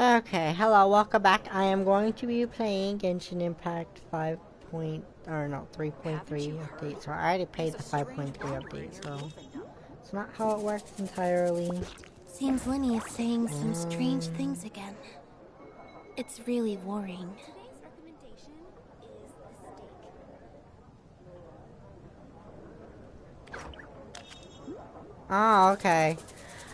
Okay, hello, welcome back. I am going to be playing Genshin Impact 3.3 update. So I already paid the 5.3 update, so it's not how it works entirely. Seems Lenny is saying some strange things again. It's really worrying. Oh, okay.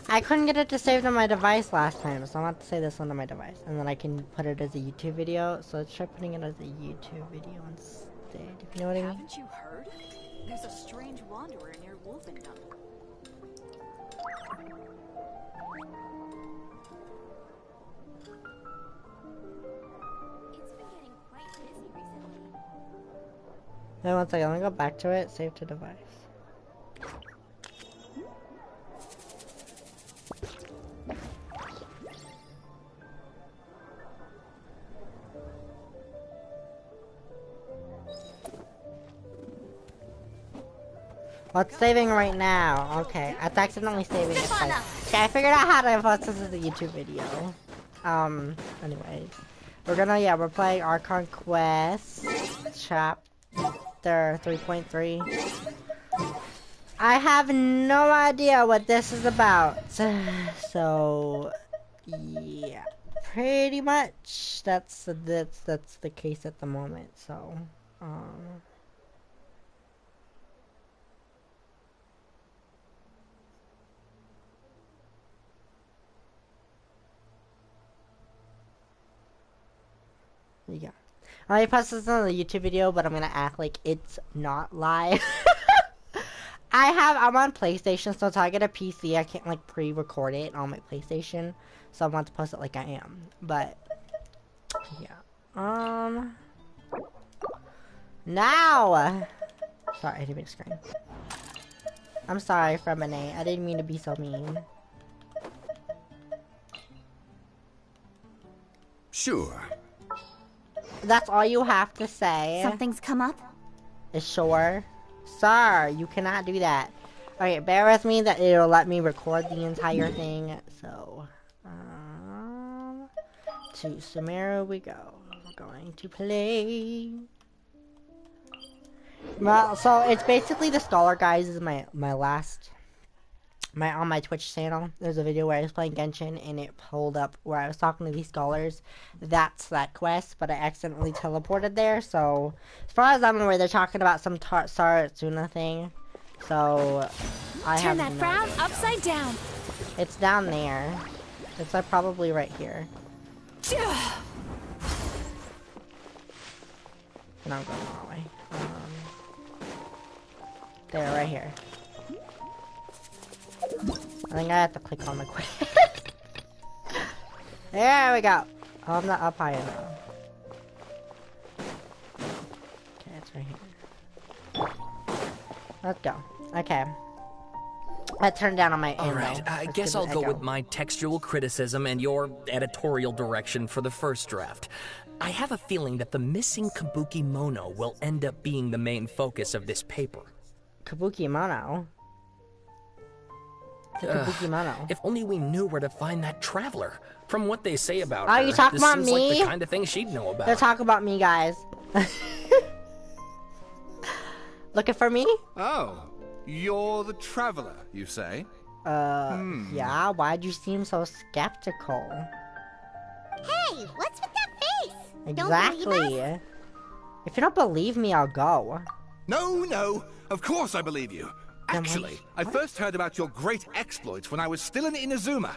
I couldn't get it to save to my device last time, so I'm about to save this one to my device. And then I can put it as a YouTube video, so let's try putting it as a YouTube video instead, if you know what I mean. Haven't you heard? There's a strange wanderer near Wolfendom. It's been getting quite busy recently. Then one second, let me go back to it, save to device. Oh, it's saving right now. Okay, it's accidentally saving it. Okay, I figured out how to post this as a YouTube video. Anyways. We're playing Archon Quest, chapter 3.3. I have no idea what this is about. So, yeah. Pretty much, that's the case at the moment, so, yeah. I post this on the YouTube video, but I'm gonna act like it's not live. I'm on PlayStation, so until I get a PC, I can't like pre-record it on my PlayStation. So I want to post it like I am. But yeah. Now. Sorry, I didn't mean to scream. I'm sorry, Feminine. I didn't mean to be so mean. Sure. That's all you have to say. Something's come up? Sure. Sir, you cannot do that. Alright, bear with me that it'll let me record the entire thing. So, to Samara we go. We're going to play. Well, so it's basically the Scholar Guys is my on my Twitch channel. There's a video where I was playing Genshin and it pulled up where I was talking to these scholars. That's that quest, but I accidentally teleported there. So as far as I'm aware, they're talking about some Saratsuna thing. So I have Turn that frown upside down. It's down there. It's like probably right here. No, I'm going the wrong way. There, right here. I think I have to click on the quest. There we go. Oh, I'm not up high enough. Okay, it's right here. Let's go. Okay. I turned down on my ammo. Alright, I guess I'll go with my textual criticism and your editorial direction for the first draft. I have a feeling that the missing Kabuki Mono will end up being the main focus of this paper. Kabuki Mono? Kabuki Mono. If only we knew where to find that traveler. From what they say about her, you talking about seems me? Like the kind of thing she'd know about. They're talking about me, guys. Looking for me? Oh, you're the traveler, you say? Yeah, why'd you seem so skeptical? Hey, what's with that face? Exactly. Don't believe us? If you don't believe me, I'll go. No, of course I believe you. Actually, I first heard about your great exploits when I was still in Inazuma.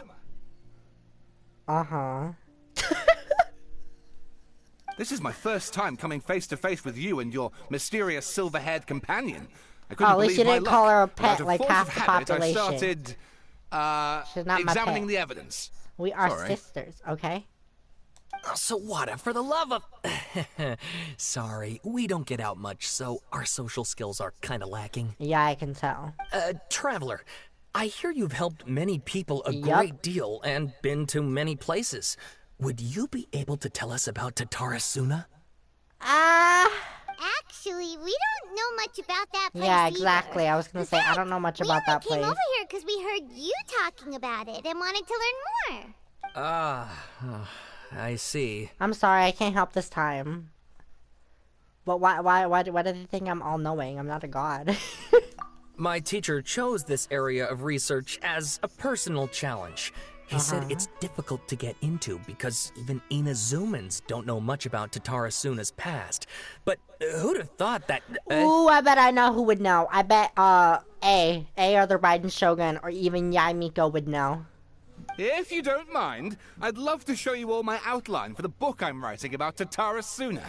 Uh-huh. This is my first time coming face to face with you and your mysterious silver-haired companion. I couldn't at least believe you my didn't luck. call her a But out pet of like force half of the habit, population. I started, She's not my examining pet. the evidence. We are Sorry. sisters, okay? So what, for the love of... Sorry, we don't get out much, so our social skills are kind of lacking. Yeah, I can tell. Traveler, I hear you've helped many people a great deal and been to many places. Would you be able to tell us about Dottorre? Actually, we don't know much about that place Yeah, either. exactly. I was gonna say, I don't know much about that We only place. came over here because we heard you talking about it and wanted to learn more. I see. I'm sorry, I can't help this time. But why do they think I'm all-knowing? I'm not a god. My teacher chose this area of research as a personal challenge. He said it's difficult to get into because even Inazumans don't know much about Dottorre Suna's past. But who'd have thought that... Ooh, I bet I know who would know. I bet, A or the Raiden Shogun, or even Yaimiko would know. If you don't mind, I'd love to show you all my outline for the book I'm writing about Dottorre Suna.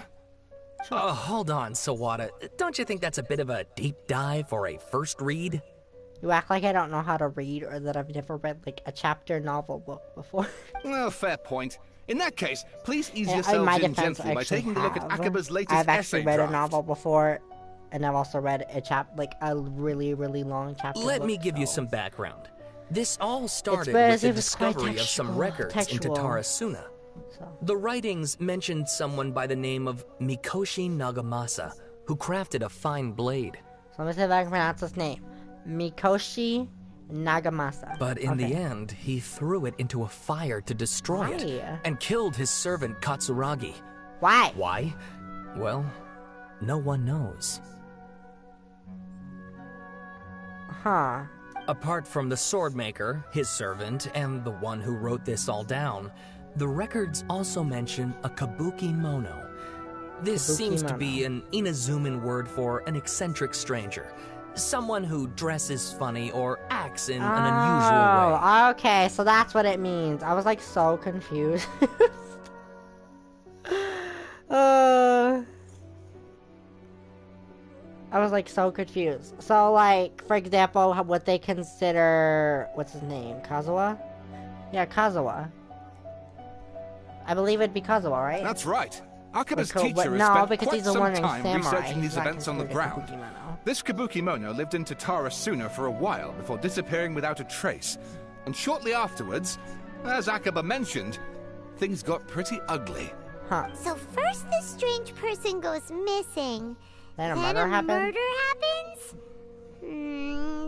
Hold on, Sawada. Don't you think that's a bit of a deep dive for a first read? You act like I don't know how to read, or that I've never read, like, a chapter novel book before. Well, fair point. In that case, please ease In yourselves my in defense, gently by taking a look at Akaba's latest I've essay actually read draft. a novel before, and I've also read a really, really long chapter Let book, me give you so- some background. This all started better with the if it's quite discovery of some textual- records in textual. Dottorre Suna. So. The writings mentioned someone by the name of Mikoshi Nagamasa, who crafted a fine blade. So let me see if I can pronounce his name. Mikoshi Nagamasa. But in the end, he threw it into a fire to destroy it, Why? and killed his servant Katsuragi. Why? Why? Well, no one knows. Huh. Apart from the swordmaker, his servant, and the one who wrote this all down, the records also mention a kabuki mono. This seems to be an Inazuman word for an eccentric stranger. Someone who dresses funny or acts in an unusual way. Oh, okay, so that's what it means. I was like so confused. I was like so confused. So like, for example, what they consider, what's his name? Kazuha? Yeah, Kazuha. I believe it'd be Kazuha, right? That's right. Akaba's Cool, but teacher has no, spent because quite he's a some learning time samurai. researching He's these not events on the considered a ground. Kabuki-mono. This Kabuki-mono lived in Dottorre Suna for a while before disappearing without a trace. And shortly afterwards, as Akaba mentioned, things got pretty ugly. Huh. So first this strange person goes missing. Then a Then murder a happened? murder happens?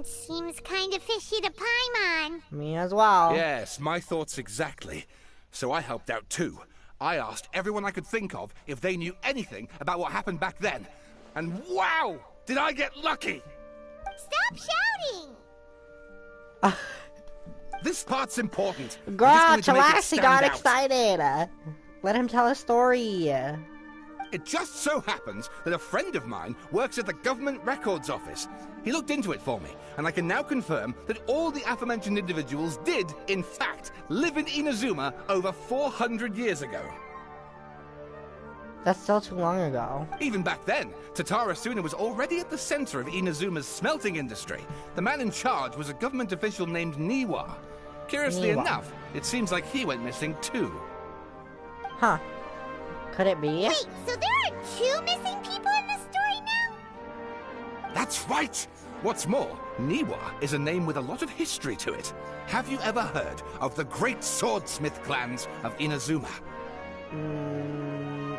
Seems kind of fishy to Paimon. Me as well. Yes, my thoughts exactly. So I helped out too. I asked everyone I could think of if they knew anything about what happened back then. And wow! Did I get lucky! Stop shouting! This part's important. I just Girl, wanted to make it chillax, he stand got out. excited. Let him tell a story. It just so happens that a friend of mine works at the government records office. He looked into it for me, and I can now confirm that all the aforementioned individuals did, in fact, live in Inazuma over 400 years ago. That's still too long ago. Even back then, Dottorre Suna was already at the center of Inazuma's smelting industry. The man in charge was a government official named Niwa. Curiously Niwa. enough, it seems like he went missing too. Huh. Could it be? Wait, so there are two missing people in this story now? That's right! What's more, Niwa is a name with a lot of history to it. Have you ever heard of the great swordsmith clans of Inazuma?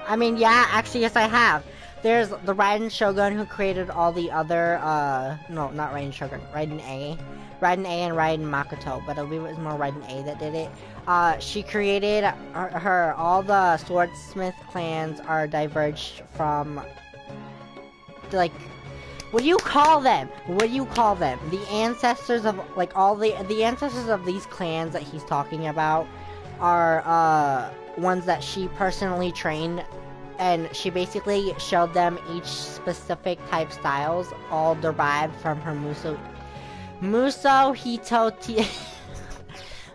I mean, yeah, actually, yes, I have. There's the Raiden Shogun who created all the other, no, not Raiden Shogun, Raiden A. Raiden A and Raiden Makoto, but I believe it was more Raiden A that did it. She created all the swordsmith clans are diverged from, like, what do you call them? What do you call them? The ancestors of, like, all the ancestors of these clans that he's talking about are, ones that she personally trained, and she basically showed them each specific type styles, all derived from her Muso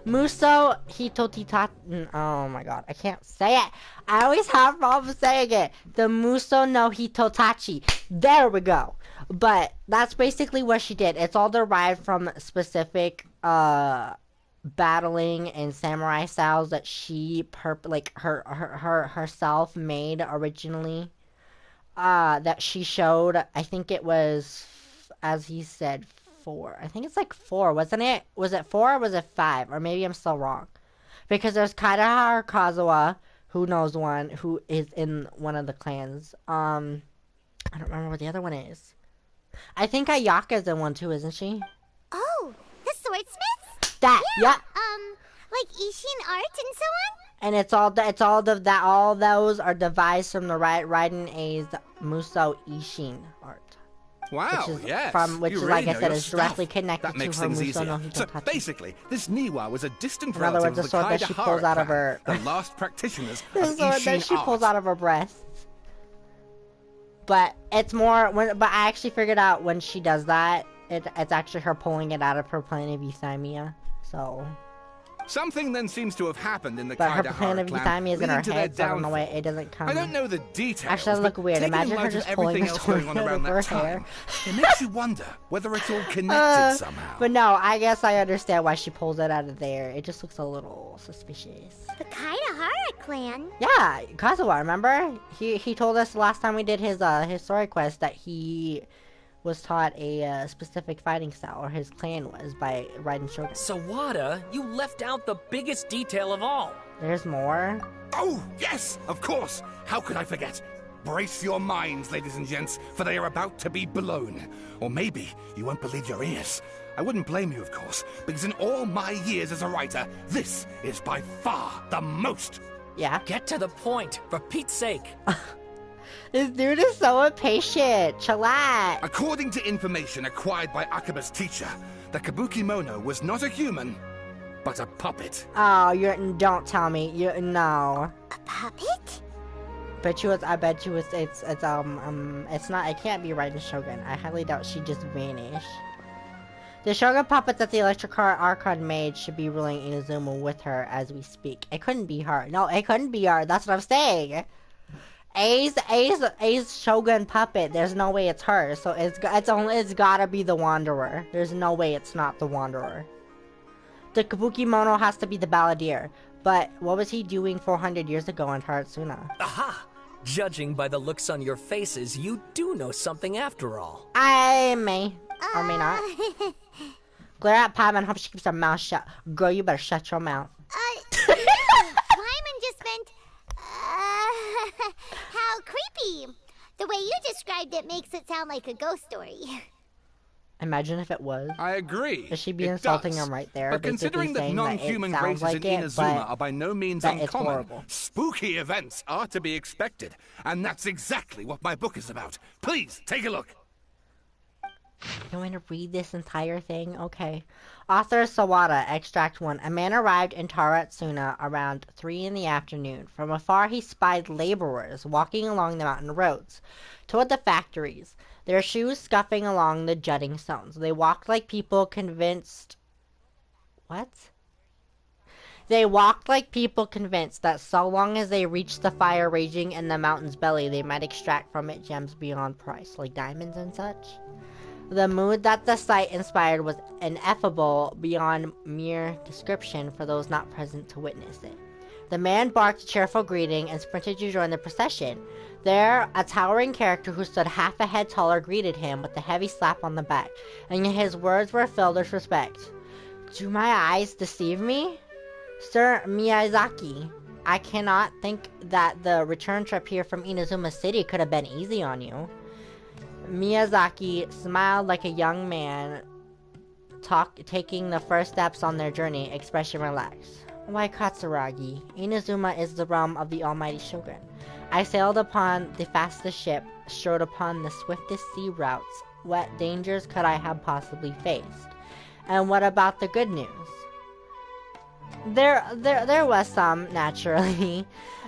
Hitotita. Oh my god, I can't say it. I always have problems saying it. The Muso no Hitotachi. There we go. But that's basically what she did. It's all derived from specific battling and samurai styles that she herself made originally. That she showed. I think it was, as he said, 4. I think it's like 4, wasn't it? Was it 4 or was it 5? Or maybe I'm still wrong. Because there's Kaidahara Kazuha, who knows one, who is in one of the clans. I don't remember what the other one is. I think Ayaka's in one too, isn't she? Oh, the swordsmiths? That, Yeah, yep. Like Ishin art and so on? And all those are devised from the Raiden A's Muso Ishin art. Wow, which is yes. which you is, really like I know said, your is directly stuff. connected That makes to her things Muso easier. no So Hitotachi. basically, this Niwa was a distant In other relative words, the of the sword that she pulls Kaidahara out of clan, her the last practitioners the of sword that Ishin she pulls art. out of her breasts. But it's more but I actually figured out when she does that, it's actually her pulling it out of her plane of Euthymia. So Something then seems to have happened in the but her Kaidahara plane of clan, Euthymia is in her leading to their head, so I don't know why downfall. it doesn't come. I don't know the details. Actually, that look but weird. taken in Imagine her light just of pulling everything the else sword going on out around of her that hair. time. It makes you wonder whether it's all connected somehow. But no, I guess I understand why she pulls it out of there. It just looks a little suspicious. The Kaidahara clan? Yeah, Kazuha, remember? He told us last time we did his story quest that he was taught a specific fighting style, or his clan was, by Raiden Shogun. Sawada, you left out the biggest detail of all. There's more. Oh, yes, of course. How could I forget? Brace your minds, ladies and gents, for they are about to be blown. Or maybe you won't believe your ears. I wouldn't blame you, of course, because in all my years as a writer, this is by far the most. Yeah. Get to the point, for Pete's sake. This dude is so impatient. Chillax. According to information acquired by Akaba's teacher, the Kabuki Mono was not a human, but a puppet. Oh, don't tell me. No. A puppet? I bet you it's not, it can't be Raiden Shogun. I highly doubt she just vanished. The Shogun puppet that the Electric Archon made should be ruling Inazuma with her as we speak. It couldn't be her. No, it couldn't be her. That's what I'm saying. A's Shogun puppet. There's no way it's her. So it's gotta be the Wanderer. There's no way it's not the Wanderer. The Kabuki Mono has to be the Balladeer. But what was he doing 400 years ago in Taratsuna? Aha! Judging by the looks on your faces, you do know something after all. I may or may not. Glare at Pam and hope she keeps her mouth shut. Girl, you better shut your mouth. Lyman just meant, how creepy. The way you described it makes it sound like a ghost story. Imagine if it was. I agree. Is she be it insulting does. him right there? But considering that non-human races like in Inazuma are by no means that it's uncommon, horrible. spooky events are to be expected. And that's exactly what my book is about. Please, take a look. You want to read this entire thing? Okay. Author Sawada, Extract 1. A man arrived in Taratsuna around 3 in the afternoon. From afar he spied laborers walking along the mountain roads toward the factories, their shoes scuffing along the jutting stones. They walked like people convinced... What? They walked like people convinced that so long as they reached the fire raging in the mountain's belly, they might extract from it gems beyond price, like diamonds and such. The mood that the sight inspired was ineffable beyond mere description for those not present to witness it. The man barked a cheerful greeting and sprinted to join the procession. There, a towering character who stood half a head taller greeted him with a heavy slap on the back, and his words were filled with respect. Do my eyes deceive me? Sir Miyazaki, I cannot think that the return trip here from Inazuma City could have been easy on you. Miyazaki smiled like a young man taking the first steps on their journey, expression relaxed. Why, Katsuragi, Inazuma is the realm of the almighty Shogun. I sailed upon the fastest ship, strode upon the swiftest sea routes. What dangers could I have possibly faced? And what about the good news? There was some, naturally.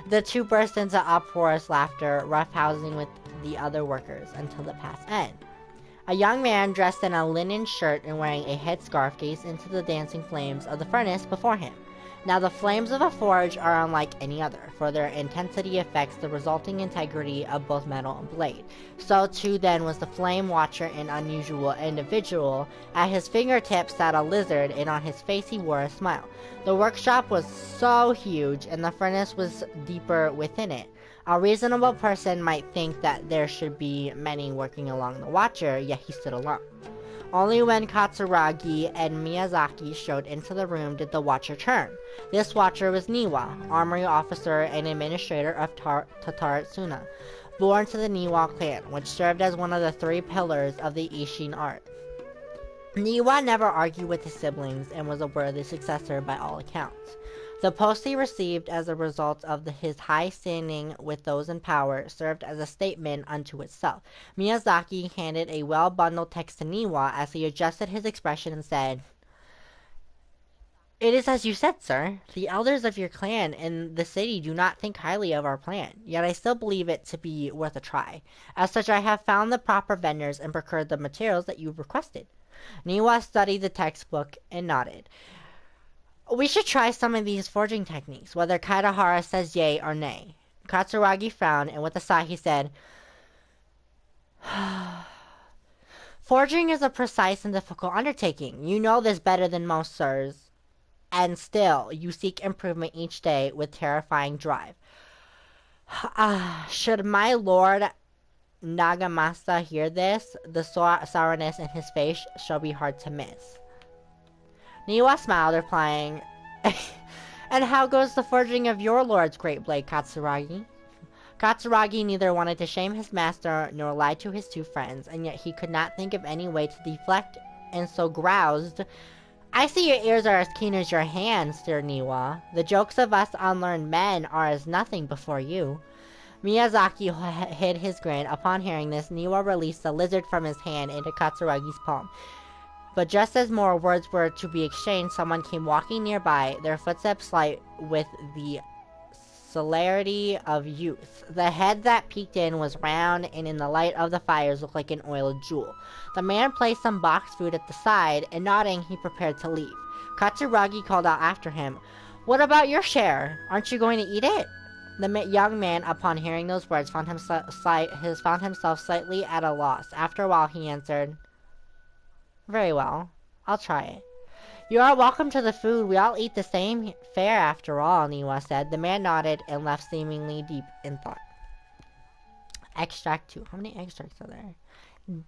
The two burst into uproarious laughter, roughhousing with the other workers until the past end. A young man dressed in a linen shirt and wearing a headscarf gazed into the dancing flames of the furnace before him. Now the flames of a forge are unlike any other, for their intensity affects the resulting integrity of both metal and blade. So too then was the flame watcher an unusual individual. At his fingertips sat a lizard, and on his face he wore a smile. The workshop was so huge, and the furnace was deeper within it. A reasonable person might think that there should be many working along the watcher, yet he stood alone. Only when Katsuragi and Miyazaki strode into the room did the watcher turn. This watcher was Niwa, armory officer and administrator of Taratsuna, born to the Niwa clan, which served as one of the 3 pillars of the Ishin art. Niwa never argued with his siblings and was a worthy successor by all accounts. The post he received as a result of his high standing with those in power served as a statement unto itself. Miyazaki handed a well-bundled text to Niwa as he adjusted his expression and said, "It is as you said, sir. The elders of your clan in the city do not think highly of our plan, yet I still believe it to be worth a try. As such, I have found the proper vendors and procured the materials that you requested." Niwa studied the textbook and nodded. "We should try some of these forging techniques, whether Kaitahara says yay or nay." Katsuragi frowned, and with a sigh he said, "Forging is a precise and difficult undertaking. You know this better than most, sirs. And still, you seek improvement each day with terrifying drive. Should my lord Nagamasa hear this, the sourness in his face shall be hard to miss." Niwa smiled, replying, "And how goes the forging of your lord's great blade, Katsuragi?" Katsuragi neither wanted to shame his master nor lie to his two friends, and yet he could not think of any way to deflect, and so groused, "I see your ears are as keen as your hands, Sir Niwa. The jokes of us unlearned men are as nothing before you." Miyazaki hid his grin. Upon hearing this, Niwa released the lizard from his hand into Katsuragi's palm. But just as more words were to be exchanged, someone came walking nearby, their footsteps light with the celerity of youth. The head that peeked in was round, and in the light of the fires looked like an oiled jewel. The man placed some box food at the side, and nodding, he prepared to leave. Katsuragi called out after him, "What about your share? Aren't you going to eat it?" The young man, upon hearing those words, found himself slightly at a loss. After a while, he answered, "Very well, I'll try it." "You are welcome to the food. We all eat the same fare after all," Niwa said. The man nodded and left seemingly deep in thought. Extract 2. How many extracts are there?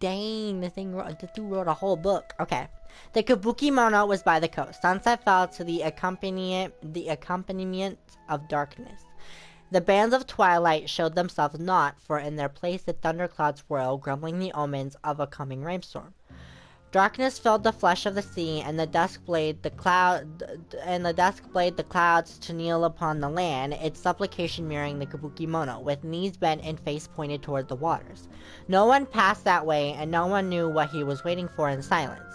Dang, the dude wrote a whole book. Okay. The Kabuki Mono was by the coast. Sunset fell to the accompaniment of darkness. The bands of twilight showed themselves not, for in their place the thunderclouds whirled, grumbling the omens of a coming rainstorm. Darkness filled the flesh of the sea, and the dusk blade the clouds to kneel upon the land, its supplication mirroring the Kabuki Mono, with knees bent and face pointed toward the waters. No one passed that way, and no one knew what he was waiting for in silence.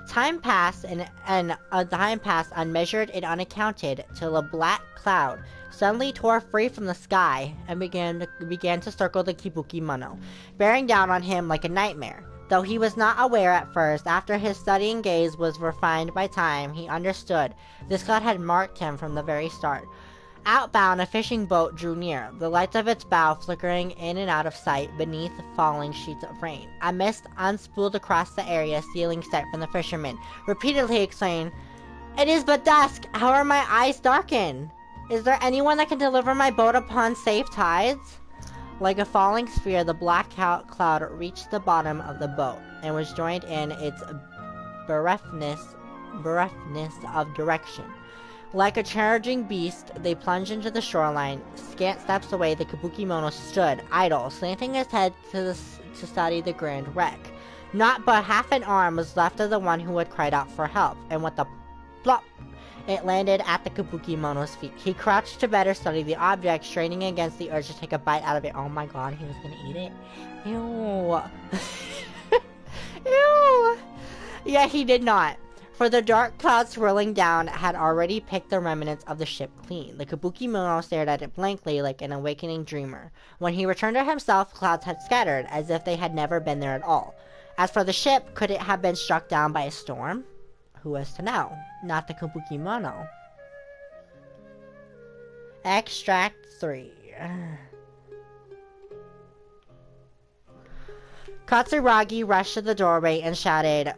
Time passed unmeasured and unaccounted, till a black cloud suddenly tore free from the sky and began to circle the Kabuki Mono, bearing down on him like a nightmare. Though he was not aware at first, after his studying gaze was refined by time, he understood. This cloud had marked him from the very start. Outbound, a fishing boat drew near, the lights of its bow flickering in and out of sight beneath falling sheets of rain. A mist unspooled across the area, stealing sight from the fisherman. Repeatedly he exclaimed, "It is but dusk! How are my eyes darkened? Is there anyone that can deliver my boat upon safe tides?" Like a falling sphere, the black cloud reached the bottom of the boat, and was joined in its bereftness of direction. Like a charging beast, they plunged into the shoreline. Scant steps away, the Kabuki Mono stood, idle, slanting his head to study the grand wreck. Not but half an arm was left of the one who had cried out for help, and with a plop, it landed at the Kabuki Mono's feet. He crouched to better study the object, straining against the urge to take a bite out of it. Oh my god, he was gonna eat it? Ew. Ew. Yet he did not, for the dark clouds swirling down had already picked the remnants of the ship clean. The Kabuki Mono stared at it blankly like an awakening dreamer. When he returned to himself, clouds had scattered, as if they had never been there at all. As for the ship, could it have been struck down by a storm? Who was to know? Not the Kabuki Mono. Extract 3. Katsuragi rushed to the doorway and shouted,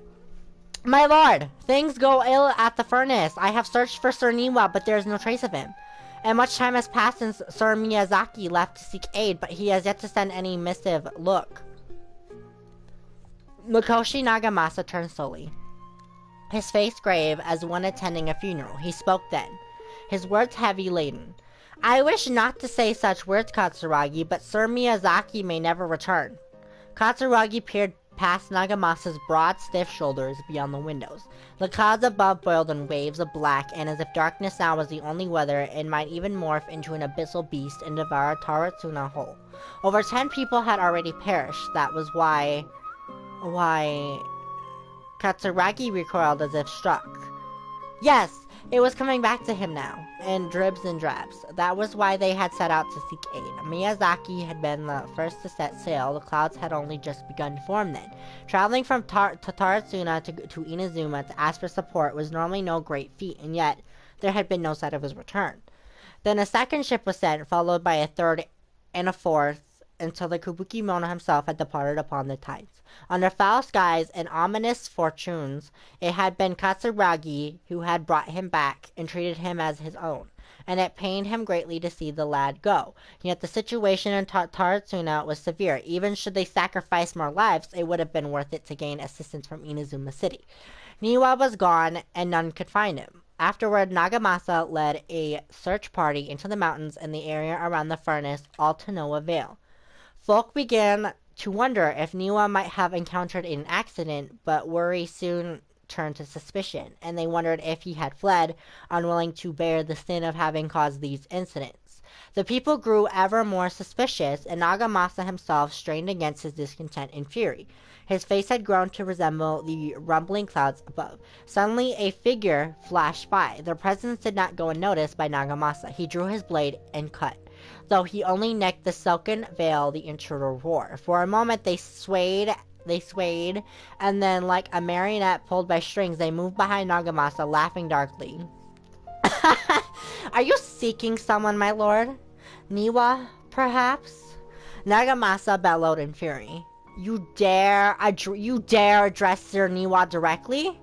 "My lord! Things go ill at the furnace. I have searched for Sir Niwa, but there is no trace of him. And much time has passed since Sir Miyazaki left to seek aid, but he has yet to send any missive. Look." Mikoshi Nagamasa turned slowly, his face grave as one attending a funeral. He spoke then, his words heavy laden. "I wish not to say such words, Katsuragi, but Sir Miyazaki may never return." Katsuragi peered past Nagamasa's broad, stiff shoulders beyond the windows. The clouds above boiled in waves of black, and as if darkness now was the only weather, it might even morph into an abyssal beast and devour Taratsuna whole. Over 10 people had already perished. That was why Katsuragi recoiled as if struck. Yes, it was coming back to him now, in dribs and drabs. That was why they had set out to seek aid. Miyazaki had been the first to set sail. The clouds had only just begun to form then. Traveling from Taratsuna to Inazuma to ask for support was normally no great feat, and yet there had been no sight of his return. Then a second ship was sent, followed by a third and a fourth, until the Kabuki Mono himself had departed upon the tides. Under foul skies and ominous fortunes, it had been Katsuragi who had brought him back and treated him as his own, and it pained him greatly to see the lad go. Yet the situation in Taratsuna was severe. Even should they sacrifice more lives, it would have been worth it to gain assistance from Inazuma City. Niwa was gone, and none could find him. Afterward, Nagamasa led a search party into the mountains and the area around the furnace, all to no avail. Folk began to wonder if Niwa might have encountered an accident, but worry soon turned to suspicion, and they wondered if he had fled, unwilling to bear the sin of having caused these incidents. The people grew ever more suspicious, and Nagamasa himself strained against his discontent and fury. His face had grown to resemble the rumbling clouds above. Suddenly a figure flashed by. Their presence did not go unnoticed by Nagamasa. He drew his blade and cut. Though he only necked the silken veil, the intruder wore. For a moment they swayed, and then like a marionette pulled by strings, they moved behind Nagamasa, laughing darkly. Are you seeking someone, my lord? Niwa, perhaps? Nagamasa bellowed in fury. You dare address Sir Niwa directly?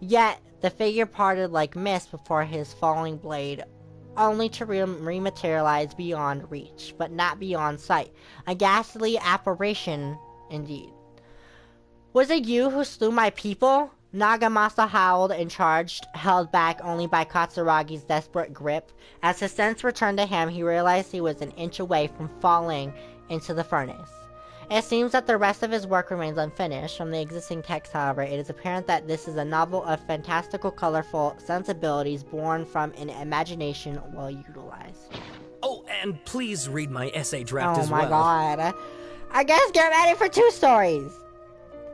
Yet the figure parted like mist before his falling blade, only to rematerialize beyond reach, but not beyond sight. A ghastly apparition, indeed. Was it you who slew my people? Nagamasa howled and charged, held back only by Katsuragi's desperate grip. As his sense returned to him, he realized he was an inch away from falling into the furnace. It seems that the rest of his work remains unfinished. From the existing text, however, it is apparent that this is a novel of fantastical, colorful sensibilities born from an imagination well utilized. Oh, and please read my essay draft as well. Oh my god. I guess get ready for 2 stories!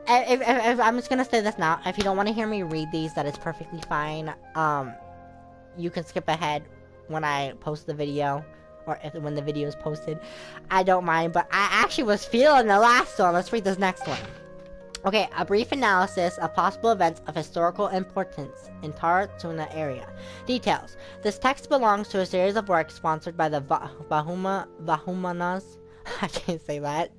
If I'm just gonna say this now. If you don't want to hear me read these, that is perfectly fine. You can skip ahead when I post the video. Or when the video is posted. I don't mind, but I actually was feeling the last one. Let's read this next one. Okay, a brief analysis of possible events of historical importance in Taratsuna area. Details. This text belongs to a series of works sponsored by the Bahumanas. I can't say that.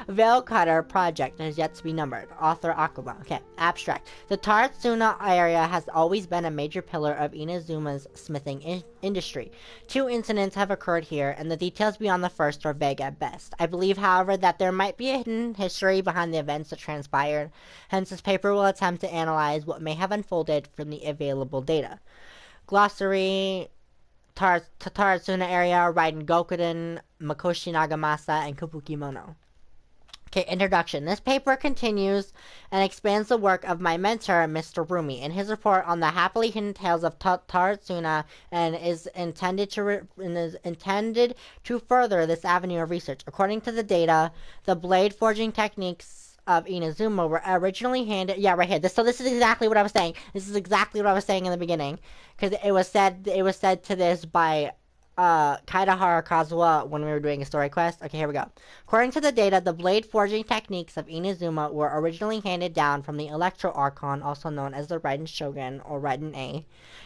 Veil Cutter Project has yet to be numbered. Author Akuma. Okay, abstract. The Taratsuna area has always been a major pillar of Inazuma's smithing industry. 2 incidents have occurred here, and the details beyond the first are vague at best. I believe, however, that there might be a hidden history behind the events that transpired. Hence, this paper will attempt to analyze what may have unfolded from the available data. Glossary. Taratsuna area, Raiden Gokuden, Makoshi Nagamasa, and Kabuki Mono. Okay, introduction. This paper continues and expands the work of my mentor, Mr. Rumi, in his report on the happily hidden tales of Taratsuna, and is intended to further this avenue of research. According to the data, the blade forging techniques of Inazuma were originally handed. Yeah, right here. So this is exactly what I was saying. This is exactly what I was saying in the beginning, because it was said to this by Kaidahara Kazuha when we were doing a story quest. Okay, here we go. According to the data, the blade forging techniques of Inazuma were originally handed down from the Electro Archon, also known as the Raiden Shogun, or Raiden A.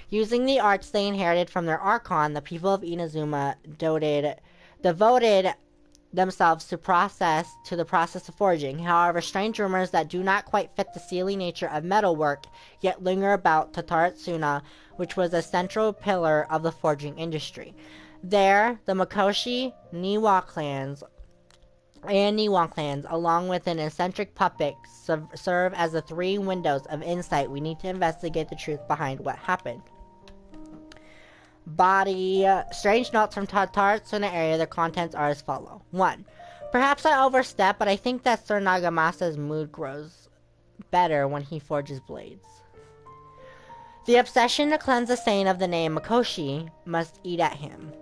Using the arts they inherited from their Archon, the people of Inazuma devoted themselves to the process of forging. However, strange rumors that do not quite fit the sealy nature of metalwork yet linger about Taratsuna, which was a central pillar of the forging industry. There, the Makoshi Niwa clans, along with an eccentric puppet, serve as the 3 windows of insight we need to investigate the truth behind what happened. Body. Strange notes from Taratsuna area. The contents are as follow. 1. Perhaps I overstep, but I think that Sir Nagamasa's mood grows better when he forges blades. The obsession to cleanse the stain of the name Mikoshi must eat at him.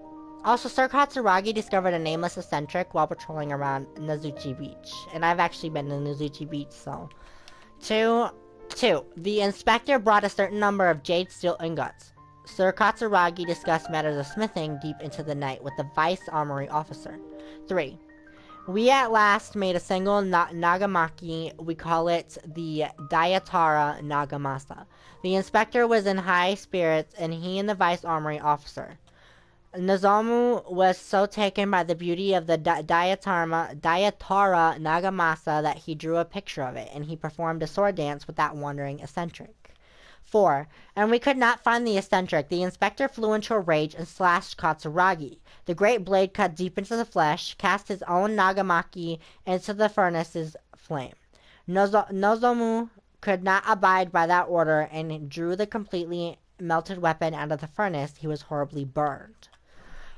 Also, Sir Katsuragi discovered a nameless eccentric while patrolling around Nazuchi Beach. And I've actually been to Nazuchi Beach, so... Two, the inspector brought a certain number of jade steel ingots. Sir Katsuragi discussed matters of smithing deep into the night with the vice armory officer. 3. We at last made a single nagamaki. We call it the Dottorre Nagamasa. The inspector was in high spirits, and he and the vice armory officer. Nozomu was so taken by the beauty of the Dottorre Nagamasa that he drew a picture of it, and he performed a sword dance with that wandering eccentric. 4. And we could not find the eccentric. The inspector flew into a rage and slashed Katsuragi. The great blade cut deep into the flesh, cast his own nagamaki into the furnace's flame. Nozomu could not abide by that order and drew the completely melted weapon out of the furnace. He was horribly burned.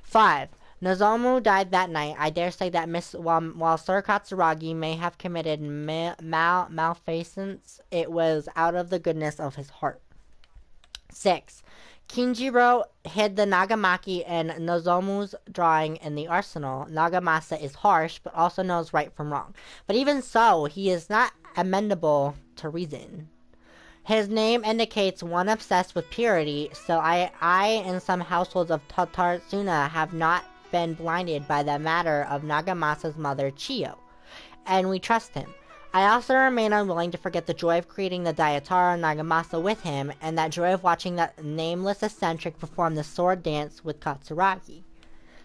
5. Nozomu died that night. I dare say that while Sir Katsuragi may have committed malfeasance, it was out of the goodness of his heart. 6. Kinjiro hid the nagamaki in Nozomu's drawing in the arsenal. Nagamasa is harsh, but also knows right from wrong. But even so, he is not amenable to reason. His name indicates one obsessed with purity, so I and some households of Tatarsuna have not been blinded by the matter of Nagamasa's mother, Chiyo, and we trust him. I also remain unwilling to forget the joy of creating the Dottorre Nagamasa with him, and that joy of watching that nameless eccentric perform the sword dance with Katsuragi.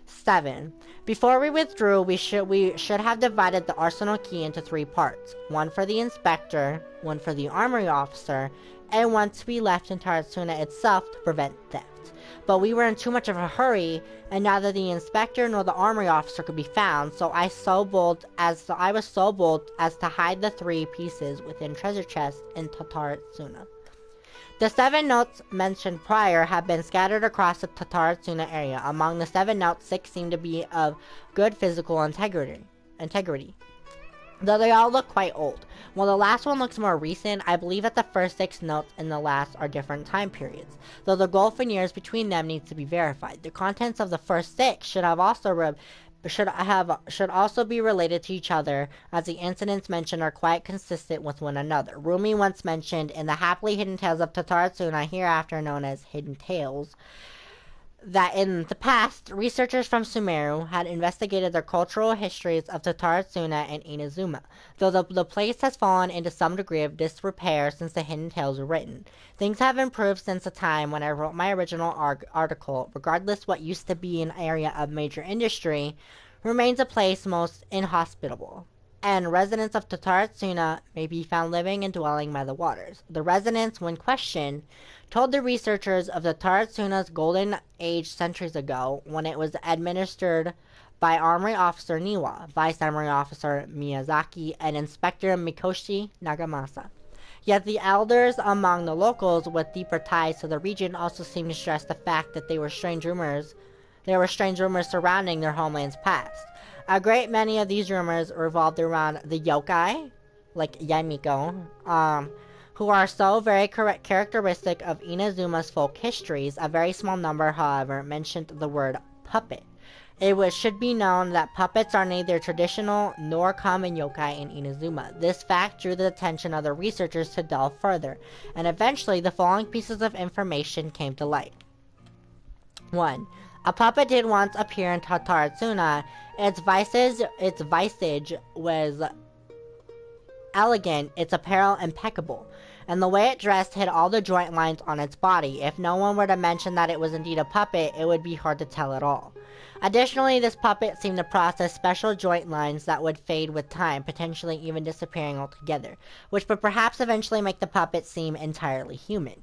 7. Before we withdrew, we should have divided the arsenal key into 3 parts. One for the inspector, one for the armory officer, and one to be left in Taratsuna itself to prevent theft. But we were in too much of a hurry, and neither the inspector nor the armory officer could be found, so I was so bold as to hide the 3 pieces within treasure chests in Taratsuna. The 7 notes mentioned prior have been scattered across the Taratsuna area. Among the 7 notes, 6 seem to be of good physical integrity, though they all look quite old. While the last one looks more recent, I believe that the first 6 notes and the last are different time periods, though the gulf in years between them needs to be verified. The contents of the first 6 should also be related to each other, as the incidents mentioned are quite consistent with one another. Rumi once mentioned in the happily hidden tales of Tatarsuna, hereafter known as Hidden Tales, that in the past, researchers from Sumeru had investigated the cultural histories of Tatarsuna and Inazuma, though the place has fallen into some degree of disrepair since the Hidden Tales were written. Things have improved since the time when I wrote my original article. Regardless, what used to be an area of major industry remains a place most inhospitable, and residents of Tatarsuna may be found living and dwelling by the waters. The residents, when questioned, told the researchers of the Taratsuna's golden age centuries ago, when it was administered by Armory Officer Niwa, Vice Armory Officer Miyazaki, and Inspector Mikoshi Nagamasa. Yet the elders among the locals with deeper ties to the region also seemed to stress the fact that there were strange rumors surrounding their homeland's past. A great many of these rumors revolved around the yokai, like Yaimiko, who are so very characteristic of Inazuma's folk histories. A very small number, however, mentioned the word puppet. It should be known that puppets are neither traditional nor common yokai in Inazuma. This fact drew the attention of the researchers to delve further, and eventually the following pieces of information came to light. 1. A puppet did once appear in Tatarsuna. Its visage was elegant, its apparel impeccable, and the way it dressed hid all the joint lines on its body. If no one were to mention that it was indeed a puppet, it would be hard to tell at all. Additionally, this puppet seemed to process special joint lines that would fade with time, potentially even disappearing altogether, which would perhaps eventually make the puppet seem entirely human.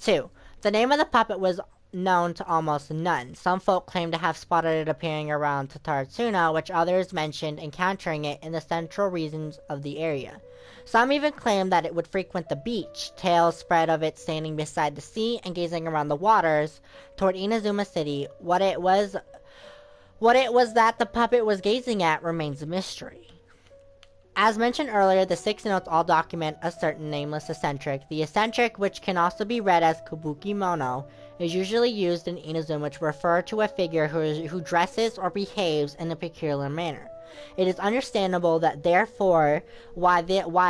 2. The name of the puppet was known to almost none. Some folk claimed to have spotted it appearing around Tatarsuna, which others mentioned encountering it in the central regions of the area. Some even claimed that it would frequent the beach. Tales spread of it standing beside the sea and gazing around the waters toward Inazuma City. What What it was that the puppet was gazing at remains a mystery. As mentioned earlier, the 6 notes all document a certain nameless eccentric. The eccentric, which can also be read as Kabuki Mono, is usually used in Inazuma to refer to a figure who dresses or behaves in a peculiar manner. It is understandable that therefore why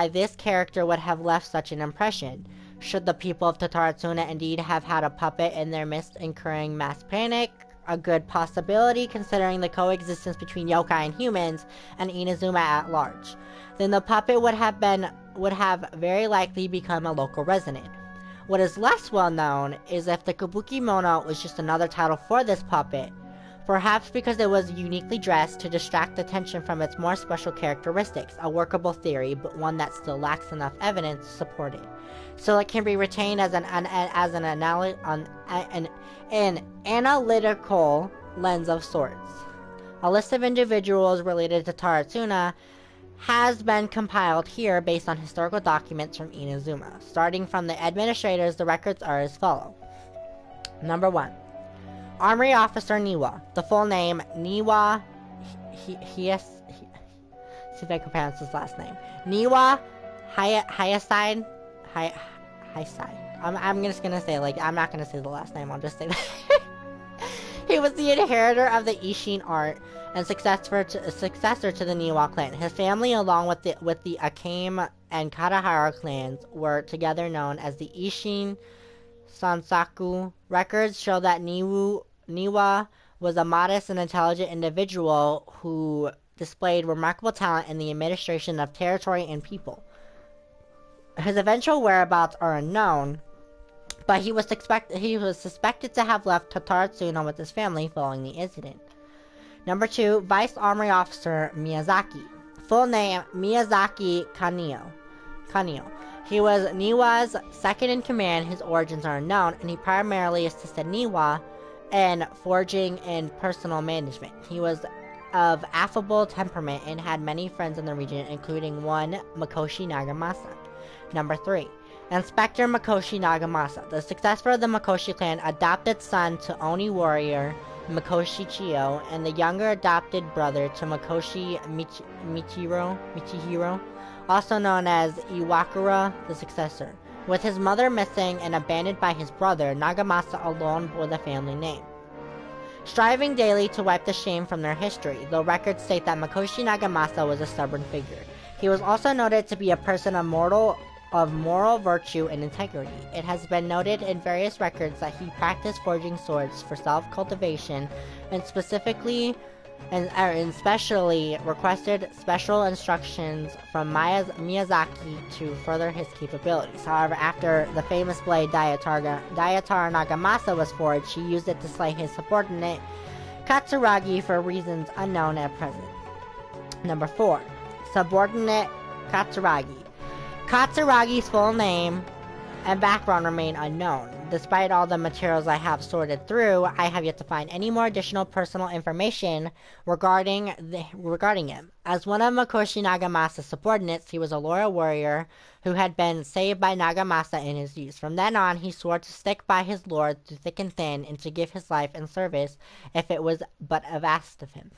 this character would have left such an impression. Should the people of Totaratsuna indeed have had a puppet in their midst incurring mass panic? A good possibility considering the coexistence between yokai and humans and Inazuma at large. Then the puppet would have very likely become a local resident. What is less well known is if the Kabuki Mono was just another title for this puppet, perhaps because it was uniquely dressed to distract attention from its more special characteristics, a workable theory, but one that still lacks enough evidence to support it. So it can be retained as an analytical lens of sorts. A list of individuals related to Taratsuna has been compiled here based on historical documents from Inazuma. Starting from the administrators, the records are as follow. Number 1. Armory Officer Niwa. The full name, Niwa... See if I can pronounce his last name. Niwa Hayaside. I'm just gonna say, I'm not gonna say the last name, I'll just say that. He was the inheritor of the Ishin art and successor to the Niwa clan. His family, along with the Akame and Katahara clans, were together known as the Ishin Sansaku. Records show that Niwa was a modest and intelligent individual who displayed remarkable talent in the administration of territory and people. His eventual whereabouts are unknown, but he was suspected to have left Totaratsuna with his family following the incident. Number 2, Vice Armory Officer Miyazaki. Full name, Miyazaki Kanio. He was Niwa's second in command. His origins are unknown, and he primarily assisted Niwa in forging and personal management. He was of affable temperament and had many friends in the region, including one Makoshi Nagamasa. Number 3. Inspector Makoshi Nagamasa. The successor of the Makoshi clan, adopted son to Oni warrior Makoshi Chiyo, and the younger adopted brother to Makoshi Michihiro, also known as Iwakura, the successor. With his mother missing and abandoned by his brother, Nagamasa alone bore the family name. Striving daily to wipe the shame from their history, the records state that Makoshi Nagamasa was a stubborn figure. He was also noted to be a person of moral virtue and integrity. It has been noted in various records that he practiced forging swords for self-cultivation and specially requested special instructions from Miyazaki to further his capabilities. However, after the famous blade Daiatara Nagamasa was forged, he used it to slay his subordinate Katsuragi for reasons unknown at present. Number 4. Subordinate Katsuragi. Katsuragi's full name and background remain unknown. Despite all the materials I have sorted through, I have yet to find any more additional personal information regarding him. As one of Makoshi Nagamasa's subordinates, he was a loyal warrior who had been saved by Nagamasa in his youth. From then on, he swore to stick by his lord through thick and thin and to give his life in service if it was but asked of him.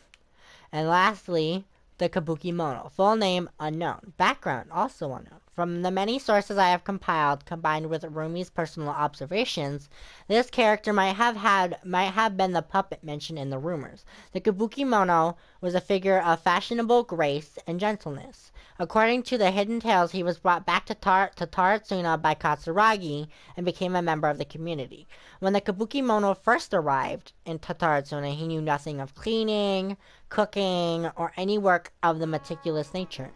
And lastly, the Kabuki Mono. Full name unknown. Background also unknown. From the many sources I have compiled, combined with Rumi's personal observations, this character might have been the puppet mentioned in the rumors. The Kabuki Mono was a figure of fashionable grace and gentleness. According to the hidden tales, he was brought back to Taratsuna by Katsuragi and became a member of the community. When the Kabuki Mono first arrived in Taratsuna, he knew nothing of cleaning, cooking, or any work of the meticulous nature.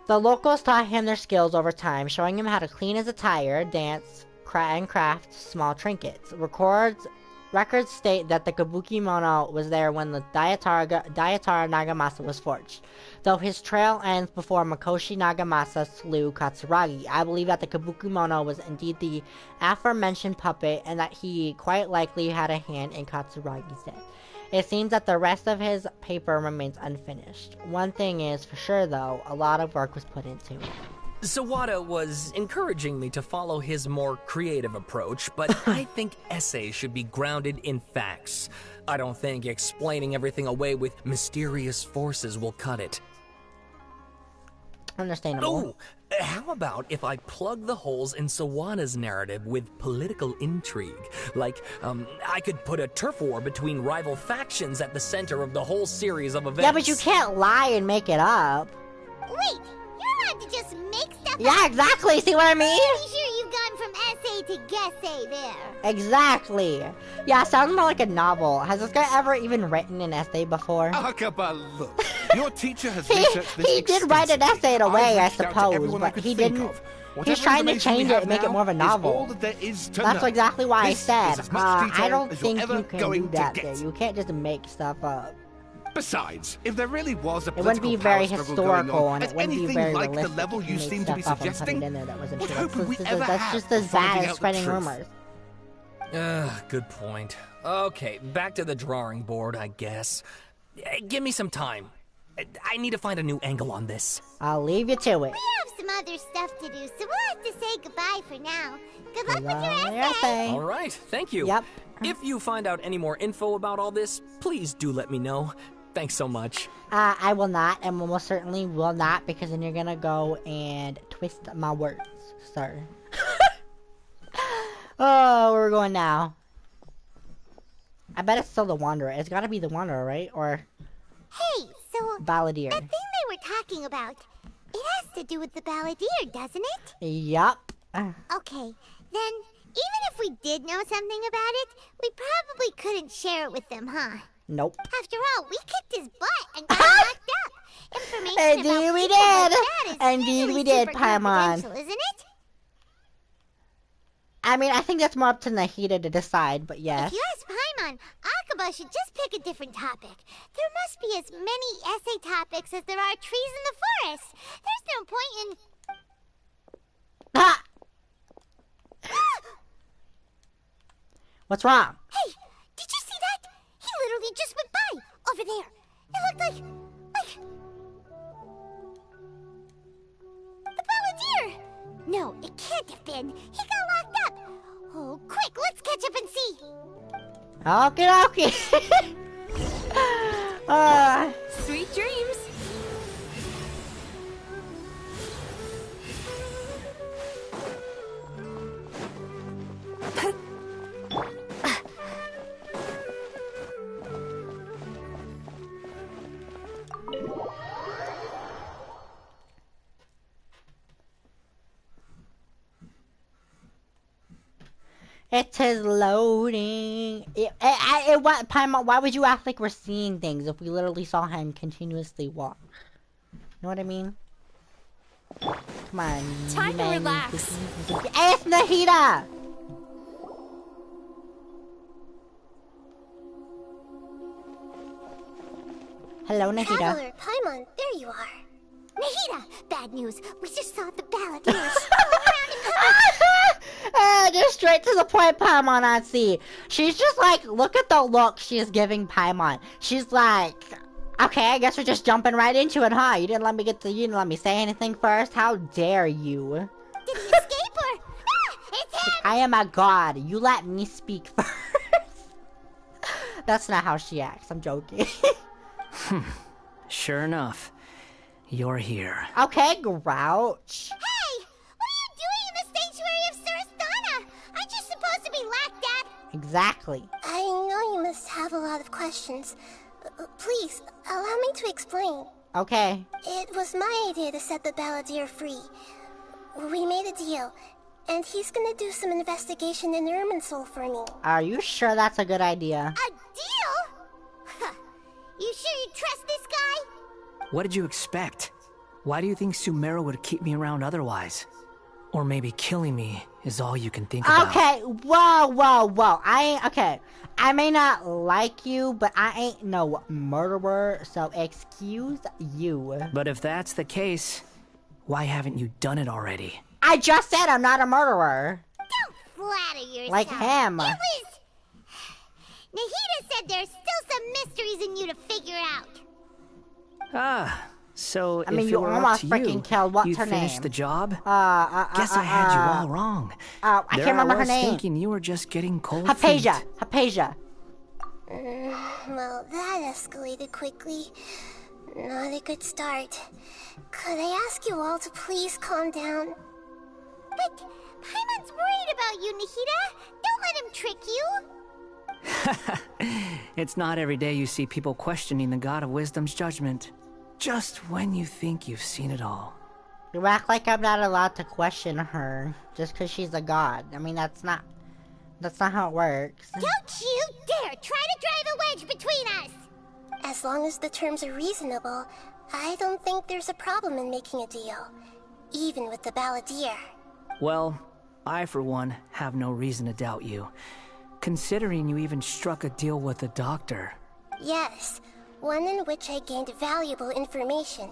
The locals taught him their skills over time, showing him how to clean his attire, dance, and craft small trinkets. Records state that the Kabuki Mono was there when the Daiatara Nagamasa was forged. Though his trail ends before Makoshi Nagamasa slew Katsuragi, I believe that the Kabuki Mono was indeed the aforementioned puppet and that he quite likely had a hand in Katsuragi's death. It seems that the rest of his paper remains unfinished. One thing is for sure though, a lot of work was put into it. Sawada was encouraging me to follow his more creative approach, but I think essays should be grounded in facts. I don't think explaining everything away with mysterious forces will cut it. Understandable. Oh, how about if I plug the holes in Sawada's narrative with political intrigue? Like, I could put a turf war between rival factions at the center of the whole series of events. Yeah, but you can't lie and make it up. Wait, you're allowed to just make stuff Yeah, up? exactly. See what I mean? Pretty sure you've gone from essay to guessay there. Exactly. Yeah, sounds more like a novel. Has this guy ever even written an essay before? Akaba, look. Your teacher has researched this He did write an essay in a way, I I've reached out to suppose, everyone I but could he think didn't. of. He's Whatever trying to information we change it have and make it now more of a is novel. all that there is to That's know. exactly why This I is said, as much I detail don't as you're think ever you can going do to that get. there. You can't just make stuff up. Besides, if there really was a It wouldn't political be very power struggle going historical, on and at it wouldn't be anything very like the realistic level if you made seem to be stuff up and put suggesting, it in there that wasn't what true. hope would we ever That's have just of as bad finding as out the spreading truth? rumors. Good point. Okay, back to the drawing board, I guess. Give me some time. I need to find a new angle on this. I'll leave you to it. We have some other stuff to do, so we'll have to say goodbye for now. Good luck with your Your essay. essay. All right, thank you. Yep. If you find out any more info about all this, please do let me know. Thanks so much. I will not, and most certainly will not, because then you're gonna go and twist my words, sir. Oh, where we're going now? I bet it's still the Wanderer. It's gotta be the Wanderer, right? Or Hey, so Balladeer. that thing they were talking about, it has to do with the Balladeer, doesn't it? Yup. Okay, then even if we did know something about it, we probably couldn't share it with them, huh? Nope. After all, we kicked his butt and got him locked up. Information Indeed about we people like did. that is Indeed really we did, super Paimon. confidential, isn't it? I mean, I think that's more up to Nahida to decide, but yes. If you ask Paimon, Akaba should just pick a different topic. There must be as many essay topics as there are trees in the forest. There's no point in... Ha! What's wrong? Hey, did you see that? He literally just went by, over there. It looked like... the Balladeer! No, it can't have been. He got locked up. Oh, quick, let's catch up and see. Okie dokie. Sweet dreams. It is loading. Paimon, why would you act like we're seeing things if we literally saw him continuously walk? You know what I mean? Come on. Time to man. relax. Hey, it's Nahida! Hello, Nahida. Traveler, Paimon, there you are. Nahida, bad news. We just saw the Balladeer. Just straight to the point, Paimon, I see. She's just like, look at the look she's giving Paimon. She's like, okay, I guess we're just jumping right into it, huh? You didn't let me say anything first? How dare you? Did he escape or... Ah, it's him! I am a god. You let me speak first. That's not how she acts. I'm joking. Sure enough, you're here. Okay, Grouch. Hey! What are you doing in the sanctuary of Surastana? Aren't you supposed to be locked up? Exactly. I know you must have a lot of questions. Please, allow me to explain. Okay. It was my idea to set the Balladeer free. We made a deal, and he's gonna do some investigation in Irminsul for me. Are you sure that's a good idea? A deal? Huh. You sure you trust this guy? What did you expect? Why do you think Sumeru would keep me around otherwise? Or maybe killing me is all you can think about. Okay, whoa. Okay. I may not like you, but I ain't no murderer, so excuse you. But if that's the case, why haven't you done it already? I just said I'm not a murderer. Don't flatter yourself. Like him. It was... Nahida said there's still some mysteries in you to figure out. Ah, So I mean, if you it were almost up to freaking you, killed what's you'd her finish name? the job? Guess I had you all wrong. I can't remember her name. Thinking you were just getting cold Hypatia. feet. Hypatia. Well, that escalated quickly. Not a good start. Could I ask you all to please calm down? But Paimon's worried about you, Nahida. Don't let him trick you. It's not every day you see people questioning the God of Wisdom's judgment. Just when you think you've seen it all. You act like I'm not allowed to question her just because she's a god. I mean, that's not how it works. Don't you dare try to drive a wedge between us! As long as the terms are reasonable, I don't think there's a problem in making a deal. Even with the Balladeer. Well, I for one have no reason to doubt you. Considering you even struck a deal with the doctor. Yes, one in which I gained valuable information.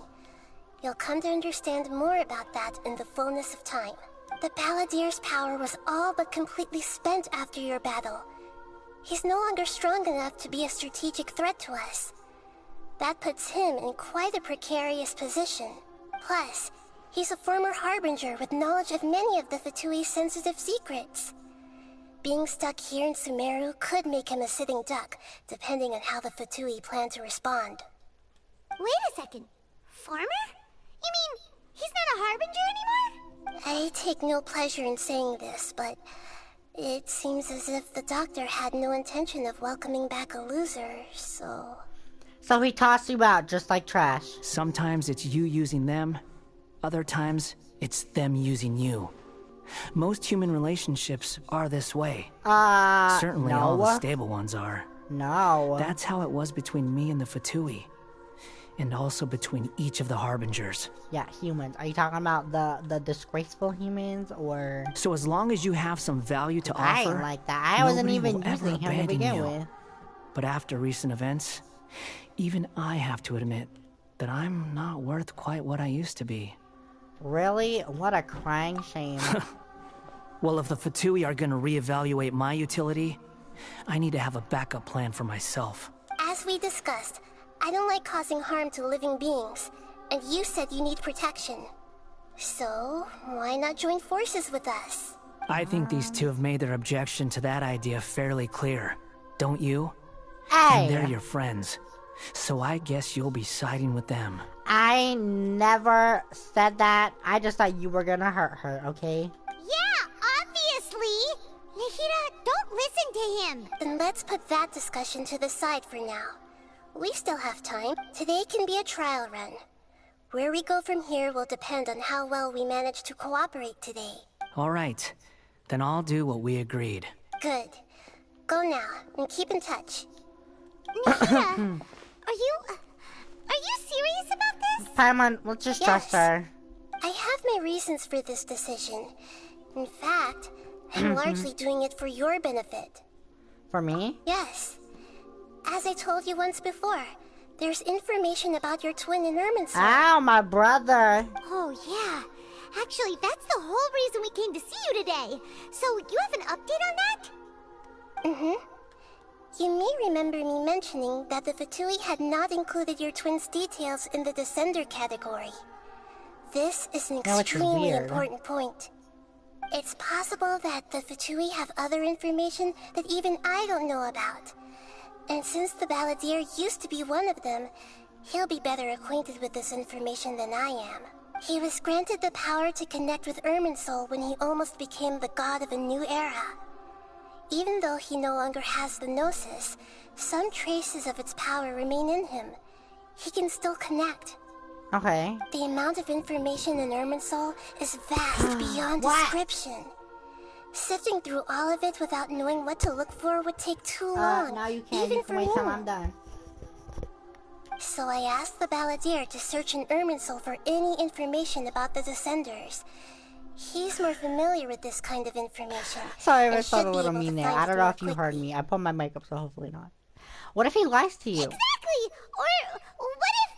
You'll come to understand more about that in the fullness of time. The Balladeer's power was all but completely spent after your battle. He's no longer strong enough to be a strategic threat to us. That puts him in quite a precarious position. Plus, he's a former Harbinger with knowledge of many of the Fatui's sensitive secrets. Being stuck here in Sumeru could make him a sitting duck, depending on how the Fatui plan to respond. Wait a second. Former? You mean he's not a Harbinger anymore? I take no pleasure in saying this, but it seems as if the doctor had no intention of welcoming back a loser, so... So he tossed you out just like trash. Sometimes it's you using them, other times it's them using you. Most human relationships are this way. Certainly no. all the stable ones are. No. That's how it was between me and the Fatui. And also between each of the Harbingers. Yeah, humans. Are you talking about the disgraceful humans, or... So as long as you have some value to I offer... ain't like that. I wasn't nobody even will ever using him to abandon begin you. with. But after recent events, even I have to admit that I'm not worth quite what I used to be. Really? What a crying shame. Well, if the Fatui are gonna reevaluate my utility, I need to have a backup plan for myself. As we discussed, I don't like causing harm to living beings, and you said you need protection. So, why not join forces with us? I think these two have made their objection to that idea fairly clear, don't you? Hey! And they're your friends, so I guess you'll be siding with them. I never said that. I just thought you were gonna hurt her, okay? Yeah, obviously! Nahida, don't listen to him! Then let's put that discussion to the side for now. We still have time. Today can be a trial run. Where we go from here will depend on how well we manage to cooperate today. Alright, then I'll do what we agreed. Good. Go now, and keep in touch. Nahida, are you serious about this? Paimon, let's just trust her. I have my reasons for this decision. In fact, I'm largely doing it for your benefit. For me? Yes. As I told you once before, there's information about your twin in Irminster. Ow, my brother. Oh, yeah. Actually, that's the whole reason we came to see you today. So, you have an update on that? Mm-hmm. You may remember me mentioning that the Fatui had not included your twin's details in the Descender category. This is an extremely important point. It's possible that the Fatui have other information that even I don't know about. And since the Balladeer used to be one of them, he'll be better acquainted with this information than I am. He was granted the power to connect with Irminsul when he almost became the god of a new era. Even though he no longer has the Gnosis, some traces of its power remain in him. He can still connect. Okay. The amount of information in Irminsul is vast beyond description. Sifting through all of it without knowing what to look for would take too long. Now you can't. Even You for can wait me. till I'm done. So I asked the Balladeer to search in Irminsul for any information about the Descenders. He's more familiar with this kind of information. Sorry if and I sound a should be little able to mean there. find I it don't know more if you heard quickly. me. I put my makeup, so hopefully not. What if he lies to you? Exactly! Or what if...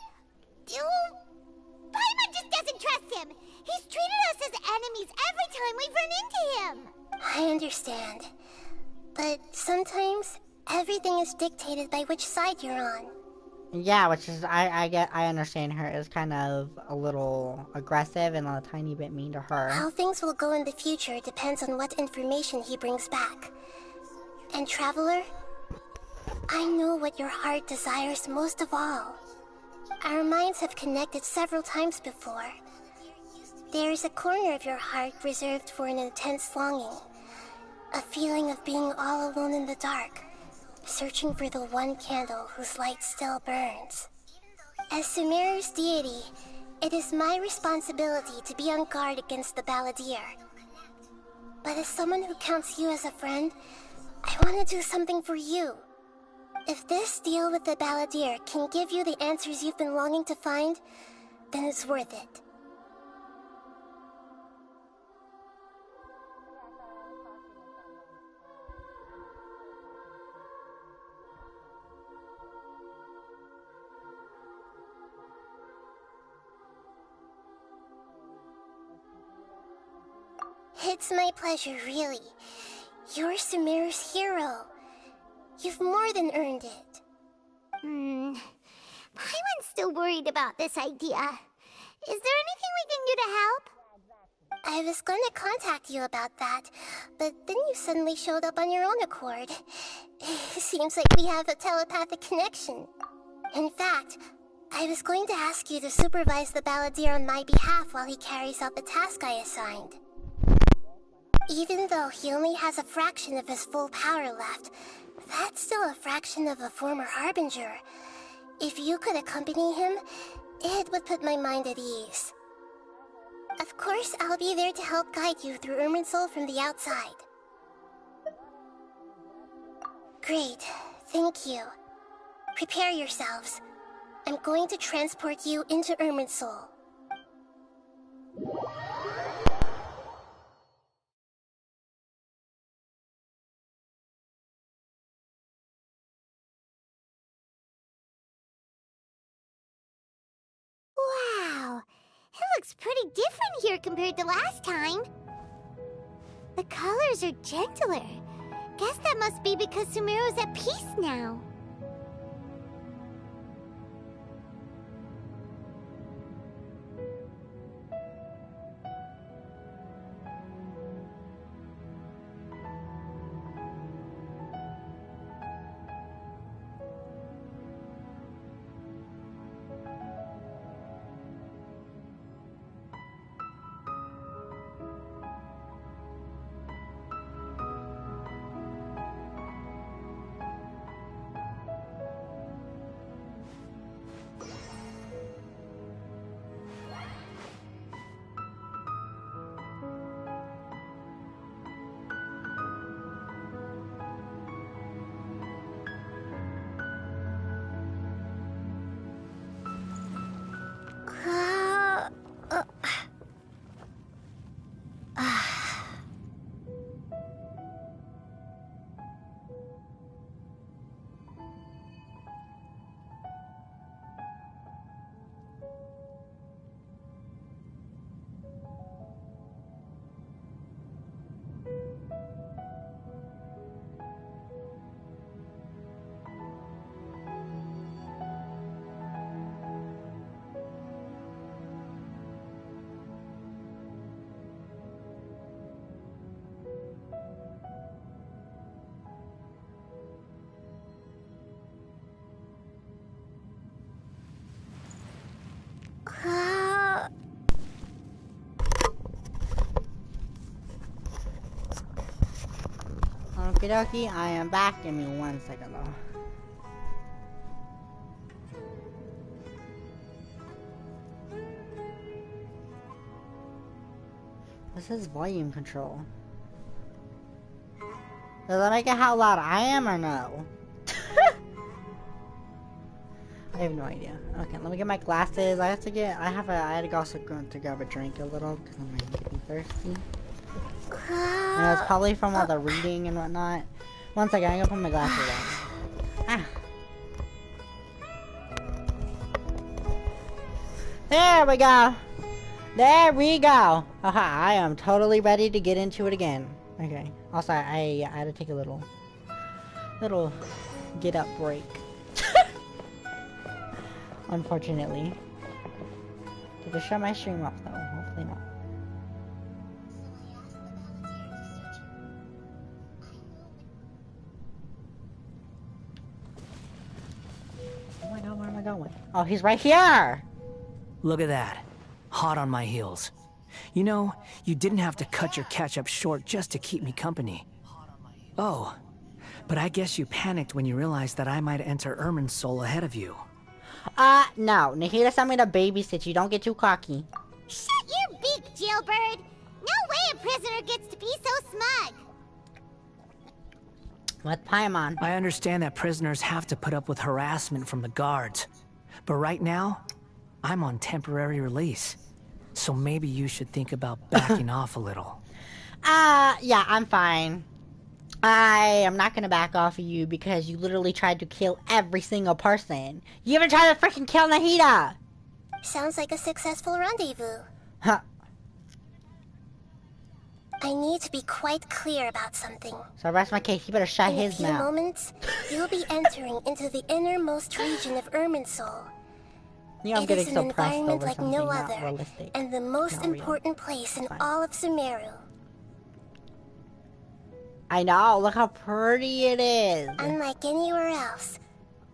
Paimon just doesn't trust him! He's treated us as enemies every time we've run into him! I understand. But sometimes, everything is dictated by which side you're on. Yeah, which is I understand her is kind of a little aggressive and a tiny bit mean to her. How things will go in the future depends on what information he brings back. And Traveler, I know what your heart desires most of all. Our minds have connected several times before. There is a corner of your heart reserved for an intense longing. A feeling of being all alone in the dark, searching for the one candle whose light still burns. As Sumeru's deity, it is my responsibility to be on guard against the Balladeer. But as someone who counts you as a friend, I want to do something for you. If this deal with the Balladeer can give you the answers you've been longing to find, then it's worth it. It's my pleasure, really. You're Sumeru's hero. You've more than earned it. Paimon's still worried about this idea. Is there anything we can do to help? I was going to contact you about that, but then you suddenly showed up on your own accord. Seems like we have a telepathic connection. In fact, I was going to ask you to supervise the Balladeer on my behalf while he carries out the task I assigned. Even though he only has a fraction of his full power left, that's still a fraction of a former Harbinger. If you could accompany him, it would put my mind at ease. Of course, I'll be there to help guide you through Irminsul from the outside. Great, thank you. Prepare yourselves. I'm going to transport you into Irminsul. Wow, it looks pretty different here compared to last time. The colors are gentler. Guess that must be because Sumeru's at peace now. Okie dokie, I am back. Give me 1 second though. This is volume control. Does that make it how loud I am or no? I have no idea. Okay, let me get my glasses. I had to go also go to grab a drink a little because I'm getting thirsty. And it's probably from all the reading and whatnot. 1 second, I'm gonna put my glasses on. There we go! There we go! Aha, I am totally ready to get into it again. Okay. Also, I had to take a little get up break. Unfortunately. Did it shut my stream off though? Hopefully not. Oh my god, where am I going? Oh, he's right here! Look at that. Hot on my heels. You know, you didn't have to cut your catch-up short just to keep me company. Oh, but I guess you panicked when you realized that I might enter Irminsul ahead of you. No. Nikita sent me to babysit you. Don't get too cocky. Shut your beak, jailbird! No way a prisoner gets to be so smug! With Paimon. I understand that prisoners have to put up with harassment from the guards. But right now, I'm on temporary release. So maybe you should think about backing off a little. Yeah, I'm fine. I am not gonna back off of you because you literally tried to kill every single person. You even tried to freaking kill Nahida! Sounds like a successful rendezvous. Huh. I need to be quite clear about something. So rest my case, you better shut In his a few mouth. moments, you'll be entering into the innermost region of Irminsul. You know, I'm It getting is so an pressed environment over like something no not other, realistic. and the most Not real. important place in Fine. all of Sumeru. I know, look how pretty it is. Unlike anywhere else,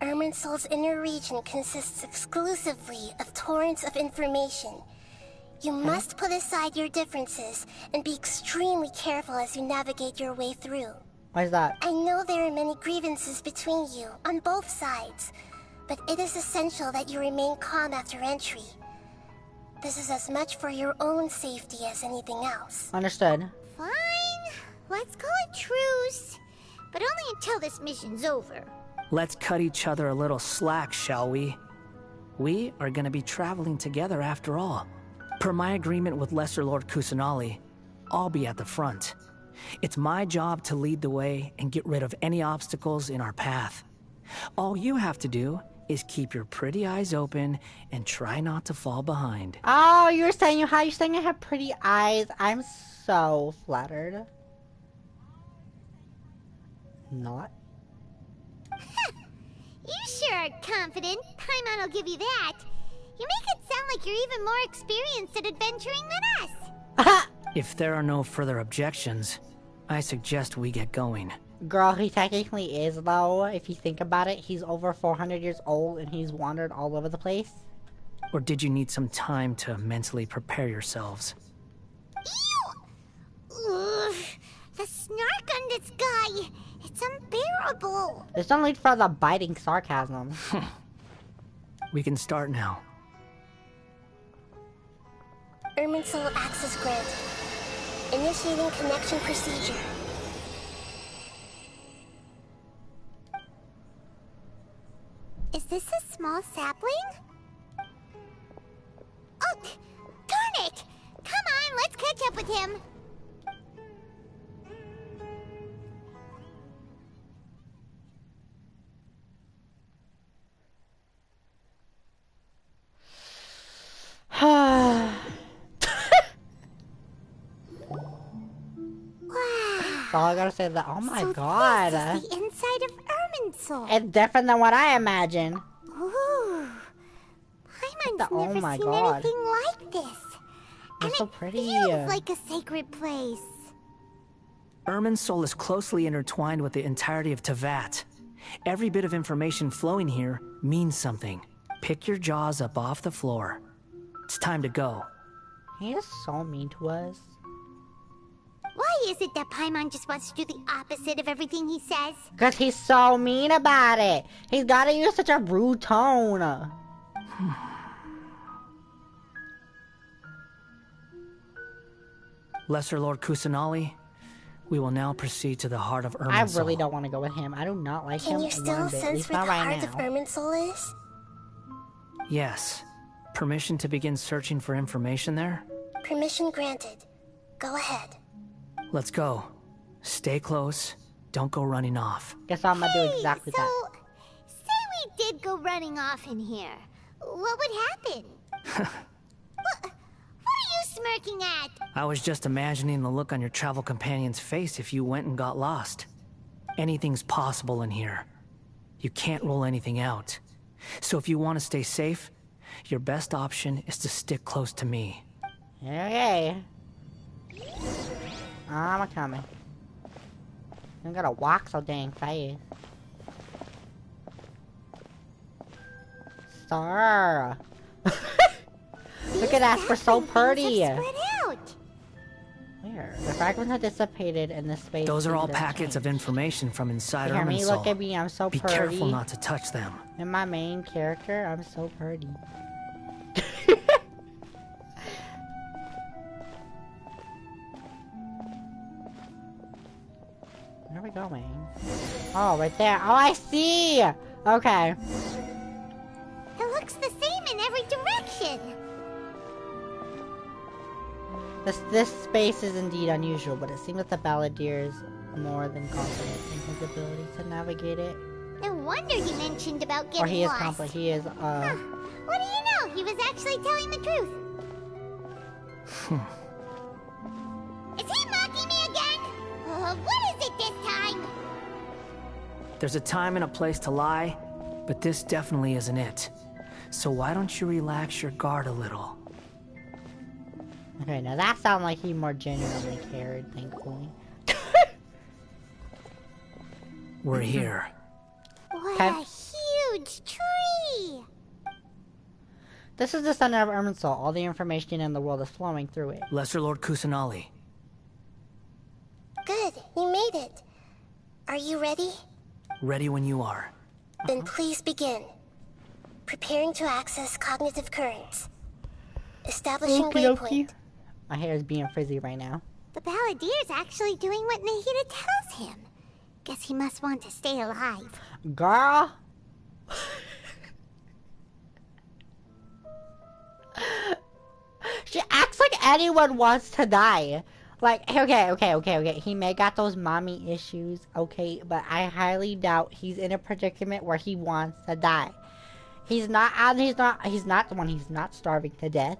Irminsul's inner region consists exclusively of torrents of information. You must put aside your differences and be extremely careful as you navigate your way through. Why is that? I know there are many grievances between you, on both sides, but it is essential that you remain calm after entry. This is as much for your own safety as anything else. Understood. Fine. Let's call it truce. But only until this mission's over. Let's cut each other a little slack, shall we? We are gonna be traveling together after all. Per my agreement with Lesser Lord Kusanali, I'll be at the front. It's my job to lead the way and get rid of any obstacles in our path. All you have to do is keep your pretty eyes open and try not to fall behind. Oh, you were saying how you saying I have pretty eyes. I'm so flattered. Not. You sure are confident. Paimon will give you that. You make it sound like you're even more experienced at adventuring than us. If there are no further objections, I suggest we get going. Girl, he technically is though. If you think about it, he's over 400 years old and he's wandered all over the place. Or did you need some time to mentally prepare yourselves? Ew! Ugh, the snark on this guy. It's unbearable. There's no need for the biting sarcasm. We can start now. Irminsul access granted. Initiating connection procedure. Is this a small sapling? Oh, darn it! Come on, let's catch up with him. So I gotta say that. Oh my So god. This is the inside of Irminsul. It's different than what I imagine. Ooh. Paimon's Oh never my seen God. anything like this. And It's so it pretty. feels like a sacred place. Irminsul is closely intertwined with the entirety of Tevat. Every bit of information flowing here means something. Pick your jaws up off the floor. It's time to go. He is so mean to us. Why is it that Paimon just wants to do the opposite of everything he says? Because he's so mean about it. He's gotta use such a rude tone. Lesser Lord Kusanali, we will now proceed to the heart of I Irminsul. really don't want to go with him. I do not like him Can you still one bit. At sense least where not the right heart of now. Irminsul is? Yes. Permission to begin searching for information there? Permission granted. Go ahead. Let's go. Stay close. Don't go running off. Guess I'm gonna do exactly so, that. say we did go running off in here. What would happen? What are you smirking at? I was just imagining the look on your travel companion's face if you went and got lost. Anything's possible in here. You can't rule anything out. So if you want to stay safe, your best option is to stick close to me. Okay. I'm coming. You gotta walk so dang fast. Star. Look at us, we're so pretty. Where? The fragments have dissipated in the space. Those are all packets of information from inside Hear me? Irminsul. Look at me, I'm so Be pretty. careful not to touch them. And my main character, I'm so pretty. Where are we going? Oh, right there. Oh, I see! Okay. It looks the same in every direction. This space is indeed unusual, but it seems that the Balladeer is more than confident in his ability to navigate it. No wonder he mentioned about getting Or he is lost. confident. He is, Huh. What do you know? He was actually telling the truth. Is he mocking me again? What is it this time? There's a time and a place to lie, but this definitely isn't it. So why don't you relax your guard a little? Okay, now that sounds like he more genuinely cared, thankfully. We're here. What a huge tree! This is the center of Irminsul. All the information in the world is flowing through it. Lesser Lord Kusanali. Good, you made it. Are you ready? Ready when you are. Then please begin. Preparing to access cognitive currents. Establishing waypoint. My hair is being frizzy right now. The Balladier's actually doing what Nahida tells him. Guess he must want to stay alive. Girl! She acts like anyone wants to die. Like, okay. He may got those mommy issues, okay, but I highly doubt he's in a predicament where he wants to die. He's not starving to death.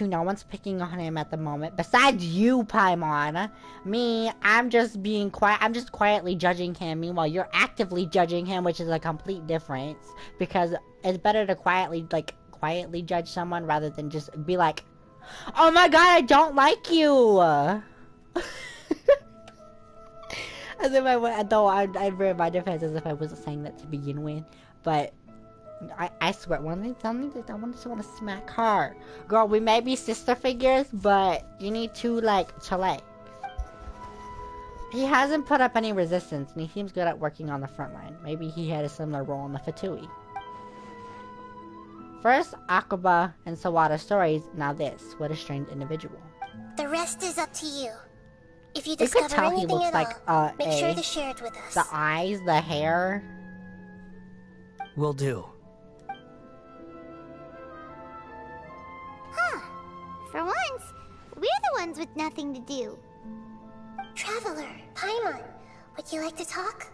No one's picking on him at the moment. Besides you, Paimon. Me, I'm just being quiet. I'm just quietly judging him. Meanwhile, you're actively judging him, which is a complete difference. Because it's better to quietly judge someone rather than just be like, oh my god, I don't like you. As if I would, though I'd read my defense as if I wasn't saying that to begin with. But I swear, one thing, I just want to smack her. Girl, we may be sister figures, but you need to, chillax. He hasn't put up any resistance, and he seems good at working on the front line. Maybe he had a similar role in the Fatui. First, Akaba and Sawada's stories, now this. What a strange individual. The rest is up to you. If you You could discover tell he anything looks at like, all, make sure to share it with us. The eyes, the hair. Will do. Huh. For once, we're the ones with nothing to do. Traveler, Paimon, would you like to talk?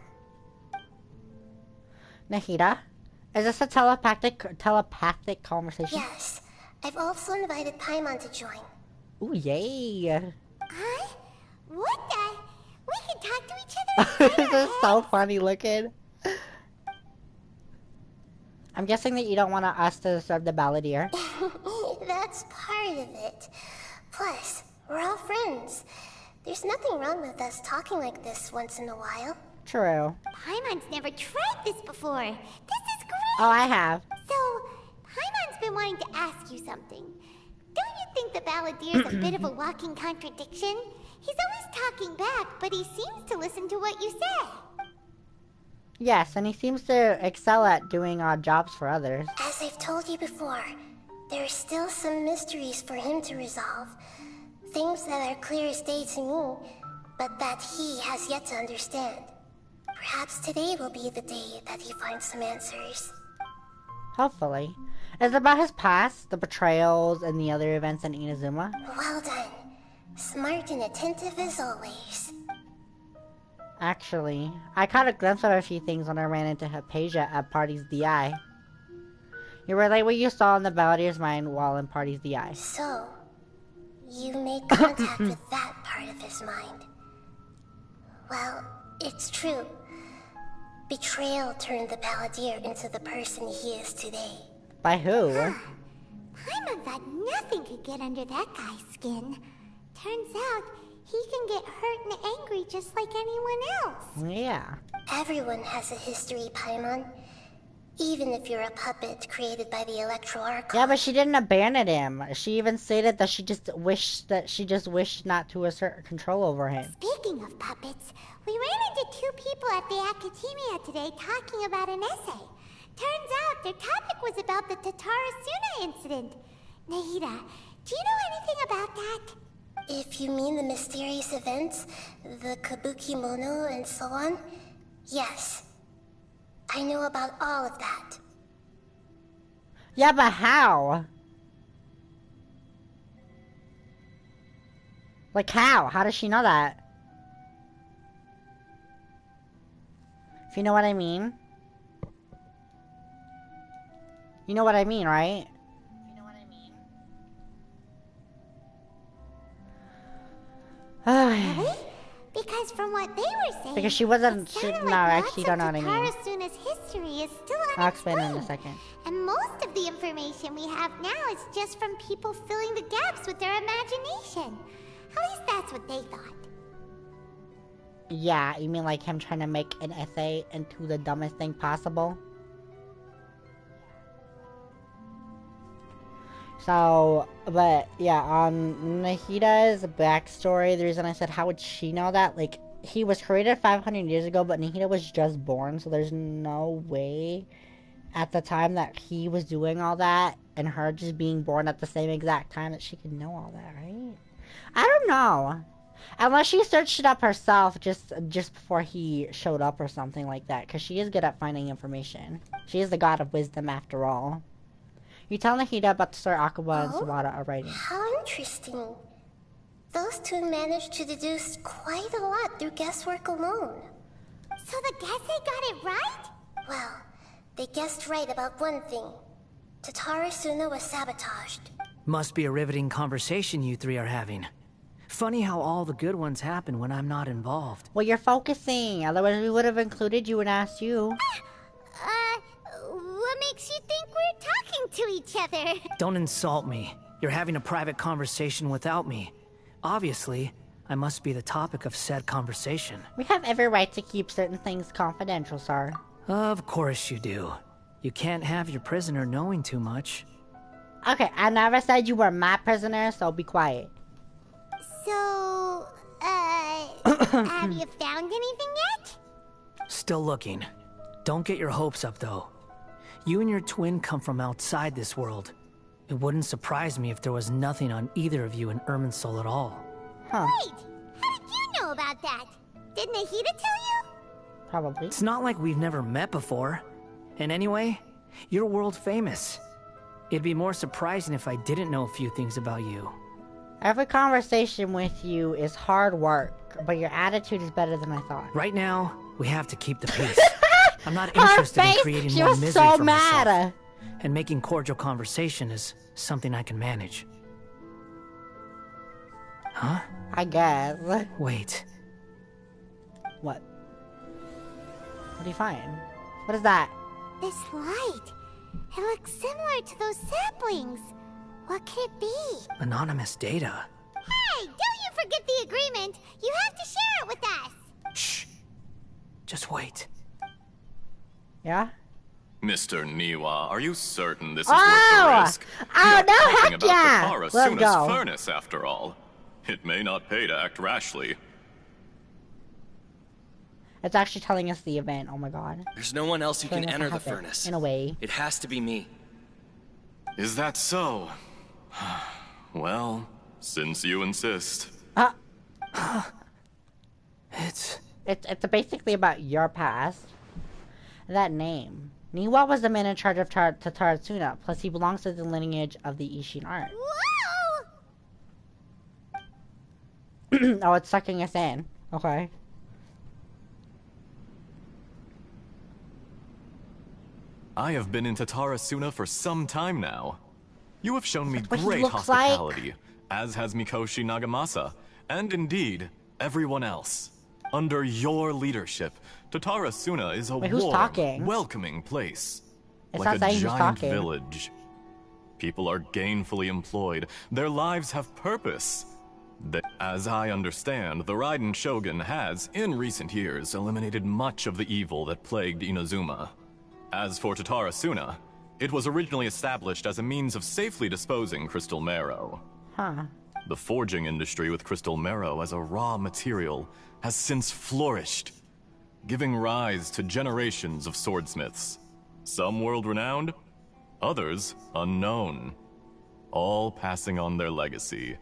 Nahida? Is this a telepathic conversation? Yes. I've also invited Paimon to join. Ooh, yay. Huh? What the? We can talk to each other. This is so funny looking. I'm guessing that you don't want us to serve the Balladeer. That's part of it. Plus, we're all friends. There's nothing wrong with us talking like this once in a while. True. Paimon's never tried this before. This is great. Oh, I have. So, Paimon's been wanting to ask you something. Don't you think the Balladier's a bit of a walking contradiction? He's always talking back, but he seems to listen to what you say. Yes, and he seems to excel at doing odd jobs for others. As I've told you before, there are still some mysteries for him to resolve. Things that are clear as day to me, but that he has yet to understand. Perhaps today will be the day that he finds some answers. Hopefully. Is it about his past, the betrayals, and the other events in Inazuma? Well done. Smart and attentive as always. Actually, I caught a glimpse of a few things when I ran into Hypatia at Party's DI. You relate what you saw in the Balladier's mind while in Party's DI. So, you made contact with that part of his mind. Well, it's true. Betrayal turned the Balladeer into the person he is today. By who? Paimon thought nothing could get under that guy's skin. Turns out, he can get hurt and angry just like anyone else. Yeah. Everyone has a history, Paimon. Even if you're a puppet created by the Electro Archon. Yeah, but she didn't abandon him. She even stated that she just wished not to assert control over him. Speaking of puppets, we ran into two people at the Academia today talking about an essay. Turns out their topic was about the Dottorre incident. Nahida, do you know anything about that? If you mean the mysterious events, the Kabuki Mono and so on, yes. I know about all of that. Yeah, but how? Like how? How does she know that? If you know what I mean. You know what I mean, right? Really? Because from what they were saying, Because she wasn't. no, actually, you don't know what I mean. Tarasuna's history is still I'll explain in a unexplained. second. And most of the information we have now is just from people filling the gaps with their imagination. At least that's what they thought. Yeah, you mean like him trying to make an essay into the dumbest thing possible? So, but yeah, Nahida's backstory, the reason I said how would she know that, like, he was created 500 years ago, but Nahida was just born, so there's no way at the time that he was doing all that, and her just being born at the same exact time, that she could know all that, right? I don't know. Unless she searched it up herself just before he showed up or something like that, because she is good at finding information. She is the god of wisdom after all. You tell Nahida about the story Akaba and Sawada are writing. How interesting. Those two managed to deduce quite a lot through guesswork alone. So the Gesse got it right? Well, they guessed right about one thing. Dottorre Suna was sabotaged. Must be a riveting conversation you three are having. Funny how all the good ones happen when I'm not involved. Well, you're focusing. Otherwise, we would have included you and asked you. What makes you think we're talking to each other? Don't insult me. You're having a private conversation without me. Obviously, I must be the topic of said conversation. We have every right to keep certain things confidential, sir. Of course you do. You can't have your prisoner knowing too much. Okay, I never said you were my prisoner, so be quiet. So, have you found anything yet? Still looking. Don't get your hopes up, though. You and your twin come from outside this world. It wouldn't surprise me if there was nothing on either of you in Irminsul at all. Huh. Wait, how did you know about that? Did Nahida tell you? Probably. It's not like we've never met before. And anyway, you're world famous. It'd be more surprising if I didn't know a few things about you. Every conversation with you is hard work, but your attitude is better than I thought. Right now, we have to keep the peace. I'm not interested in creating she more was misery so for mad. myself. And making cordial conversation is something I can manage. Huh? I guess. Wait. What? What do you find? What is that? This light. It looks similar to those saplings. What could it be? Anonymous data. Hey, don't you forget the agreement. You have to share it with us. Shh. Just wait. Yeah? Mr. Niwa, are you certain this is Oh! worth the risk? Oh, We are no, talking heck about yeah! Dottorre Let's Suna's go. furnace, after all. It may not pay to act rashly. It's actually telling us the event. Oh my god. There's no one else who can Telling us enter what the happened, furnace. in a way. It has to be me. Is that so? Well, since you insist. It's It's basically about your past. That name. Niwa was the man in charge of Dottorre Suna, plus he belongs to the lineage of the Ishin art. Whoa! Oh, it's sucking us in. Okay. I have been in Dottorre Suna for some time now. You have shown me what he great looks hospitality, as has Mikoshi Nagamasa, and indeed, everyone else. Under your leadership, Dottorre Suna is a Wait, who's warm, talking? welcoming place. It's Like not a saying who's giant talking. village. People are gainfully employed. Their lives have purpose. As I understand, the Raiden Shogun has, in recent years, eliminated much of the evil that plagued Inazuma. As for Dottorre Suna, it was originally established as a means of safely disposing crystal marrow. Huh. The forging industry with crystal marrow as a raw material has since flourished, giving rise to generations of swordsmiths. Some world-renowned, others unknown. All passing on their legacy.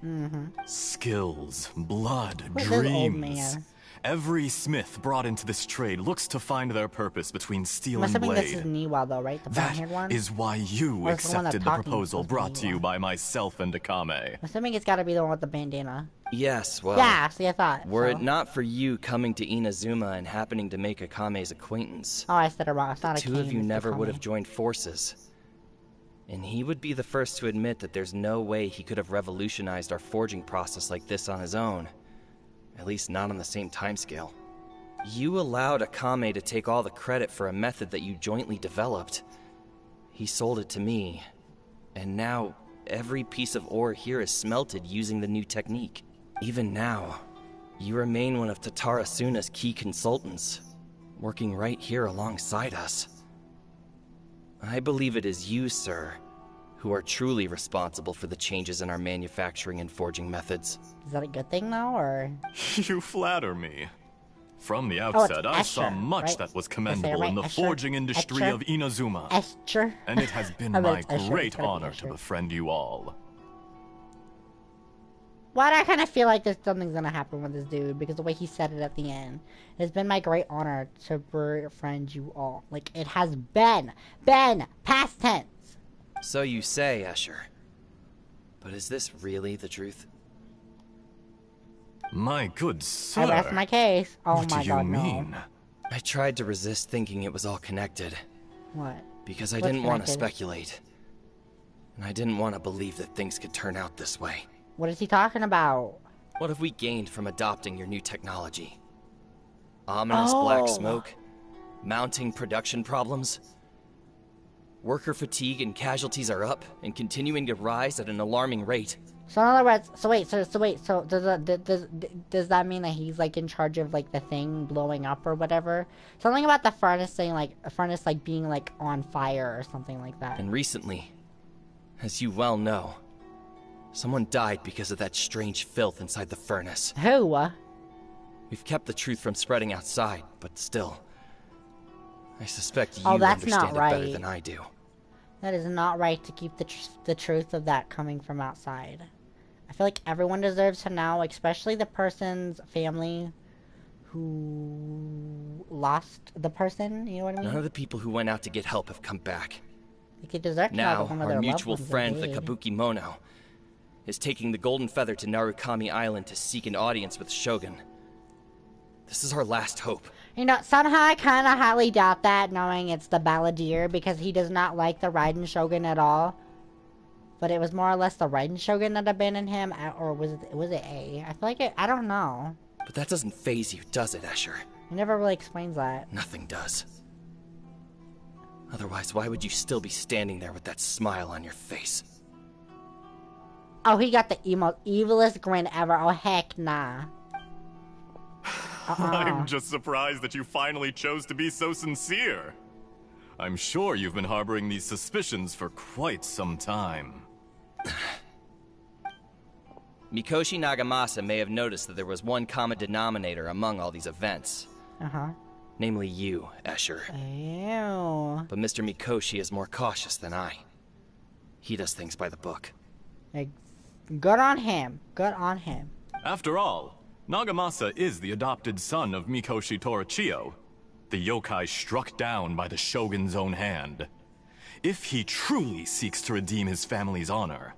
Skills, blood, Who's this old dreams. man? Every smith brought into this trade looks to find their purpose between steel I'm and assuming blade. this is Niwa though, right? The brown-haired one? That is why you Or is the one that's accepted the talking proposal supposed to be brought to you Niwa? by myself and Akame. I'm assuming it's gotta be the one with the bandana. Yes, well... Yeah, see, I thought. Were so. it not for you coming to Inazuma and happening to make Akame's acquaintance... Oh, I said it wrong. It's not the a two of cane, you it's never would Akame. have joined forces. And he would be the first to admit that there's no way he could have revolutionized our forging process like this on his own. At least not on the same timescale. You allowed Akame to take all the credit for a method that you jointly developed. He sold it to me. And now, every piece of ore here is smelted using the new technique. Even now, you remain one of Dottorre Suna's key consultants, working right here alongside us. I believe it is you, sir, who are truly responsible for the changes in our manufacturing and forging methods. Is that a good thing though, or? You flatter me. From the it's outset, I saw Escher, much right? that was Did I say it commendable right? in the Escher? forging industry Escher? of Inazuma. Escher? And it has been I bet my it's Escher. great It's gotta be honor to Escher. befriend you all. Why do I kind of feel like there's something's gonna happen with this dude? Because the way he said it at the end. It's been my great honor to befriend you all. Like, it has been. Past tense. So you say, Escher. But is this really the truth? My good sir. I rest my case. Oh what my do you god, mean? no. I tried to resist thinking it was all connected. What? Because I What's didn't want to connected? speculate. And I didn't want to believe that things could turn out this way. What is he talking about? What have we gained from adopting your new technology? Ominous black Oh. smoke? Mounting production problems? Worker fatigue and casualties are up and continuing to rise at an alarming rate. So in other words, so does that mean that he's like in charge of like the thing blowing up or whatever? Something about the furnace saying like a furnace like being like on fire or something like that. And recently, as you well know, someone died because of that strange filth inside the furnace. Who? We've kept the truth from spreading outside, but still, I suspect you Oh, that's understand not it better right. than I do. That is not right to keep the truth of that coming from outside. I feel like everyone deserves to know, especially the person's family who lost the person, you know what I mean? None of the people who went out to get help have come back. Like, they deserve to know Now, that one of our their mutual loved ones friend, the are dead. Kabuki Mono, is taking the Golden Feather to Narukami Island to seek an audience with Shogun. This is our last hope. You know, somehow I kind of highly doubt that, knowing it's the Balladeer, because he does not like the Raiden Shogun at all. But it was more or less the Raiden Shogun that abandoned him, or was it A? I feel like I don't know. But that doesn't faze you, does it, Escher? He never really explains that. Nothing does. Otherwise, why would you still be standing there with that smile on your face? Oh, he got the evilest grin ever. Oh, heck nah. I'm just surprised that you finally chose to be so sincere. I'm sure you've been harboring these suspicions for quite some time. Mikoshi Nagamasa may have noticed that there was one common denominator among all these events. Namely you, Escher. Ew. But Mr. Mikoshi is more cautious than I. He does things by the book. Like, good on him. Good on him. After all, Nagamasa is the adopted son of Mikoshi Torichio, the yokai struck down by the Shogun's own hand. If he truly seeks to redeem his family's honor,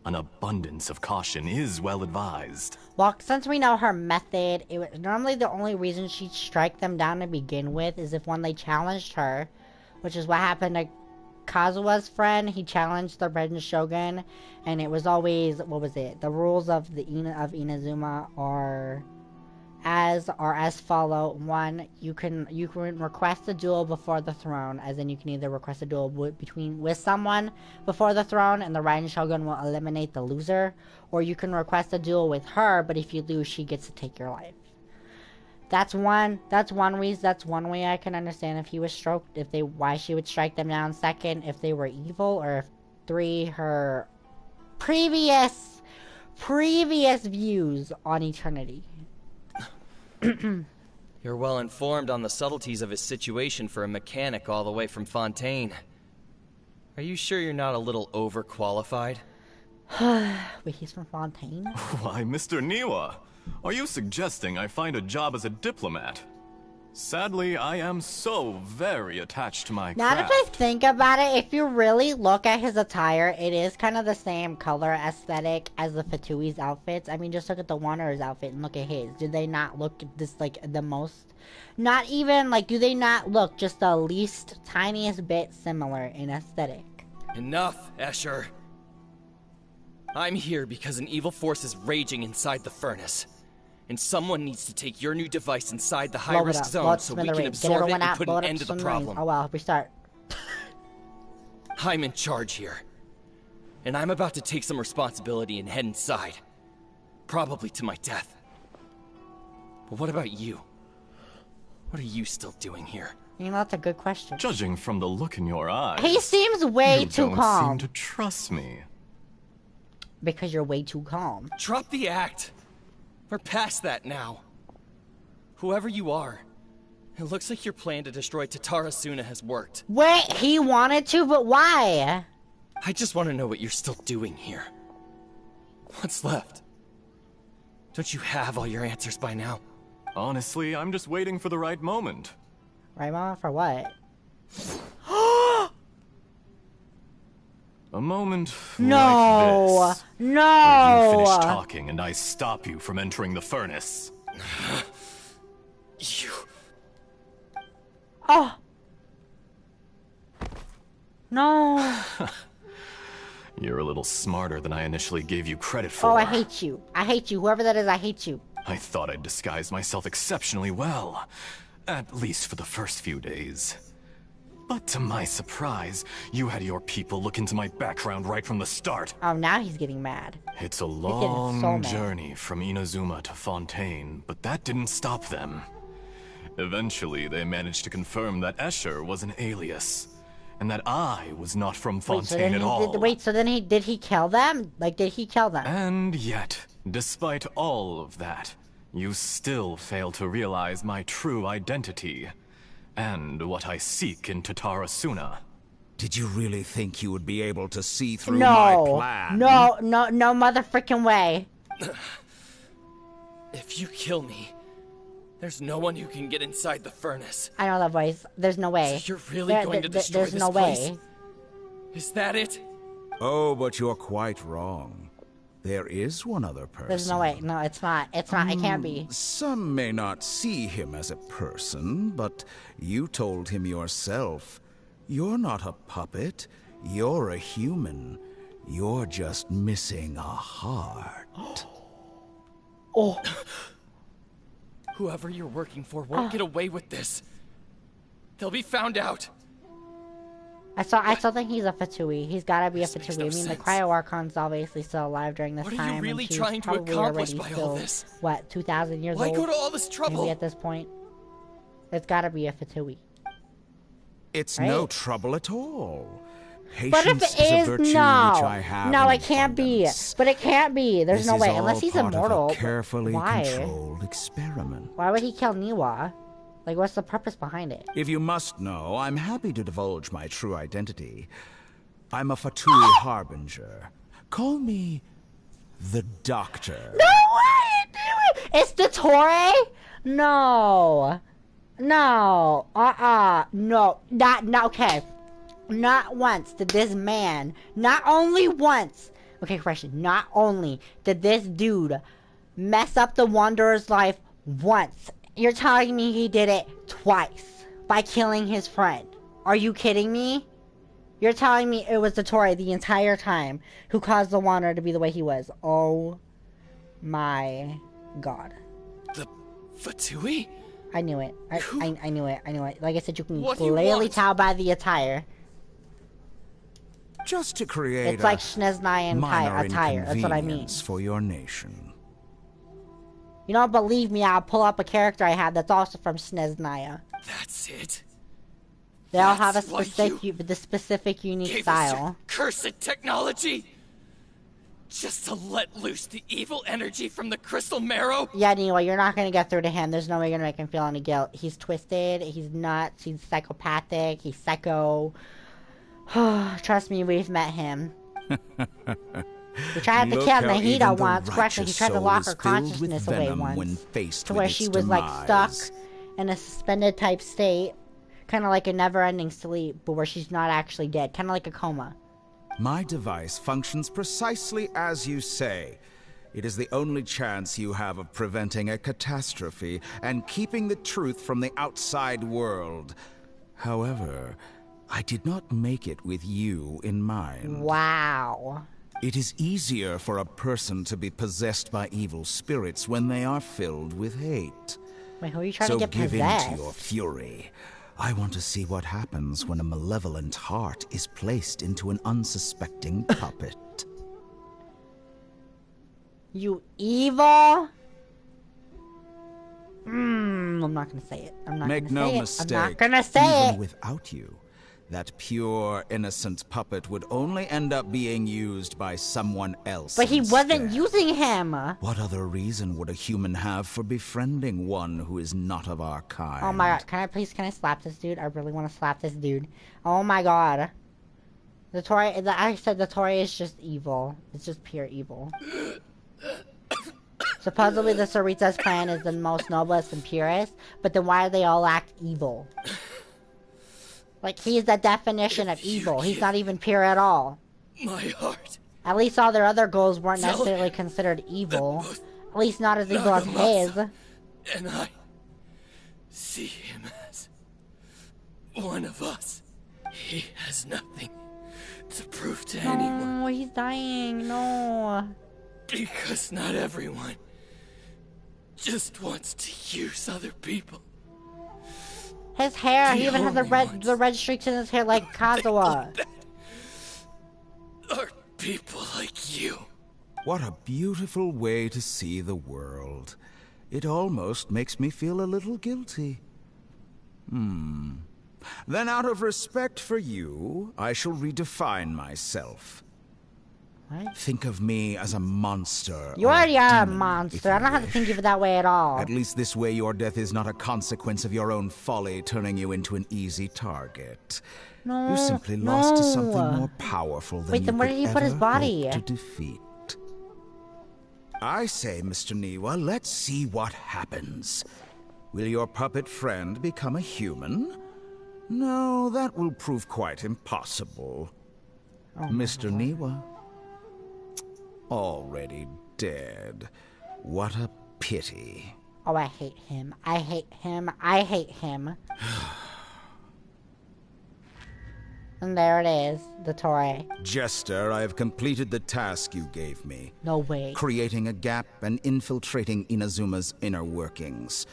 an abundance of caution is well advised. Well, since we know her method, it was normally the only reason she'd strike them down to begin with is if when they challenged her, which is what happened to Kazua's friend. He challenged the Red Shogun, and it was always, what was it? The rules of the of Inazuma are as follow. One, you can request a duel before the throne, as in you can either request a duel with someone before the throne, and the Raiden Shogun will eliminate the loser, or you can request a duel with her, but if you lose, she gets to take your life. That's one reason. That's one way I can understand if he was stroked. Why she would strike them down. Second, if they were evil, or if 3, her previous views on eternity. You're well informed on the subtleties of his situation for a mechanic all the way from Fontaine. Are you sure you're not a little overqualified? Wait, he's from Fontaine? Why, Mr. Niwa, are you suggesting I find a job as a diplomat? Sadly, I am so very attached to my Now craft. if I think about it, if you really look at his attire, it is kind of the same color aesthetic as the Fatui's outfits. I mean, just look at the Wanderer's outfit and look at his. Do they not look this, like, the most... Not even, like, do they not look just the least, tiniest bit similar in aesthetic? Enough, Escher. I'm here because an evil force is raging inside the furnace. And someone needs to take your new device inside the high-risk zone so we can absorb it and put an end to the problem. Oh well, restart. I'm in charge here. And I'm about to take some responsibility and head inside. Probably to my death. But what about you? What are you still doing here? You know, that's a good question. Judging from the look in your eyes, He seems way too calm. You don't seem to trust me. Because you're way too calm. Drop the act. We're past that now. Whoever you are, it looks like your plan to destroy Dottorre Suna has worked. Wait, he wanted to, but why? I just want to know what you're still doing here. What's left? Don't you have all your answers by now? Honestly, I'm just waiting for the right moment. Right, Mama? For what? A moment no, like this. No! Where you finish talking and I stop you from entering the furnace. You... Oh! No! You're a little smarter than I initially gave you credit for. Oh, I hate you. I hate you. Whoever that is, I hate you. I thought I'd disguised myself exceptionally well. At least for the first few days. But to my surprise, you had your people look into my background right from the start. Oh, now he's getting mad. It's a long journey from Inazuma to Fontaine, but that didn't stop them. Eventually, they managed to confirm that Escher was an alias, and that I was not from Fontaine at all. Did he kill them? Like, did he kill them? And yet, despite all of that, you still fail to realize my true identity. And what I seek in Dottorre Suna. Did you really think you would be able to see through my plan? No motherfucking way. If you kill me, there's no one who can get inside the furnace. I know that voice. There's no way. So you're really going to destroy this place? Is that it? Oh, but you're quite wrong. There is one other person. There's no way. No, it's not. It's not. It can't be. Some may not see him as a person, but you told him yourself. You're not a puppet. You're a human. You're just missing a heart. Oh. Whoever you're working for won't get away with this. They'll be found out. I still think he's a Fatui. He's gotta be a Fatui. I mean, the Cryo Archon's obviously still alive during this time. What are you really trying to accomplish by all this? What, 2,000 years old? Why go to all this trouble? Maybe at this point. It's gotta be a Fatui. It's no trouble at all. But if it is, no, it can't be. But it can't be. There's no way, unless he's immortal. Of a carefully why? Controlled experiment. Why would he kill Niwa? Like, what's the purpose behind it? If you must know, I'm happy to divulge my true identity. I'm a Fatui Harbinger. Call me the Doctor. No way! It's Dottorre? No. No. No. Not okay. Not once did this man, not only once, okay, question, not only did this dude mess up the Wanderer's life once, you're telling me he did it twice by killing his friend. Are you kidding me? You're telling me it was Dottorre the entire time who caused the Wanderer to be the way he was. Oh my god. The Fatui? I knew it. I knew it. I knew it. Like I said, you can What do you clearly want? tell by the attire. Just to create It's like Snezhnaya minor attire. That's what I mean. inconvenience for your nation. You don't believe me? I'll pull up a character I have that's also from Snezhnaya. That's it. They all have a That's specific unique Gave us style. your cursed technology? Just to let loose the evil energy from the crystal marrow? Yeah, anyway, you're not gonna get through to him. There's no way you're gonna make him feel any guilt. He's twisted, he's nuts, he's psychopathic, he's psycho. Trust me, we've met him. We tried to Look kill how Nahida even the once. Correctly, he righteous tried to soul lock is her filled with consciousness away venom once. when faced To with where its she was like stuck demise. in a suspended type state. Kind of like a never-ending sleep, but where she's not actually dead. Kind of like a coma. My device functions precisely as you say. It is the only chance you have of preventing a catastrophe and keeping the truth from the outside world. However, I did not make it with you in mind. Wow. It is easier for a person to be possessed by evil spirits when they are filled with hate. Wait, who are you trying So to get give possessed? in to your fury. I want to see what happens when a malevolent heart is placed into an unsuspecting puppet. You evil? I'm not gonna say it. I'm not Make gonna no say mistake. it. I'm not gonna say even it. without you, that pure, innocent puppet would only end up being used by someone else. But he wasn't instead. using him. What other reason would a human have for befriending one who is not of our kind? Oh my god, can I slap this dude? I really want to slap this dude. Oh my god. I said Dottorre is just evil. It's just pure evil. Supposedly the Sarita's clan is the most noblest and purest, but then why do they all act evil? Like, he's the definition of evil. He's not even pure at all. My heart. At least all their other goals weren't necessarily considered evil. At least not as evil as his. And I see him as one of us. He has nothing to prove to anyone. Oh, he's dying. No. Because not everyone just wants to use other people. His hair, he even has the red streaks in his hair like Kazuha. Are people like you. What a beautiful way to see the world. It almost makes me feel a little guilty. Then out of respect for you, I shall redefine myself. What? Think of me as a monster. You or already are a demon, monster. I don't have to think of it that way at all. At least this way your death is not a consequence of your own folly turning you into an easy target. No, You simply lost to something no. more powerful than Wait, you then where could did he put his ever body? hope to defeat. I say, Mr. Niwa, let's see what happens. Will your puppet friend become a human? No, that will prove quite impossible. Oh, Mr. Niwa, already dead. What a pity. Oh, I hate him. I hate him. I hate him. And there it is, Dottorre. Jester, I have completed the task you gave me. No way. Creating a gap and infiltrating Inazuma's inner workings.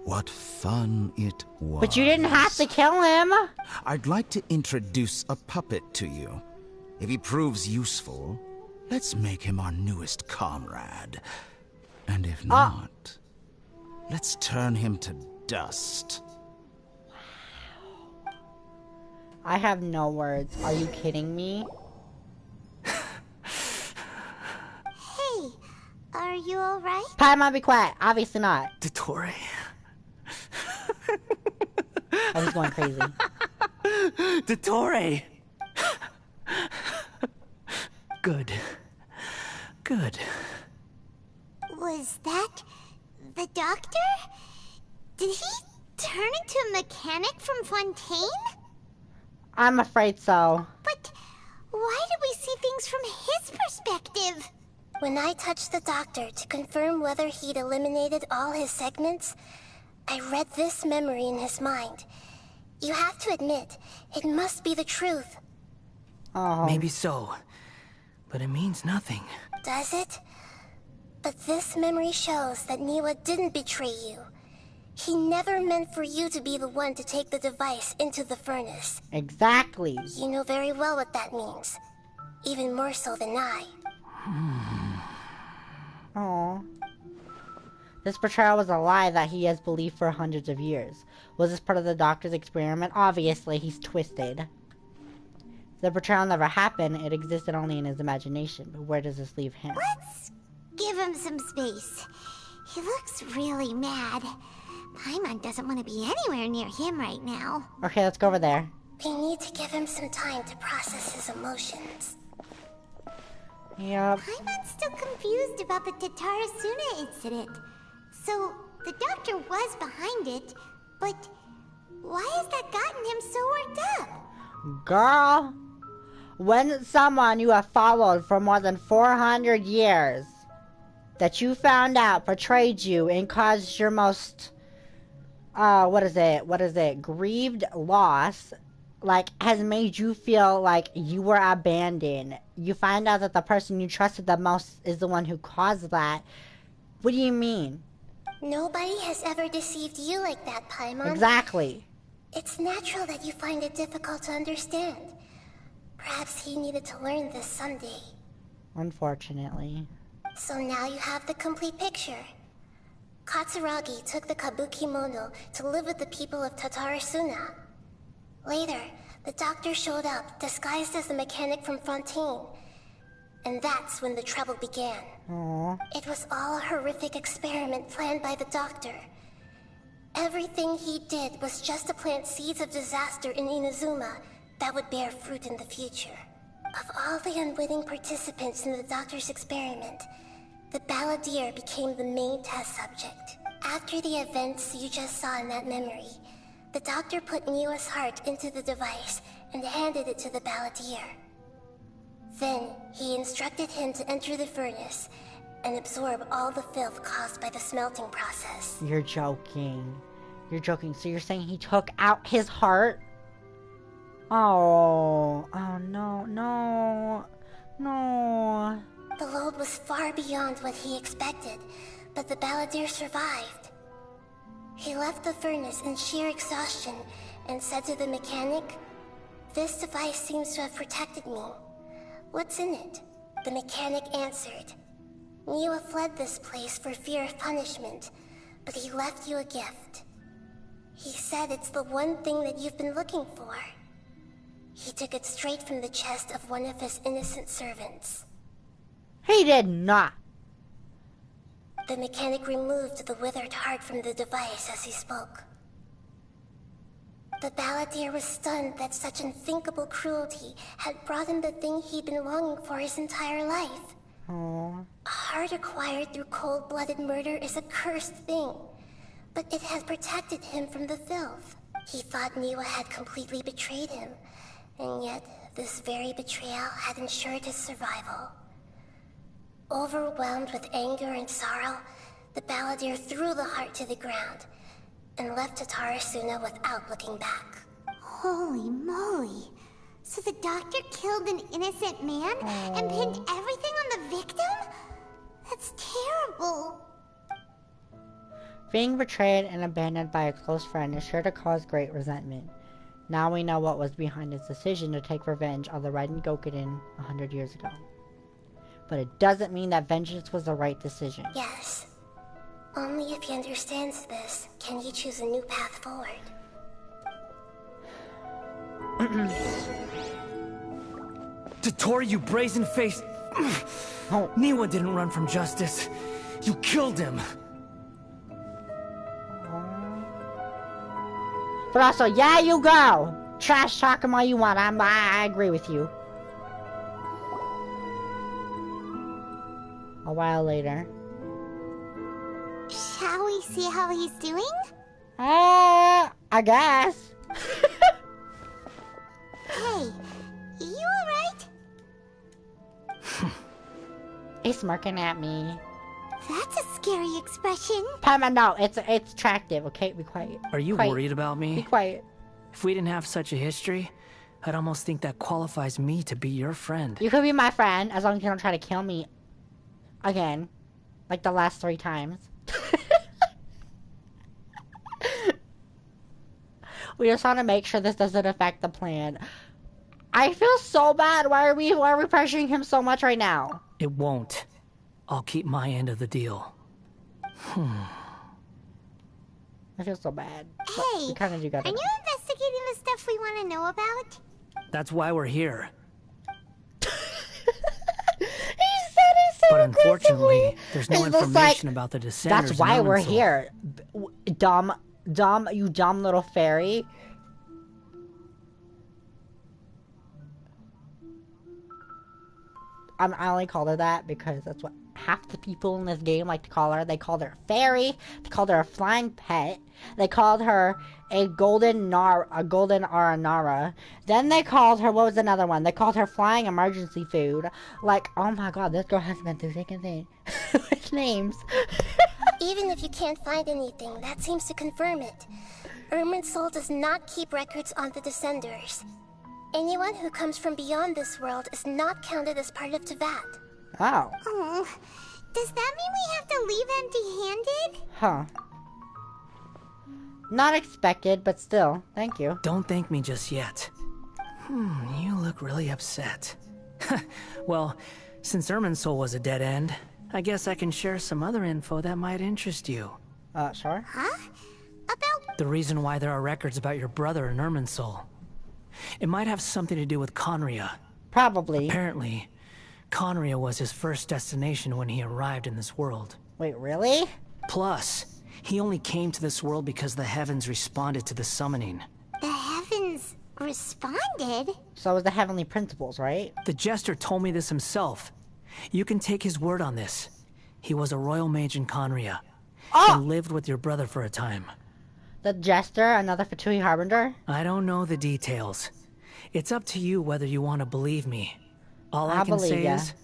What fun it was. But you didn't have to kill him. I'd like to introduce a puppet to you. If he proves useful, let's make him our newest comrade. And if not, let's turn him to dust. I have no words. Are you kidding me? Hey, are you alright? Paimon, be quiet. Obviously not. Dottorre. Oh, he's going crazy. Dottorre. Good. Good. Was that the doctor? Did he turn into a mechanic from Fontaine? I'm afraid so. But why do we see things from his perspective? When I touched the doctor to confirm whether he'd eliminated all his segments, I read this memory in his mind. You have to admit, it must be the truth. Oh. Maybe so. But it means nothing. Does it? But this memory shows that Niwa didn't betray you. He never meant for you to be the one to take the device into the furnace. Exactly. You know very well what that means. Even more so than I. Aww. This betrayal was a lie that he has believed for hundreds of years. Was this part of the doctor's experiment? Obviously, he's twisted. The betrayal never happened. It existed only in his imagination. But where does this leave him? Let's give him some space. He looks really mad. Paimon doesn't want to be anywhere near him right now. Okay, let's go over there. We need to give him some time to process his emotions. Yep. Paimon's still confused about the Dottorre incident. So, the doctor was behind it, but why has that gotten him so worked up? Girl, when someone you have followed for more than 400 years that you found out betrayed you and caused your most grieved loss, like, has made you feel like you were abandoned. You find out that the person you trusted the most is the one who caused that. What do you mean? Nobody has ever deceived you like that, Paimon. Exactly. It's natural that you find it difficult to understand. Perhaps he needed to learn this someday. Unfortunately. So now you have the complete picture. Katsuragi took the Kabuki-mono to live with the people of Dottorre. Later, the doctor showed up, disguised as the mechanic from Fontaine. And that's when the trouble began. Aww. It was all a horrific experiment planned by the doctor. Everything he did was just to plant seeds of disaster in Inazuma that would bear fruit in the future. Of all the unwitting participants in the doctor's experiment, the balladeer became the main test subject. After the events you just saw in that memory, the doctor put Niwa's heart into the device and handed it to the balladeer. Then, he instructed him to enter the furnace and absorb all the filth caused by the smelting process. You're joking. You're joking. So you're saying he took out his heart? Oh no. The load was far beyond what he expected, but the balladeer survived. He left the furnace in sheer exhaustion and said to the mechanic, "This device seems to have protected me. What's in it?" The mechanic answered, "Niwa fled this place for fear of punishment, but he left you a gift. He said it's the one thing that you've been looking for." He took it straight from the chest of one of his innocent servants. He did not. The mechanic removed the withered heart from the device as he spoke. The balladeer was stunned that such unthinkable cruelty had brought him the thing he'd been longing for his entire life. Aww. A heart acquired through cold-blooded murder is a cursed thing, but it had protected him from the filth. He thought Niwa had completely betrayed him, and yet this very betrayal had ensured his survival. Overwhelmed with anger and sorrow, the balladeer threw the heart to the ground and left Dottorre without looking back. Holy moly. So the doctor killed an innocent man and pinned everything on the victim? That's terrible. Being betrayed and abandoned by a close friend is sure to cause great resentment. Now we know what was behind his decision to take revenge on the Raiden Gokuden 100 years ago. But it doesn't mean that vengeance was the right decision. Yes. Only if he understands this can he choose a new path forward. Dottorre, you brazen-faced... Oh. Niwa didn't run from justice. You killed him. But also, yeah, you go! Trash talk him all you want. I agree with you. A while later. Shall we see how he's doing? I guess. Hey, you alright? He's smirking at me. That's a scary expression. Paimon, no, it's attractive, okay? Be quiet. Are you quiet. worried about me? Be quiet. If we didn't have such a history, I'd almost think that qualifies me to be your friend. You could be my friend as long as you don't try to kill me again. Like the last 3 times. We just want to make sure this doesn't affect the plan. I feel so bad. Why are we pressuring him so much right now? It won't. I'll keep my end of the deal. I feel so bad. Hey, we kind of do gotta are you know. investigating the stuff we want to know about? That's why we're here. He said it so But unfortunately, aggressively. there's no It looks information like about the Descenders. that's why in we're Irminsul. here. You dumb little fairy. I only called her that because that's what half the people in this game like to call her. They called her fairy. They called her a flying pet. They called her a golden aranara. Then they called her, what was another one? They called her flying emergency food. Like, oh my god, this girl has been through thick and thin with names. Even if you can't find anything, that seems to confirm it. Irminsul does not keep records on the Descenders. Anyone who comes from beyond this world is not counted as part of Tevat. Oh. Oh, does that mean we have to leave empty-handed? Huh. Not expected, but still. Thank you. Don't thank me just yet. You look really upset. Well, since Irminsul was a dead end, I guess I can share some other info that might interest you. Sure. Huh? About... The reason why there are records about your brother in Irminsul. It might have something to do with Conria. Probably. Apparently, Conria was his first destination when he arrived in this world. Wait, really? Plus, he only came to this world because the heavens responded to the summoning. The heavens responded? So it was the heavenly principles, right? The jester told me this himself. You can take his word on this. He was a royal mage in Conria. And lived with your brother for a time. The jester, another Fatui Harbinger? I don't know the details. It's up to you whether you want to believe me. All I can say is,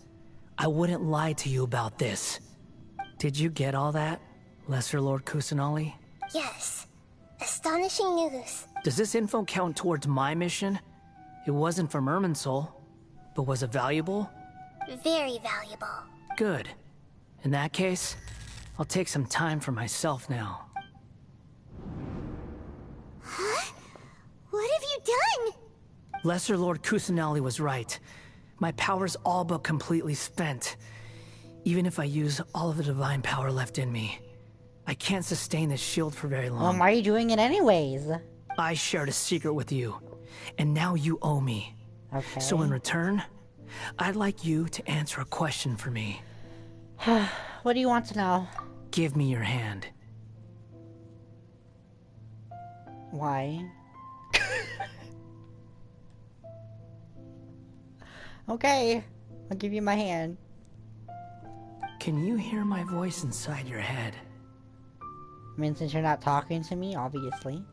I wouldn't lie to you about this. Did you get all that, Lesser Lord Kusanali? Yes. Astonishing news. Does this info count towards my mission? It wasn't from Irminsul, but was it valuable? Very valuable. Good. In that case, I'll take some time for myself now. Huh? What have you done? Lesser Lord Kusanali was right. My power's all but completely spent. Even if I use all of the divine power left in me, I can't sustain this shield for very long. Well, why are you doing it anyways? I shared a secret with you, and now you owe me. Okay. So in return, I'd like you to answer a question for me. What do you want to know? Give me your hand. Why? Okay, I'll give you my hand. Can you hear my voice inside your head? I mean, since you're not talking to me, obviously.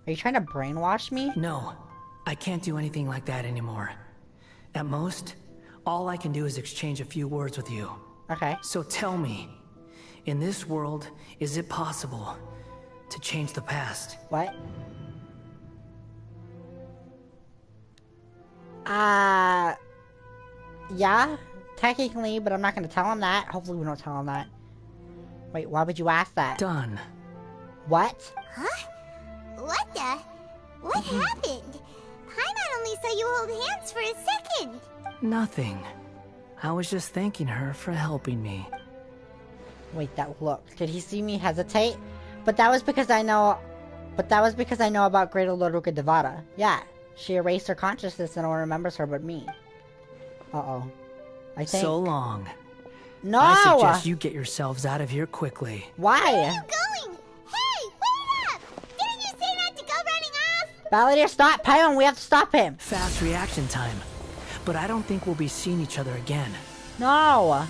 Are you trying to brainwash me? No, I can't do anything like that anymore. At most, all I can do is exchange a few words with you. Okay. So tell me, in this world, is it possible to change the past? What? Yeah, technically, but I'm not gonna tell him that. Hopefully we don't tell him that. Wait, why would you ask that? Done. What? Huh? What the? What happened? Paimon only saw you hold hands for a second. Nothing. I was just thanking her for helping me. Wait, that look. Did he see me hesitate? But that was because I know... But that was because I know about Greater Lord Ruka Devata. Yeah. She erased her consciousness and no one remembers her but me. Uh-oh. I think... So long. No! I suggest you get yourselves out of here quickly. Why? Where are you going? Hey, wait up! Didn't you say not to go running off? Balladeer, stop! Paimon, we have to stop him! Fast reaction time. But I don't think we'll be seeing each other again. No!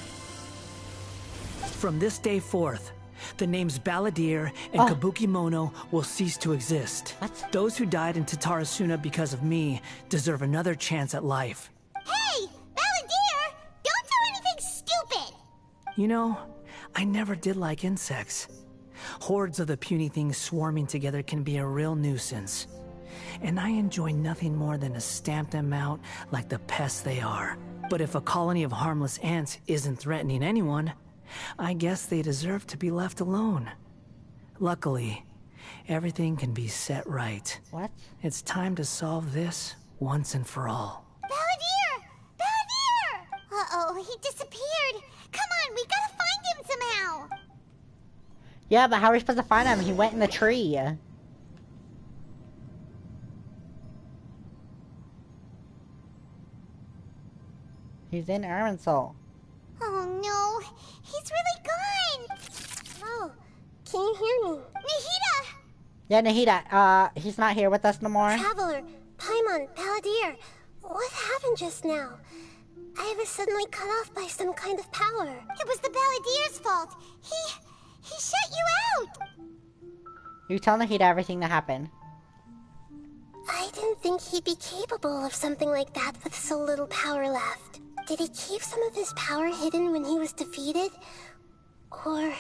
From this day forth, the names Balladeer and Kabuki Mono will cease to exist. What? Those who died in Tatarasuna because of me deserve another chance at life. Hey, Balladeer! Don't do anything stupid! You know, I never did like insects. Hordes of the puny things swarming together can be a real nuisance. And I enjoy nothing more than to stamp them out like the pests they are. But if a colony of harmless ants isn't threatening anyone, I guess they deserve to be left alone. Luckily, everything can be set right. What? It's time to solve this once and for all. Balladeer! Balladeer! Uh-oh, he disappeared. Come on, we gotta find him somehow. Yeah, but how are we supposed to find him? He went in the tree. He's in Irminsul. Oh no, he's really gone. Oh, can you hear me? Nahida! Yeah, Nahida, he's not here with us no more. Traveler, Paimon, Balladeer, what happened just now? I was suddenly cut off by some kind of power. It was the Balladeer's fault. He shut you out. You tell Nahida everything that happened. I didn't think he'd be capable of something like that with so little power left. Did he keep some of his power hidden when he was defeated? Or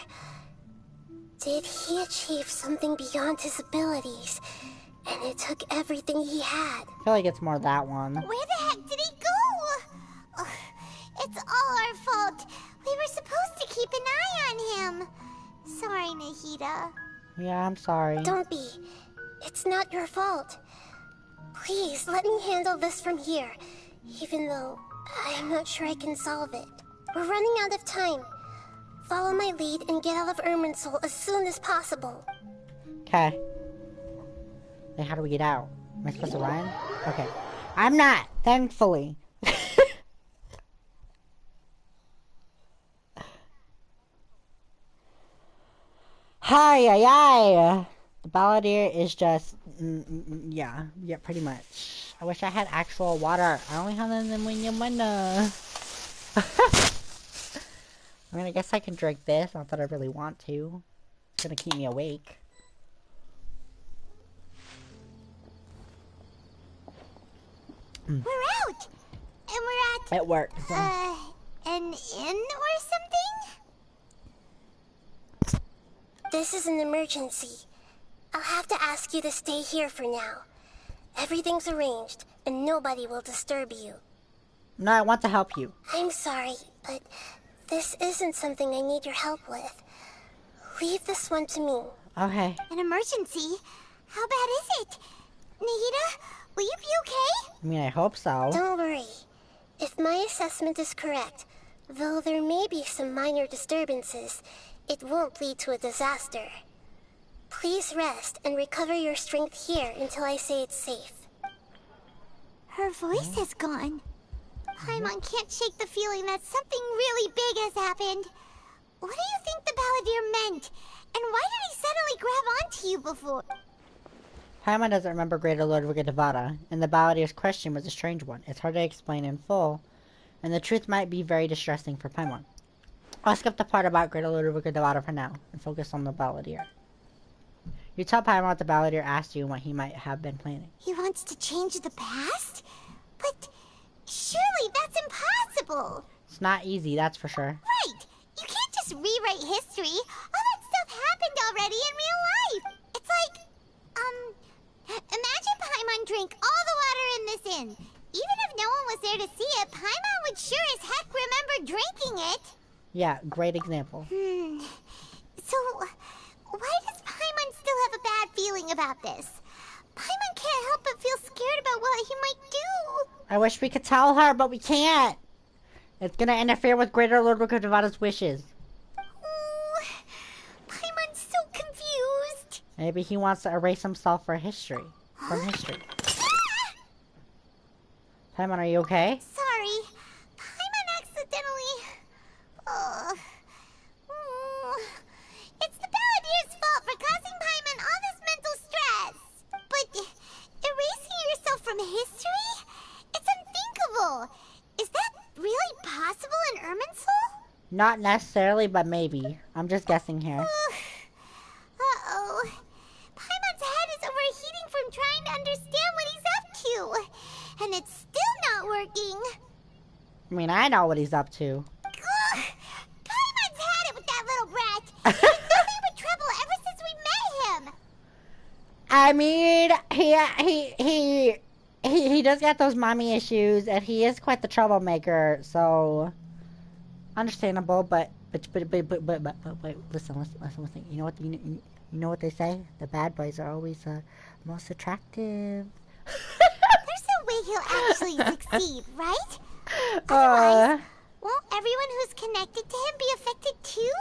did he achieve something beyond his abilities, and it took everything he had? I feel like it's more that one. Where the heck did he go? Ugh, it's all our fault. We were supposed to keep an eye on him. Sorry, Nahida. Yeah, I'm sorry. Don't be. It's not your fault. Please, let me handle this from here, even though I'm not sure I can solve it. We're running out of time. Follow my lead and get out of Irminsul as soon as possible. Okay. Then how do we get out? Am I supposed to run? Okay. I'm not, thankfully. Hi, hi. The Balladeer is just, yeah, pretty much. I wish I had actual water. I only have them when you wanna. I mean, I guess I can drink this. Not that I really want to. It's gonna keep me awake. We're out! And we're at... It works. An inn or something? This is an emergency. I'll have to ask you to stay here for now. Everything's arranged, and nobody will disturb you. No, I want to help you. I'm sorry, but this isn't something I need your help with. Leave this one to me. Okay. An emergency? How bad is it? Nahida, will you be okay? I mean, I hope so. Don't worry. If my assessment is correct, though there may be some minor disturbances, it won't lead to a disaster. Please rest and recover your strength here until I say it's safe. Her voice is gone. Paimon can't shake the feeling that something really big has happened. What do you think the Balladeer meant? And why did he suddenly grab onto you before? Paimon doesn't remember Greater Lord Vigadavada, and the Balladeer's question was a strange one. It's hard to explain in full, and the truth might be very distressing for Paimon. I'll skip the part about Greater Lord Vigadavada for now, and focus on the Balladeer. You tell Paimon what the Balladeer asked you and what he might have been planning. He wants to change the past? But surely that's impossible! It's not easy, that's for sure. Right! You can't just rewrite history! All that stuff happened already in real life! It's like, imagine Paimon drank all the water in this inn. Even if no one was there to see it, Paimon would sure as heck remember drinking it! Yeah, great example. So, why does Paimon still have a bad feeling about this? Paimon can't help but feel scared about what he might do. I wish we could tell her, but we can't. It's gonna interfere with Greater Lord Vigadavada's wishes. Oh, Paimon's so confused. Maybe he wants to erase himself from history. Paimon, are you okay? Sorry, Paimon accidentally... It's the Balladeer's fault for causing Paimon all this mental stress. But erasing yourself from history? It's unthinkable. Is that really possible in Irminsul? Not necessarily, but maybe. I'm just guessing here. Uh-oh. Paimon's head is overheating from trying to understand what he's up to. And it's still not working. I mean, I know what he's up to. Paimon's had it with that little brat. He's nothing but trouble ever since we met him. I mean, he does got those mommy issues, and he is quite the troublemaker, so understandable, but But wait, listen. You know what? You know what they say? The bad boys are always most attractive. There's no way he'll actually succeed, right? Otherwise, won't everyone who's connected to him be affected too?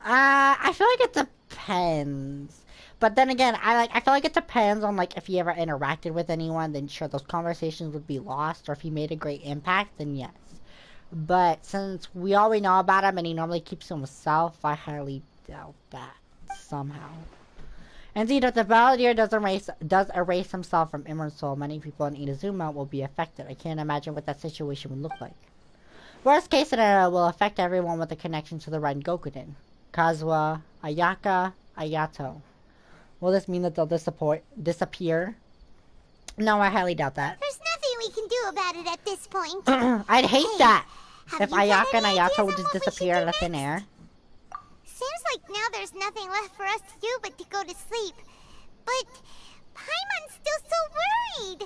I feel like it depends. But then again, I feel like it depends on like if he ever interacted with anyone, then sure those conversations would be lost, or if he made a great impact, then yes. But since we already know about him and he normally keeps to himself, I highly doubt that somehow. And see that the Balladeer does erase himself from Emerald Soul, many people in Inazuma will be affected. I can't imagine what that situation would look like. Worst case scenario will affect everyone with a connection to the Rengokunin. Kazuha, Ayaka, Ayato. Will this mean that they'll disappear? No, I highly doubt that. There's nothing we can do about it at this point. I'd hate that! If you got Ayaka and any Ayato would ideas just on what we disappear should in do the thin air. Seems like now there's nothing left for us to do but to go to sleep. But Paimon's still so worried.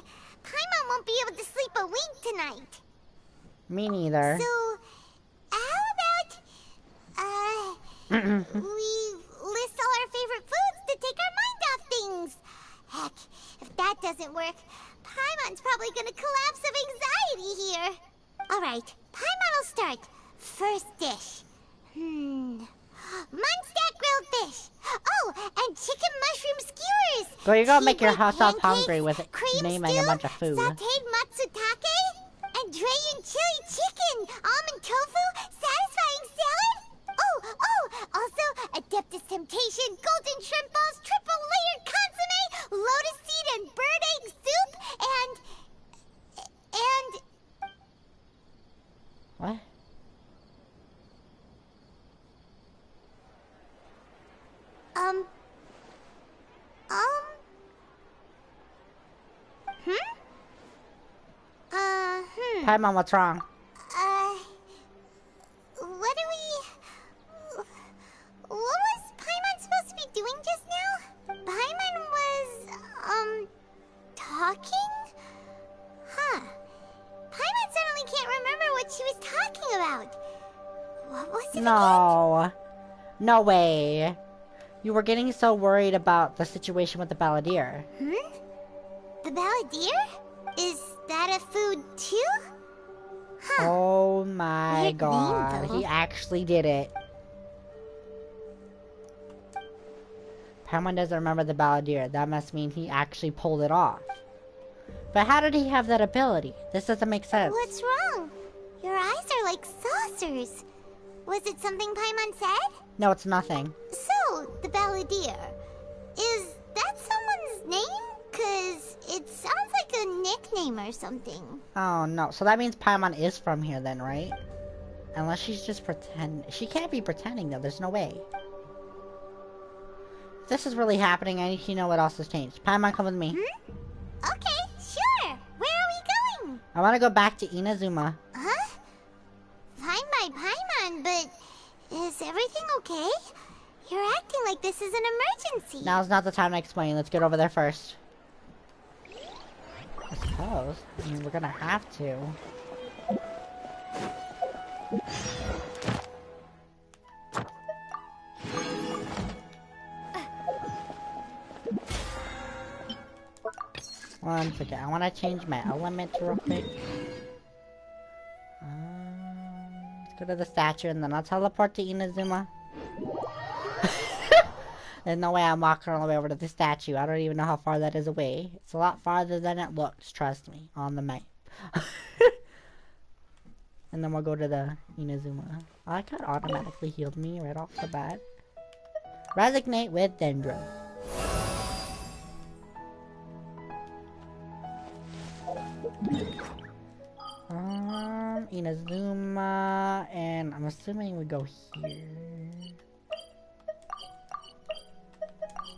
Paimon won't be able to sleep a wink tonight. Me neither. So, how about we list all our favorite foods to take our mind off things? Heck, if that doesn't work, Paimon's probably gonna collapse of anxiety here. Alright, Paimon will start. First dish. Munstack grilled fish. Oh, and chicken mushroom skewers. Girl, you're gonna make Tea-break yourself pancakes, hungry with it, cream naming stew, a bunch of food. sauteed matsutake, and Dragon chili chicken, almond tofu, satisfying salad. Also Adeptus Temptation, golden shrimp balls, triple layered consomme, lotus seed and bird egg soup, and What? Paimon, what's wrong? What was Paimon supposed to be doing just now? Paimon was, talking? Huh. Paimon suddenly can't remember what she was talking about. What was it No. No way. You were getting so worried about the situation with the Balladeer. The Balladeer? Is that a food too? Huh. Oh my Weird god. name, though. He actually did it. Paimon doesn't remember the Balladeer. That must mean he actually pulled it off. But how did he have that ability? This doesn't make sense. What's wrong? Your eyes are like saucers. Was it something Paimon said? No, it's nothing. So, the Balladeer. Is that someone's name? 'Cause it sounds like a nickname or something. Oh no. So that means Paimon is from here then, right? Unless she's just pretending. She can't be pretending though. There's no way. If this is really happening, I need to know what else has changed. Paimon, come with me. Okay, sure. Where are we going? I want to go back to Inazuma. Huh? Fine by Paimon, but is everything okay? You're acting like this is an emergency. Now's not the time to explain. Let's get over there first. I suppose. I mean, we're gonna have to. One second. I want to change my element real quick. Let's go to the statue and then I'll teleport to Inazuma. There's no way I'm walking all the way over to the statue. I don't even know how far that is away. It's a lot farther than it looks, trust me, on the map. And then we'll go to the Inazuma. I like how it automatically healed me right off the bat. Resignate with Dendro. Inazuma, and I'm assuming we go here.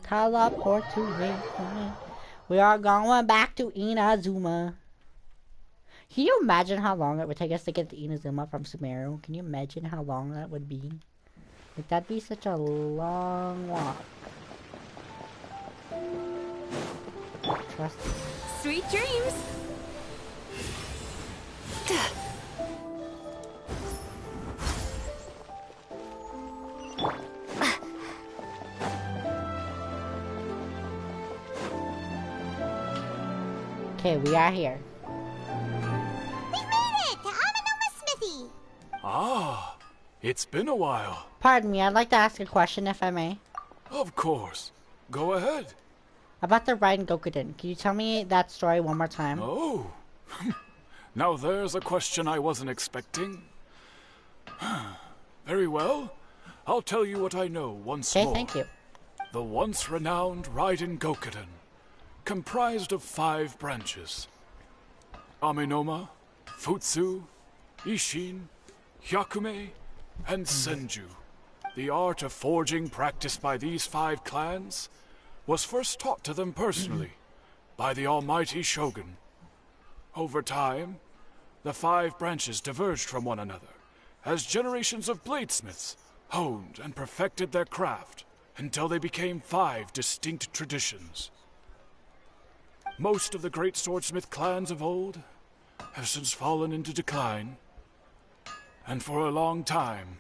Teleport to me. We are going back to Inazuma. Can you imagine how long it would take us to get to Inazuma from Sumeru? Can you imagine how long that would be? Like, that'd be such a long walk. Trust me. Sweet dreams! Okay, we are here. We made it to Amanoma Smithy. Ah, it's been a while. Pardon me, I'd like to ask a question, if I may. Of course. Go ahead. About the Raiden Gokuden, can you tell me that story one more time? Oh. Now there's a question I wasn't expecting. Very well. I'll tell you what I know once more. Okay, thank you. The once renowned Raiden Gokuden, comprised of 5 branches. Aminoma, Futsu, Ishin, Hyakume, and Senju. The art of forging practiced by these 5 clans was first taught to them personally by the almighty Shogun. Over time, the 5 branches diverged from one another as generations of bladesmiths honed and perfected their craft until they became 5 distinct traditions. Most of the great swordsmith clans of old have since fallen into decline, and for a long time,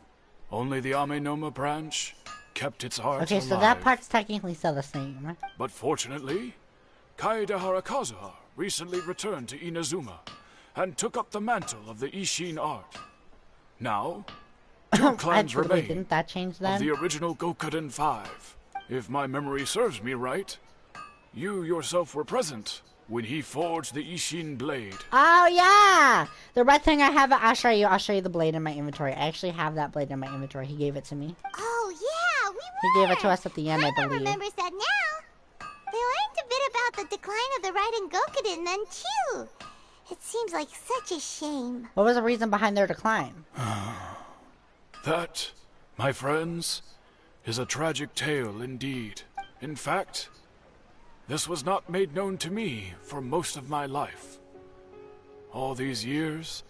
only the Amenoma branch kept its art Okay, alive. so that part's technically still the same. But fortunately, Kaedehara Kazuha recently returned to Inazuma and took up the mantle of the Ishin art. Now, 2 clans remain Didn't that change of then? the original Gokuden 5. If my memory serves me right, you yourself were present when he forged the Ishin blade. Oh yeah! The red thing I have, I'll show you the blade in my inventory. I actually have that blade in my inventory. He gave it to me. Oh yeah, we were. He gave it to us at the end, I Paimon believe. remembers that now. They learned a bit about the decline of the Raiden Gokuden then too. It seems like such a shame. What was the reason behind their decline? That, my friends, is a tragic tale indeed. In fact, this was not made known to me for most of my life. All these years,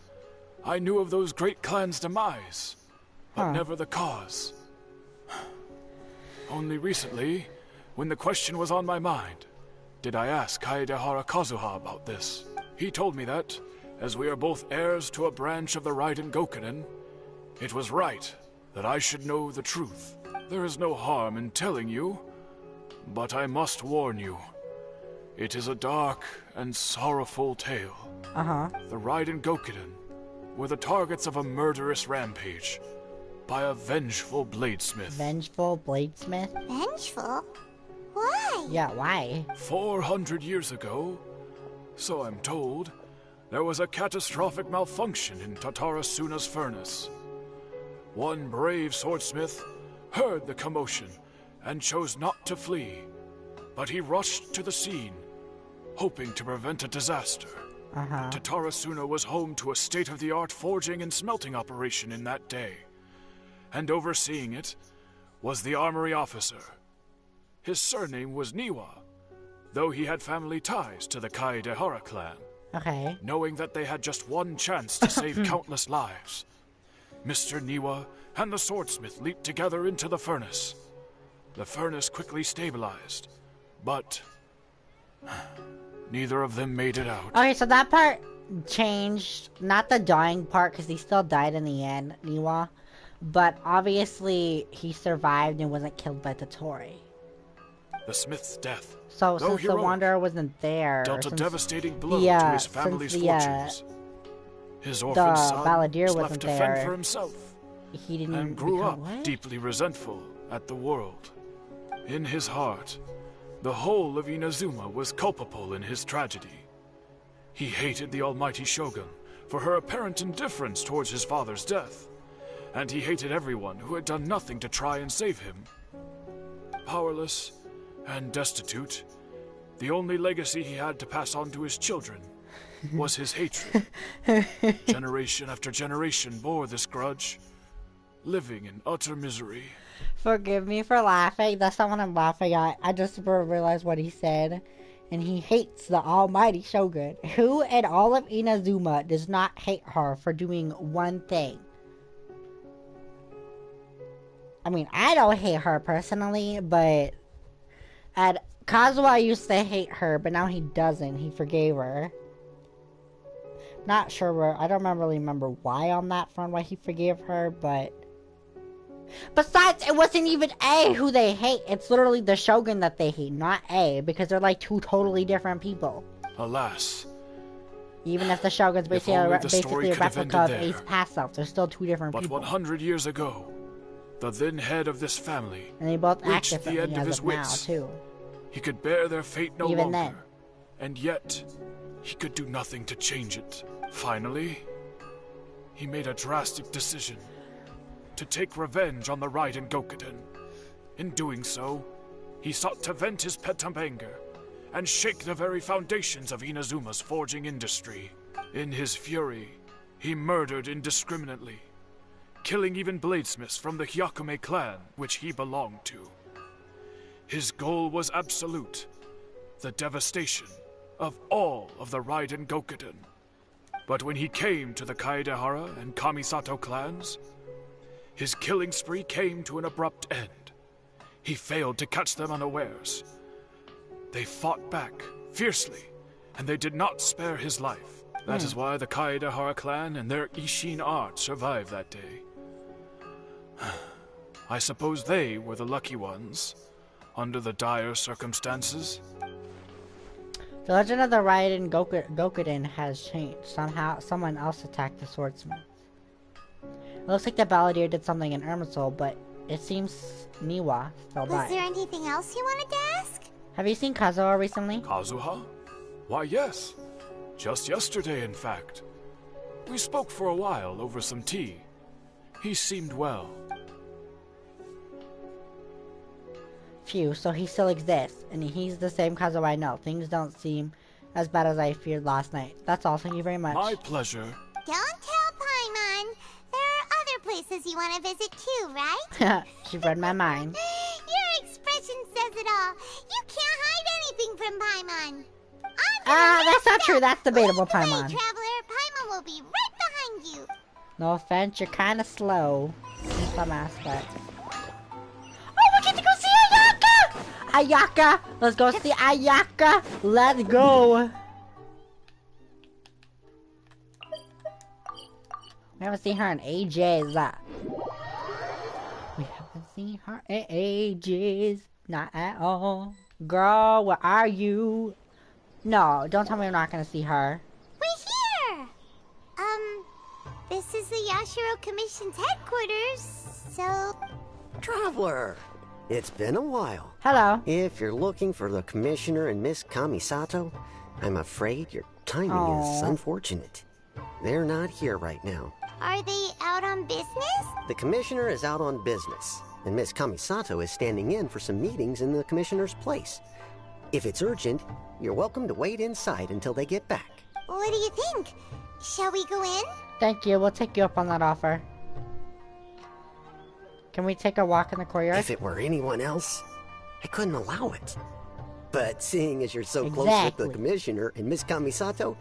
I knew of those great clans' demise, but never the cause. Only recently, when the question was on my mind, did I ask Kaedehara Kazuha about this. He told me that, as we are both heirs to a branch of the Raiden Gokuden, it was right that I should know the truth. There is no harm in telling you, but I must warn you. It is a dark and sorrowful tale. The Raiden Gokuden were the targets of a murderous rampage by a vengeful bladesmith. Vengeful bladesmith? Vengeful? Why? Yeah, why? 400 years ago, so I'm told, there was a catastrophic malfunction in Tatarasuna's furnace. One brave swordsmith heard the commotion and chose not to flee, but he rushed to the scene, hoping to prevent a disaster. Tatarasuna was home to a state-of-the-art forging and smelting operation in that day, and overseeing it was the armory officer. His surname was Niwa, though he had family ties to the Kaedehara clan. Okay. Knowing that they had just one chance to save countless lives, Mr. Niwa and the swordsmith leaped together into the furnace. The furnace quickly stabilized, but neither of them made it out. Okay, so that part changed. Not the dying part, because he still died in the end, Niwa. But obviously, he survived and wasn't killed by Dottorre. The smith's death, So though since the heroic, Wanderer wasn't there, dealt a since devastating blow the, to his family's since the, fortunes. His orphan son Balladeer was wasn't left to fend there, for himself, he didn't and grew become up what? deeply resentful at the world. In his heart, the whole of Inazuma was culpable in his tragedy. He hated the almighty Shogun for her apparent indifference towards his father's death, and he hated everyone who had done nothing to try and save him. Powerless and destitute, the only legacy he had to pass on to his children was his hatred. Generation after generation bore this grudge, living in utter misery. Forgive me for laughing. That's not what I'm laughing at. I just realized what he said. And he hates the almighty Shogun. Who in all of Inazuma does not hate her for doing one thing? I mean, I don't hate her personally, but Kazuha used to hate her, but now he doesn't. He forgave her. Not sure where, I don't really remember why on that front, why he forgave her, but besides, it wasn't even A who they hate. It's literally the Shogun that they hate, not A, because they're like 2 totally different people. Alas, Even if the Shogun's basically only a, the story basically a could have replica of ended Ace there. Past Self, they're still two different but people. 100 years ago, the then head of this family And they both act reached the differently end of as his of now, wits. too. He could bear their fate no Even longer, then. and yet he could do nothing to change it. Finally, he made a drastic decision to take revenge on the Raiden Gokuden. In doing so, he sought to vent his pent up anger and shake the very foundations of Inazuma's forging industry. In his fury, he murdered indiscriminately, killing even bladesmiths from the Hyakume clan, which he belonged to. His goal was absolute, the devastation of all of the Raiden Gokuden. But when he came to the Kaedehara and Kamisato clans, his killing spree came to an abrupt end. He failed to catch them unawares. They fought back fiercely, and they did not spare his life. That is why the Kaedehara clan and their Ishin art survived that day. I suppose they were the lucky ones, under the dire circumstances. The legend of the Raiden Gokuden has changed. Somehow, someone else attacked the swordsmith. It looks like the Balladeer did something in Irminsul, but it seems Niwa still Was died. there anything else you wanted to ask? Have you seen Kazuha recently? Kazuha? Why, yes. Just yesterday, in fact. We spoke for a while over some tea. He seemed well. Phew, so he still exists, and he's the same Kazuha I know. Things don't seem as bad as I feared last night. That's all, thank you very much. My pleasure. Don't tell Paimon. There are other places you want to visit too, right? She read my mind. Your expression says it all. You can't hide anything from Paimon. That's not true. That's debatable, Paimon. Traveler, Paimon will be right behind you. No offense, you're kind of slow in some aspects. Oh, we get to go see Ayaka! Ayaka! Let's go see Ayaka! Let's go! We haven't seen her in ages. We haven't seen her in ages. Not at all. Girl, where are you? No, don't tell me we're not gonna see her. We're here! This is the Yashiro Commission's headquarters, so... Traveler! It's been a while. Hello. If you're looking for the Commissioner and Miss Kamisato, I'm afraid your timing is unfortunate. They're not here right now. Are they out on business? The Commissioner is out on business, and Miss Kamisato is standing in for some meetings in the Commissioner's place. If it's urgent, you're welcome to wait inside until they get back. What do you think? Shall we go in? Thank you, we'll take you up on that offer. Can we take a walk in the courtyard? If it were anyone else, I couldn't allow it. But seeing as you're so close with the Commissioner and Miss Kamisato,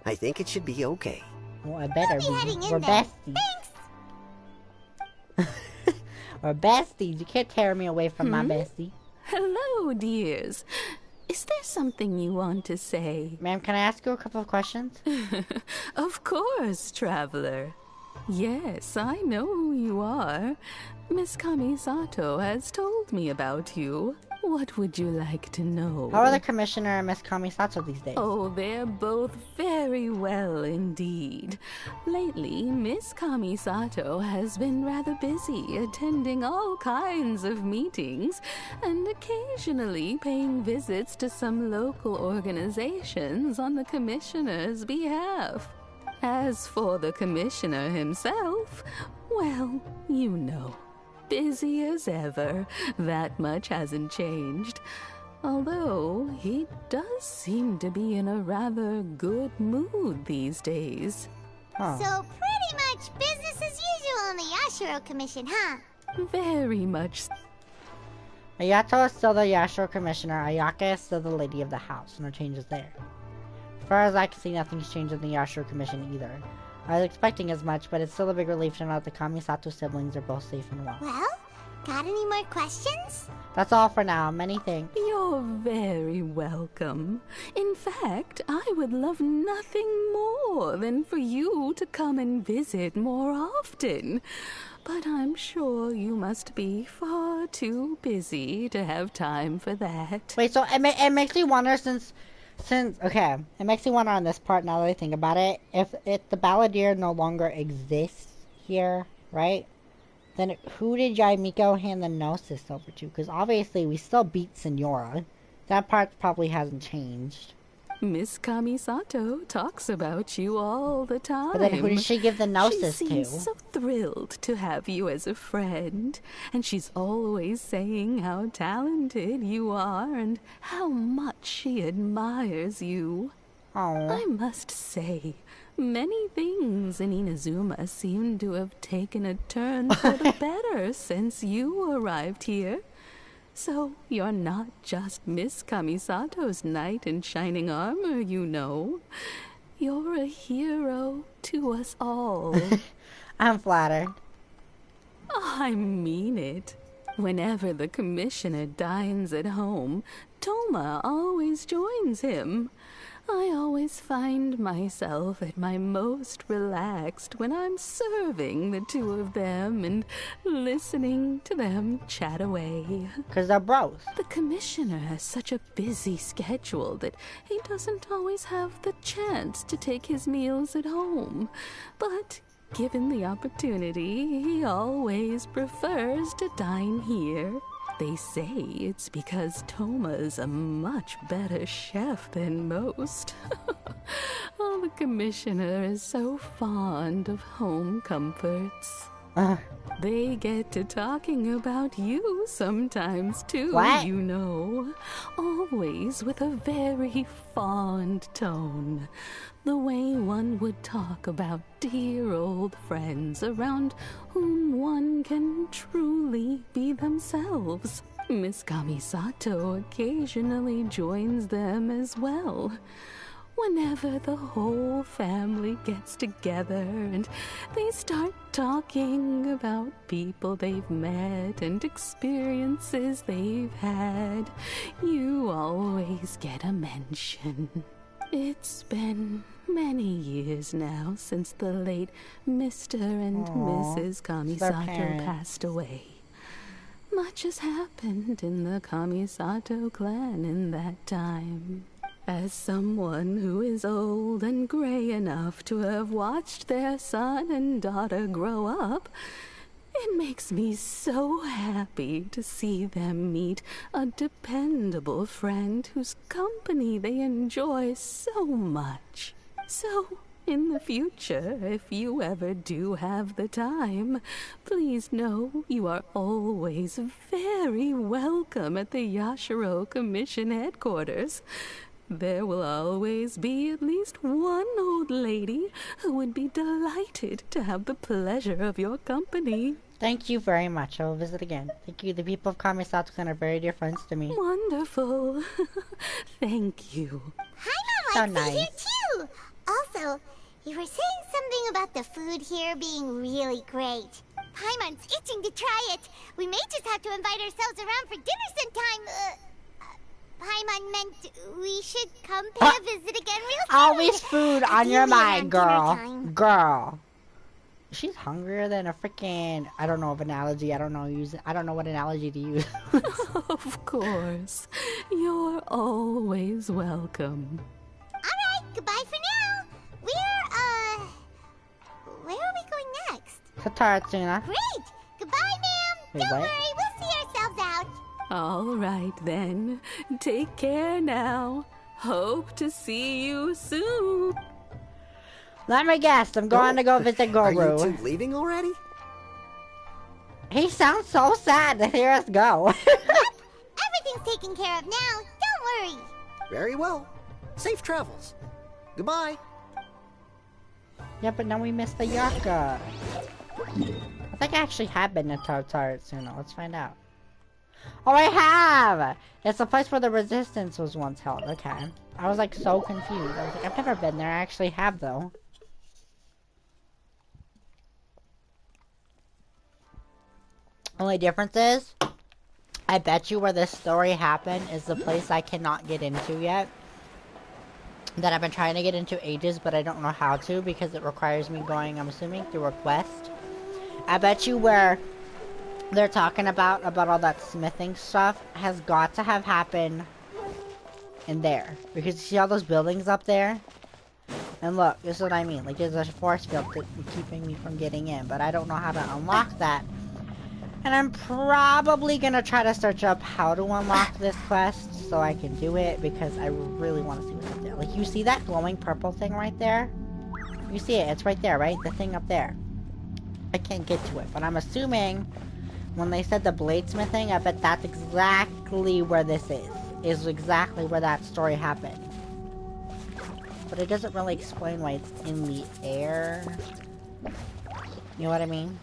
I think it should be okay. Well, I better be. We're there. besties. We're besties. You can't tear me away from my bestie. Hello, dears. Is there something you want to say? Ma'am, can I ask you a couple of questions? Of course, traveler. Yes, I know who you are. Miss Kamisato has told me about you. What would you like to know? How are the Commissioner and Miss Kamisato these days? Oh, they're both very well indeed. Lately, Miss Kamisato has been rather busy attending all kinds of meetings and occasionally paying visits to some local organizations on the Commissioner's behalf. As for the Commissioner himself, well, you know. Busy as ever. That much hasn't changed. Although, he does seem to be in a rather good mood these days. So pretty much business as usual on the Yashiro Commission, huh? Very much. Ayato is still the Yashiro Commissioner. Ayaka is still the Lady of the House. No changes there. As far as I can see, nothing's changed in the Yashiro Commission either. I was expecting as much, but it's still a big relief to know that the Kamisato siblings are both safe and well. Well, got any more questions? That's all for now. Many thanks. You're very welcome. In fact, I would love nothing more than for you to come and visit more often. But I'm sure you must be far too busy to have time for that. Wait, so it makes me wonder, since Since, okay, it makes me wonder on this part now that I think about it. If the Balladeer no longer exists here, right? Then who did Yaimiko hand the Gnosis over to? Because obviously we still beat Senora. That part probably hasn't changed. Miss Kamisato talks about you all the time. But then who did she give the Gnosis she to? seems so thrilled to have you as a friend. And she's always saying how talented you are and how much she admires you. Oh. I must say, many things in Inazuma seem to have taken a turn for the better since you arrived here. So you're not just Miss Kamisato's knight in shining armor, you know. You're a hero to us all. I'm flattered. I mean it. Whenever the commissioner dines at home, Toma always joins him. I always find myself at my most relaxed when I'm serving the two of them and listening to them chat away. 'Cause they're bros. The commissioner has such a busy schedule that he doesn't always have the chance to take his meals at home. But given the opportunity, he always prefers to dine here. They say it's because Toma's a much better chef than most. Oh, the commissioner is so fond of home comforts. They get to talking about you sometimes too, What? you know. Always with a very fond tone. The way one would talk about dear old friends around whom one can truly be themselves. Miss Kamisato occasionally joins them as well. Whenever the whole family gets together and they start talking about people they've met and experiences they've had, you always get a mention. It's been many years now since the late Mr. and Mrs. Kamisato passed away. Much has happened in the Kamisato clan in that time. As someone who is old and gray enough to have watched their son and daughter grow up, it makes me so happy to see them meet a dependable friend whose company they enjoy so much. So, in the future, if you ever do have the time, please know you are always very welcome at the Yashiro Commission headquarters. There will always be at least one old lady who would be delighted to have the pleasure of your company. Thank you very much. I will visit again. Thank you. The people of Kamisato clan are very dear friends to me. Wonderful. Thank you. Hi, So Mom. nice. Here too. Also, you were saying something about the food here being really great. Paimon's itching to try it. We may just have to invite ourselves around for dinner sometime. Paimon meant we should come pay a visit again real soon. Always food on your Ideally mind, around dinner girl. time. Girl. She's hungrier than a freaking, I don't know of analogy. I don't know what analogy to use. Of course. You're always welcome. Alright, goodbye for now. Where are we going next? Taratsuna. Great! Goodbye, ma'am. Wait, Don't what? worry, we'll see ourselves out. All right, then. Take care now. Hope to see you soon. Let me guess. I'm going to go visit Goro. Are you two leaving already? He sounds so sad to hear us go. Everything's taken care of now. Don't worry. Very well. Safe travels. Goodbye. Yeah, but now we missed the Yaka. I think I actually have been to Taratsuna. Let's find out. Oh, I have! It's the place where the resistance was once held. Okay. I was like so confused. I was like, I've never been there. I actually have though. Only difference is, I bet you where this story happened is the place I cannot get into yet. That I've been trying to get into ages, but I don't know how to because it requires me going, I'm assuming, through a quest. I bet you where they're talking about all that smithing stuff has got to have happened in there. Because you see all those buildings up there? And look, this is what I mean. Like, there's a force field keeping me from getting in. But I don't know how to unlock that. And I'm probably gonna try to search up how to unlock this quest so I can do it. Because I really want to see what's up there. Like, you see that glowing purple thing right there? You see it. It's right there, right? The thing up there. I can't get to it. But I'm assuming when they said the bladesmithing, I bet that's exactly where this is. Is exactly where that story happened. But it doesn't really explain why it's in the air. You know what I mean?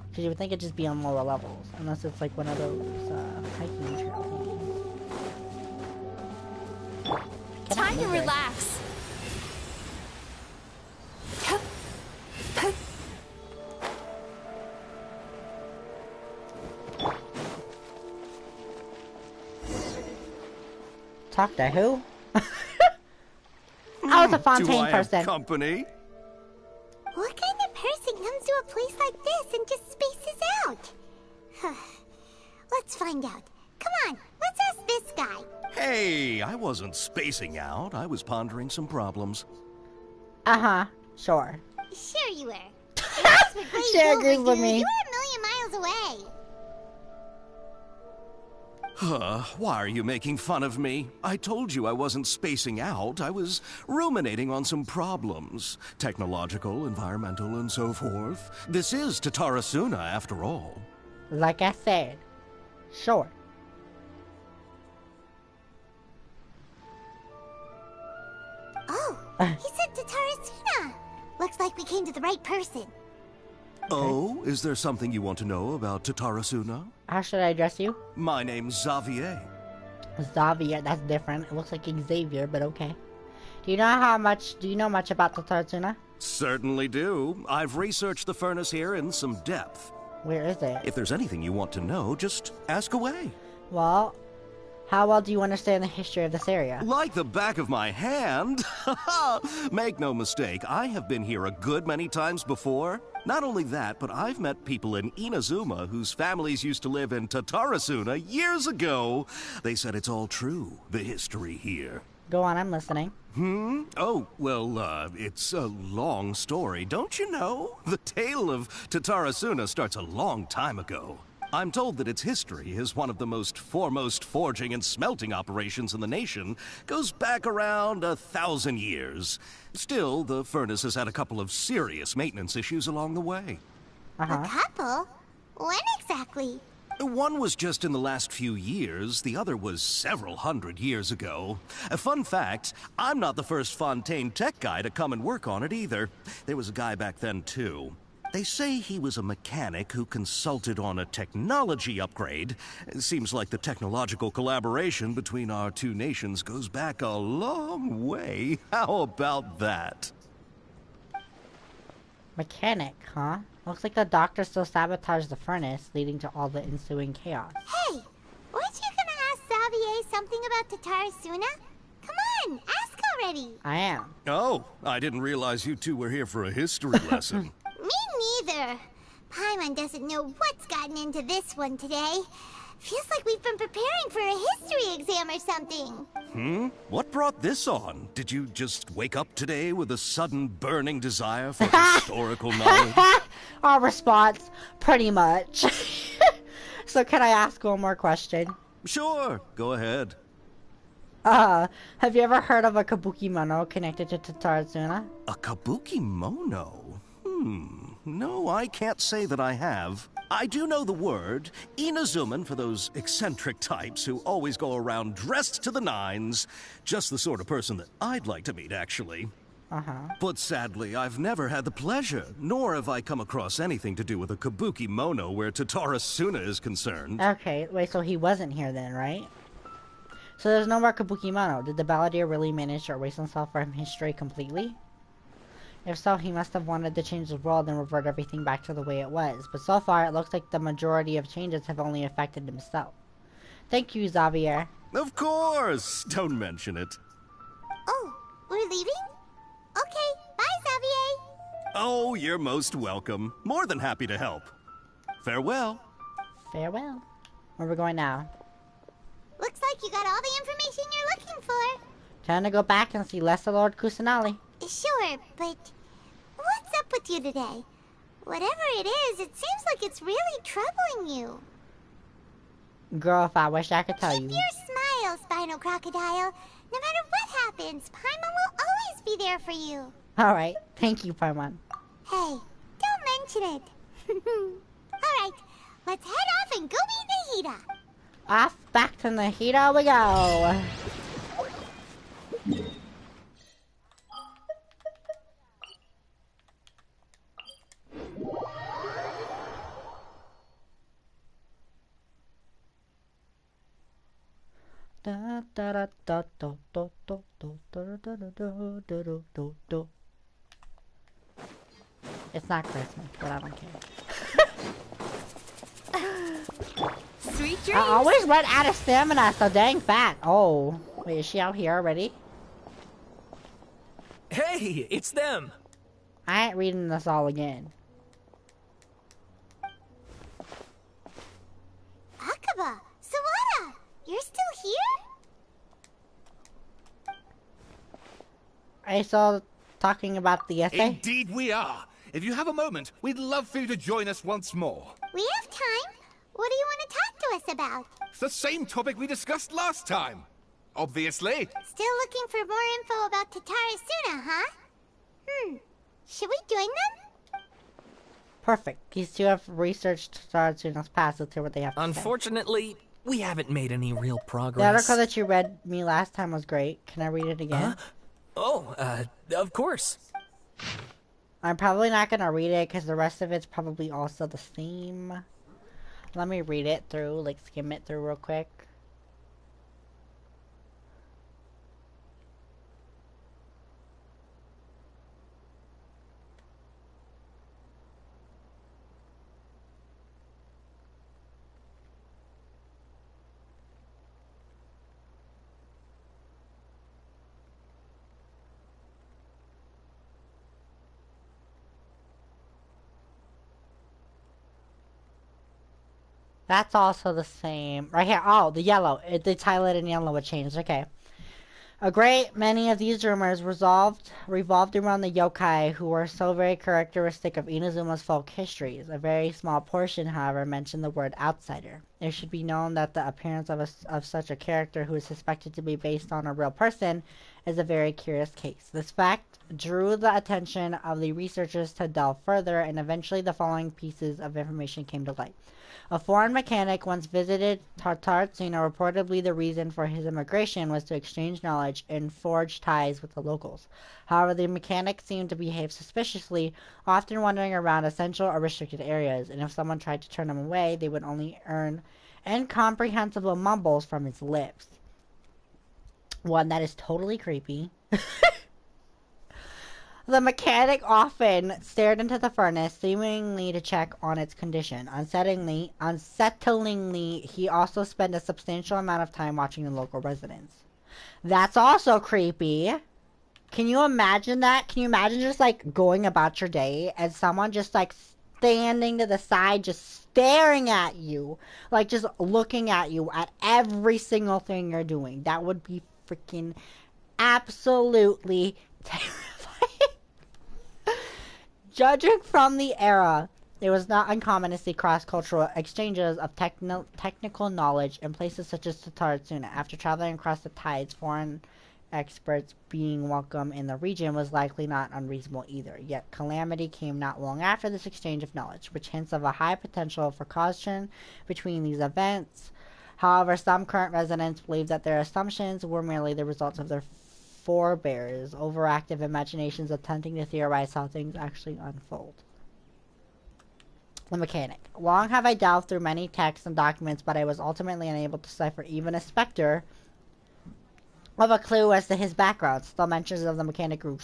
Because you would think it'd just be on lower levels. Unless it's like one of those hiking trail things. Time to relax. Talk to who? I was a Fontaine person. Company? What kind of person comes to a place like this and just spaces out? Let's find out. Come on, let's ask this guy. Hey, I wasn't spacing out. I was pondering some problems. Uh-huh. Sure. Sure you were. She agrees with me. You were a million miles away. Why are you making fun of me? I told you I wasn't spacing out. I was ruminating on some problems. Technological, environmental, and so forth. This is Tatarasuna, after all. Like I said. Sure. Oh, he said Tatarasuna. Looks like we came to the right person. Oh, is there something you want to know about Tatarasuna? How should I address you? My name's Xavier. Xavier, that's different. It looks like Xavier, but okay. Do you know much about Tatarasuna? Certainly do. I've researched the furnace here in some depth. Where is it? If there's anything you want to know, just ask away. Well, how well do you understand the history of this area? Like the back of my hand. Make no mistake, I have been here a good many times before. Not only that, but I've met people in Inazuma whose families used to live in Tatarasuna years ago. They said it's all true, the history here. Go on, I'm listening. Oh, well, it's a long story, don't you know? The tale of Tatarasuna starts a long time ago. I'm told that its history is one of the most foremost forging and smelting operations in the nation. Goes back around 1,000 years. Still, the furnace has had a couple of serious maintenance issues along the way. A couple? When exactly? One was just in the last few years, the other was several hundred years ago. A fun fact, I'm not the first Fontaine tech guy to come and work on it either. There was a guy back then too. They say he was a mechanic who consulted on a technology upgrade. It seems like the technological collaboration between our two nations goes back a long way. How about that? Mechanic, huh? Looks like the doctor still sabotaged the furnace, leading to all the ensuing chaos. Hey, weren't you gonna ask Xavier something about Tatarasuna? Come on, ask already. I am. Oh, I didn't realize you two were here for a history lesson. Me neither. Paimon doesn't know what's gotten into this one today. Feels like we've been preparing for a history exam or something. What brought this on? Did you just wake up today with a sudden burning desire for historical knowledge? Our response, pretty much. So can I ask one more question? Sure, go ahead. Have you ever heard of a kabuki mono connected to Tatarasuna? A kabuki mono? No, I can't say that I have. I do know the word, Inazuman for those eccentric types who always go around dressed to the nines. Just the sort of person that I'd like to meet, actually. But sadly, I've never had the pleasure, nor have I come across anything to do with a kabuki mono where Tatarasuna is concerned. Okay, wait, so he wasn't here then, right? So there's no more kabuki mono. Did the balladeer really manage to erase himself from history completely? If so, he must have wanted to change the world and revert everything back to the way it was. But so far, it looks like the majority of changes have only affected himself. Thank you, Xavier. Of course! Don't mention it. Oh, we're leaving? Okay, bye, Xavier. Oh, you're most welcome. More than happy to help. Farewell. Farewell. Where are we going now? Looks like you got all the information you're looking for. Time to go back and see Lesser Lord Kusanali. Sure, but what's up with you today? Whatever it is, it seems like it's really troubling you. Girl, if I wish I could tell you. Keep your smile, Spinal Crocodile. No matter what happens, Paimon will always be there for you. Alright, thank you, Paimon. Hey, don't mention it. Alright, let's head off and go meet Nahida. Off back to Nahida we go. It's not Christmas, but I don't care. Sweet dreams. I always run out of stamina, so dang fat. Oh, wait, is she out here already? Hey, it's them. I ain't reading this all again. Akaba, Sawada, you're still here? I saw talking about the essay. Indeed we are. If you have a moment, we'd love for you to join us once more. We have time. What do you want to talk to us about? It's the same topic we discussed last time. Obviously. Still looking for more info about Dottorre Suna, huh? Should we join them? Perfect. These two have researched Taratsuna's past. Let's hear what they have to say. Unfortunately, we haven't made any real progress. The article that you read me last time was great. Can I read it again? Of course. I'm probably not gonna read it because the rest of it's probably also the same. Let me read it through, like skim it through real quick. That's also the same. Right here. Oh, the yellow. It's highlighted in yellow. It changed. Okay. A great many of these rumors revolved around the yokai who were so very characteristic of Inazuma's folk histories. A very small portion, however, mentioned the word outsider. It should be known that the appearance of such a character who is suspected to be based on a real person is a very curious case. This fact drew the attention of the researchers to delve further, and eventually the following pieces of information came to light. A foreign mechanic once visited Taratsuno. Reportedly, the reason for his immigration was to exchange knowledge and forge ties with the locals. However, the mechanic seemed to behave suspiciously, often wandering around essential or restricted areas, and if someone tried to turn him away, they would only earn incomprehensible mumbles from his lips. One that is totally creepy. The mechanic often stared into the furnace, seemingly to check on its condition. Unsettlingly, he also spent a substantial amount of time watching the local residents. That's also creepy. Can you imagine that? Can you imagine just, like, going about your day and someone just, like, standing to the side, just staring at you? Like, just looking at you at every single thing you're doing. That would be freaking absolutely terrifying. Judging from the era, it was not uncommon to see cross-cultural exchanges of technical knowledge in places such as Taratsuna. After traveling across the tides, foreign experts being welcome in the region was likely not unreasonable either. Yet calamity came not long after this exchange of knowledge, which hints of a high potential for causation between these events. However, some current residents believe that their assumptions were merely the results of their forebears' overactive imaginations attempting to theorize how things actually unfold. The mechanic. Long have I delved through many texts and documents, but I was ultimately unable to decipher even a specter of a clue as to his background. Still, mentions of the mechanic grew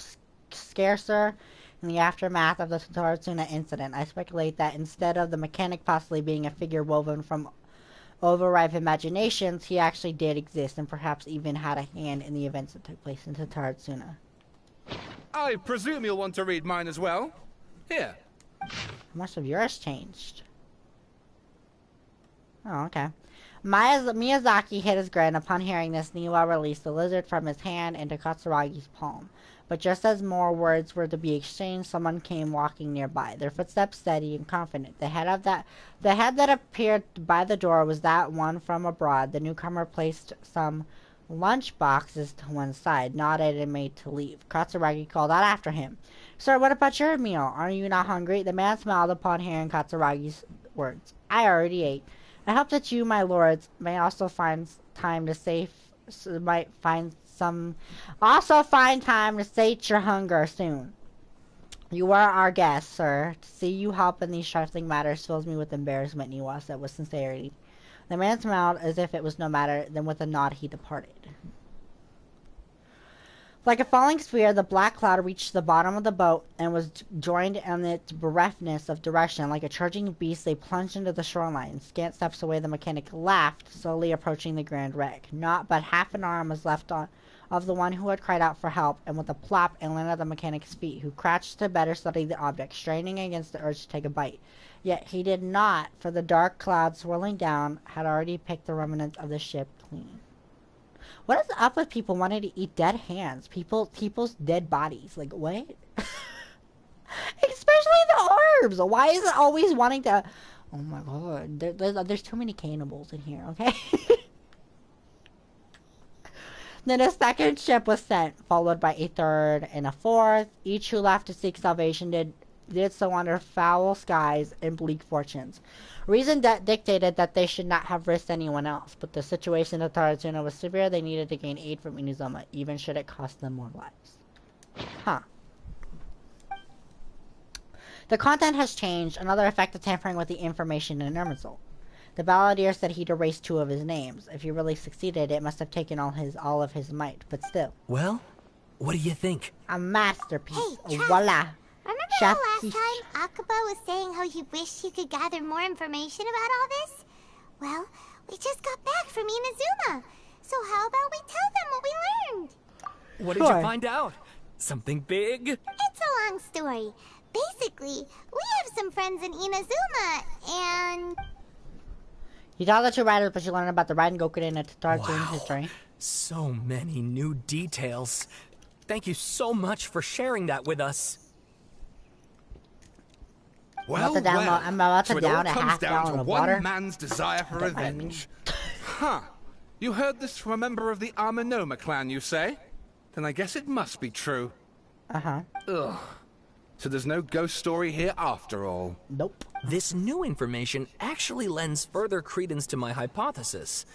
scarcer in the aftermath of the Taratsuna incident. I speculate that instead of the mechanic possibly being a figure woven from overripe imaginations, he actually did exist and perhaps even had a hand in the events that took place in Taratsuna. I presume you'll want to read mine as well. Here. How much of yours changed? Oh, okay. Miyazaki hid his grin. Upon hearing this, Niwa released the lizard from his hand into Katsuragi's palm. But just as more words were to be exchanged, someone came walking nearby, their footsteps steady and confident. The head that appeared by the door was that one from abroad. The newcomer placed some lunch boxes to one side, nodded, and made to leave. Katsuragi called out after him, "Sir, what about your meal? Are you not hungry?" The man smiled upon hearing Katsuragi's words. "I already ate. I hope that you, my lords, may also find time to sate your hunger soon. You are our guest, sir. To see you help in these trifling matters fills me with embarrassment," Niwa said with sincerity. The man smiled as if it was no matter, then with a nod he departed. Like a falling sphere, the black cloud reached the bottom of the boat and was joined in its bereftness of direction. Like a charging beast, they plunged into the shoreline. Scant steps away, the mechanic laughed, slowly approaching the grand wreck. Not but half an arm was left of the one who had cried out for help, and with a plop it landed at the mechanic's feet, who crouched to better study the object, straining against the urge to take a bite. Yet he did not, for the dark cloud swirling down had already picked the remnants of the ship clean. What is up with people wanting to eat dead hands? People's dead bodies. Like, what? Especially the orbs. Why is it always wanting to... Oh my god. There's too many cannibals in here, okay? Then a second ship was sent, followed by a third and a fourth. Each who left to seek salvation did so under foul skies and bleak fortunes. Reason that dictated that they should not have risked anyone else, but the situation at Tarazuna was severe. They needed to gain aid from Inazuma, even should it cost them more lives. Huh. The content has changed, another effect of tampering with the information in Irminsul. The balladeer said he'd erased 2 of his names. If he really succeeded, it must have taken all of his might, but still. Well, what do you think? A masterpiece. Hey, Voila. Remember how last time Akaba was saying how he wished he could gather more information about all this? Well, we just got back from Inazuma. So how about we tell them what we learned? What did you find out? Something big? It's a long story. Basically, we have some friends in Inazuma, and... You tell the 2 writers, but you learn about the Raiden Gokuden and Tatarzuna's history. So many new details. Thank you so much for sharing that with us. Well, I'm about to so down it a all comes half down gallon to of one water. man's desire for revenge. Huh. You heard this from a member of the Amanoma clan, you say? Then I guess it must be true. Uh-huh. Ugh. So there's no ghost story here after all. Nope. This new information actually lends further credence to my hypothesis.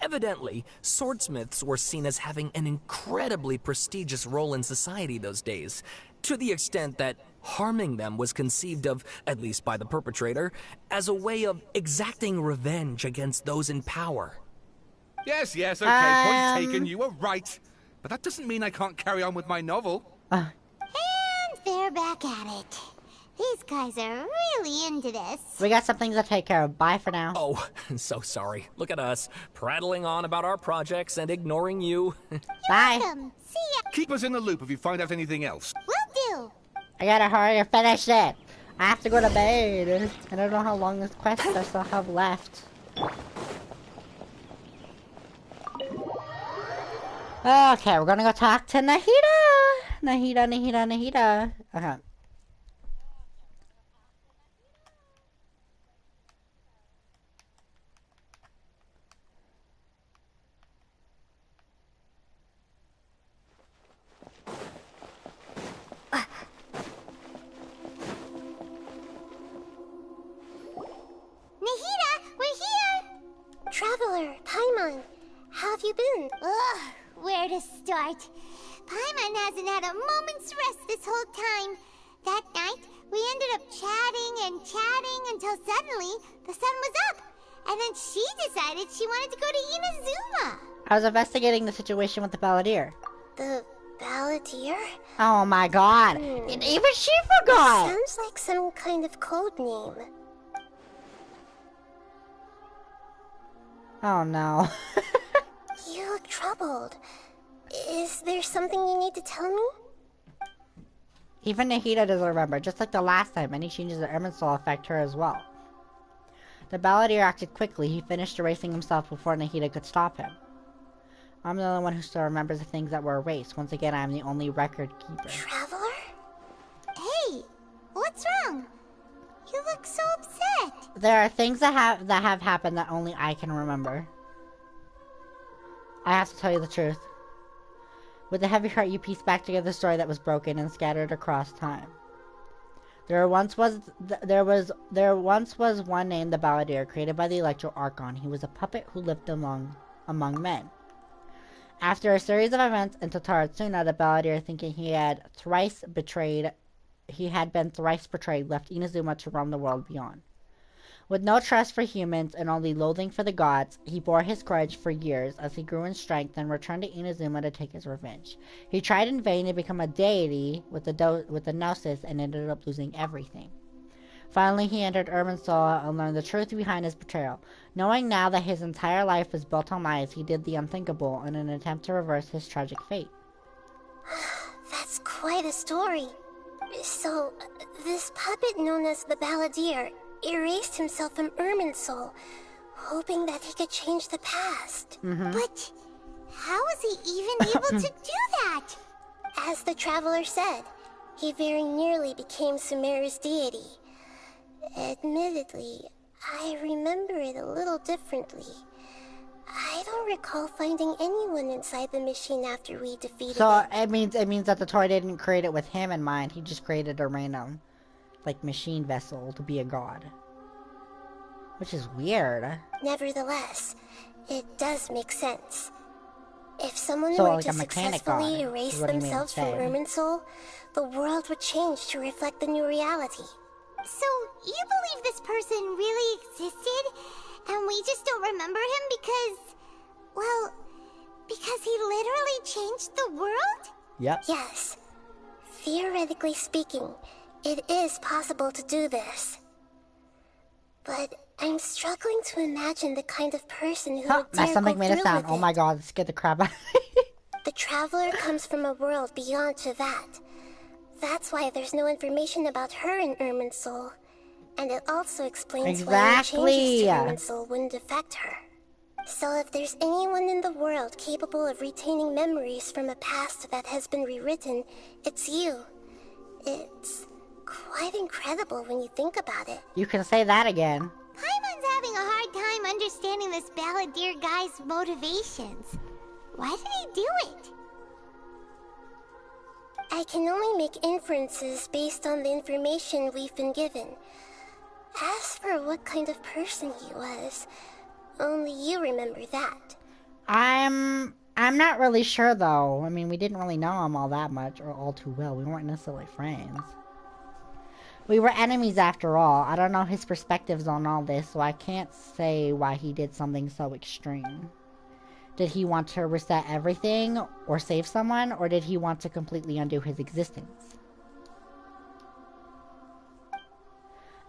Evidently, swordsmiths were seen as having an incredibly prestigious role in society those days, to the extent that harming them was conceived of, at least by the perpetrator, as a way of exacting revenge against those in power. Yes, okay, point taken, you were right. But that doesn't mean I can't carry on with my novel. And they're back at it. These guys are really into this. We got some things to take care of. Bye for now. Oh, so sorry. Look at us, prattling on about our projects and ignoring you. Bye. See ya. Keep us in the loop if you find out anything else. Will do. I gotta hurry and finish it. I have to go to bed. I don't know how long this quest I still have left. Okay, we're gonna go talk to Nahida. Nahida. Okay. Nahida, we're here! Traveler, Paimon, how have you been? Ugh, where to start? Paimon hasn't had a moment's rest this whole time. That night, we ended up chatting until suddenly the sun was up. And then she decided she wanted to go to Inazuma. I was investigating the situation with the balladeer. The balladeer? Oh my god. Even she forgot. Sounds like some kind of code name. Oh no. You look troubled. Is there something you need to tell me? Even Nahida doesn't remember, just like the last time. Any changes in Irminsul affect her as well. The balladeer acted quickly. He finished erasing himself before Nahida could stop him. I'm the only one who still remembers the things that were erased. Once again, I am the only record keeper. Traveler? Hey, what's wrong? You look so upset. There are things that have happened that only I can remember. I have to tell you the truth. With a heavy heart, you piece back together the story that was broken and scattered across time. There once was one named the Balladeer, created by the Electro Archon. He was a puppet who lived among men. After a series of events in Dottorre, the Balladeer, thinking he had been thrice betrayed, left Inazuma to roam the world beyond. With no trust for humans and only loathing for the gods, he bore his grudge for years as he grew in strength and returned to Inazuma to take his revenge. He tried in vain to become a deity with the Gnosis and ended up losing everything. Finally, he entered Irminsul and learned the truth behind his betrayal. Knowing now that his entire life was built on lies, he did the unthinkable in an attempt to reverse his tragic fate. That's quite a story. So, this puppet known as the Balladeer erased himself from Irminsul, hoping that he could change the past. But how was he even able to do that? As the Traveler said, he very nearly became Sumeru's deity. Admittedly, I remember it a little differently. I don't recall finding anyone inside the machine after we defeated So it. it means that the toy didn't create it with him in mind. He just created a random, machine vessel to be a god, which is weird. Nevertheless, it does make sense. If someone So, were like to a mechanic successfully god, erase is what he means themselves to from say. Irminsul, the world would change to reflect the new reality. So, you believe this person really existed, and we just don't remember him because he literally changed the world? Yep. Yes. Theoretically speaking, it is possible to do this. But I'm struggling to imagine the kind of person who would My dare stomach go made a through sound. with Oh my it. god, it scared the crap out of me. The Traveler comes from a world beyond to that. That's why there's no information about her in Irminsul. And it also explains why changes Exactly. to Irminsul wouldn't affect her. So if there's anyone in the world capable of retaining memories from a past that has been rewritten, it's you. It's quite incredible when you think about it. You can say that again. Paimon's having a hard time understanding this Balladeer guy's motivations. Why did he do it? I can only make inferences based on the information we've been given. As for what kind of person he was, only you remember that. I'm not really sure though. I mean, we didn't really know him all that much or all too well. We weren't necessarily friends. We were enemies after all. I don't know his perspectives on all this, so I can't say why he did something so extreme. Did he want to reset everything or save someone, or did he want to completely undo his existence?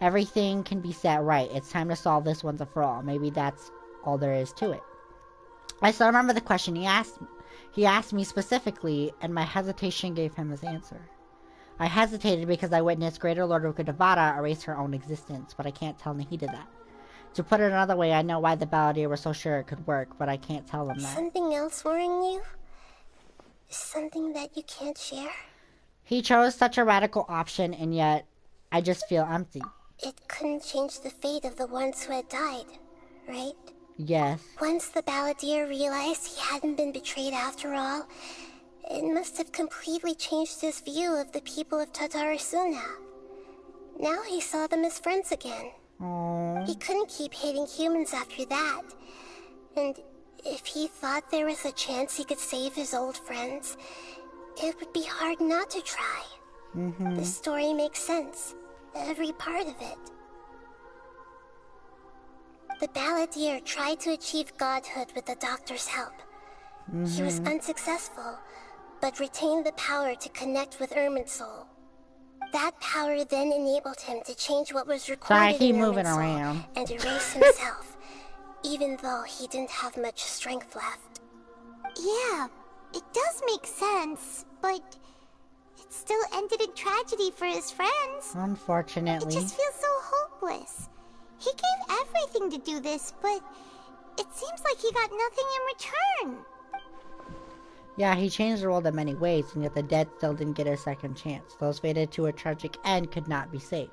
Everything can be set right. It's time to solve this once and for all. Maybe that's all there is to it. I still remember the question he asked me. He asked me specifically, and my hesitation gave him his answer. I hesitated because I witnessed Greater Lord Rukadavara erase her own existence, but I can't tell Nahida that. To put it another way, I know why the Balladeer was so sure it could work, but I can't tell them that. Something else worrying you? Something that you can't share? He chose such a radical option, and yet I just feel empty. It couldn't change the fate of the ones who had died, right? Yes. Once the Balladeer realized he hadn't been betrayed after all, it must have completely changed his view of the people of Dottorre. Now he saw them as friends again. Aww. He couldn't keep hating humans after that. And if he thought there was a chance he could save his old friends, it would be hard not to try. The story makes sense. Every part of it. The Balladeer tried to achieve godhood with the Doctor's help. He was unsuccessful, but retained the power to connect with Irminsul. That power then enabled him to change what was recorded in Irminsul and erase himself, even though he didn't have much strength left. Yeah, it does make sense, but it still ended in tragedy for his friends. Unfortunately. It just feels so hopeless. He gave everything to do this, but it seems like he got nothing in return. Yeah, he changed the world in many ways, and yet the dead still didn't get a second chance. Those fated to a tragic end could not be saved.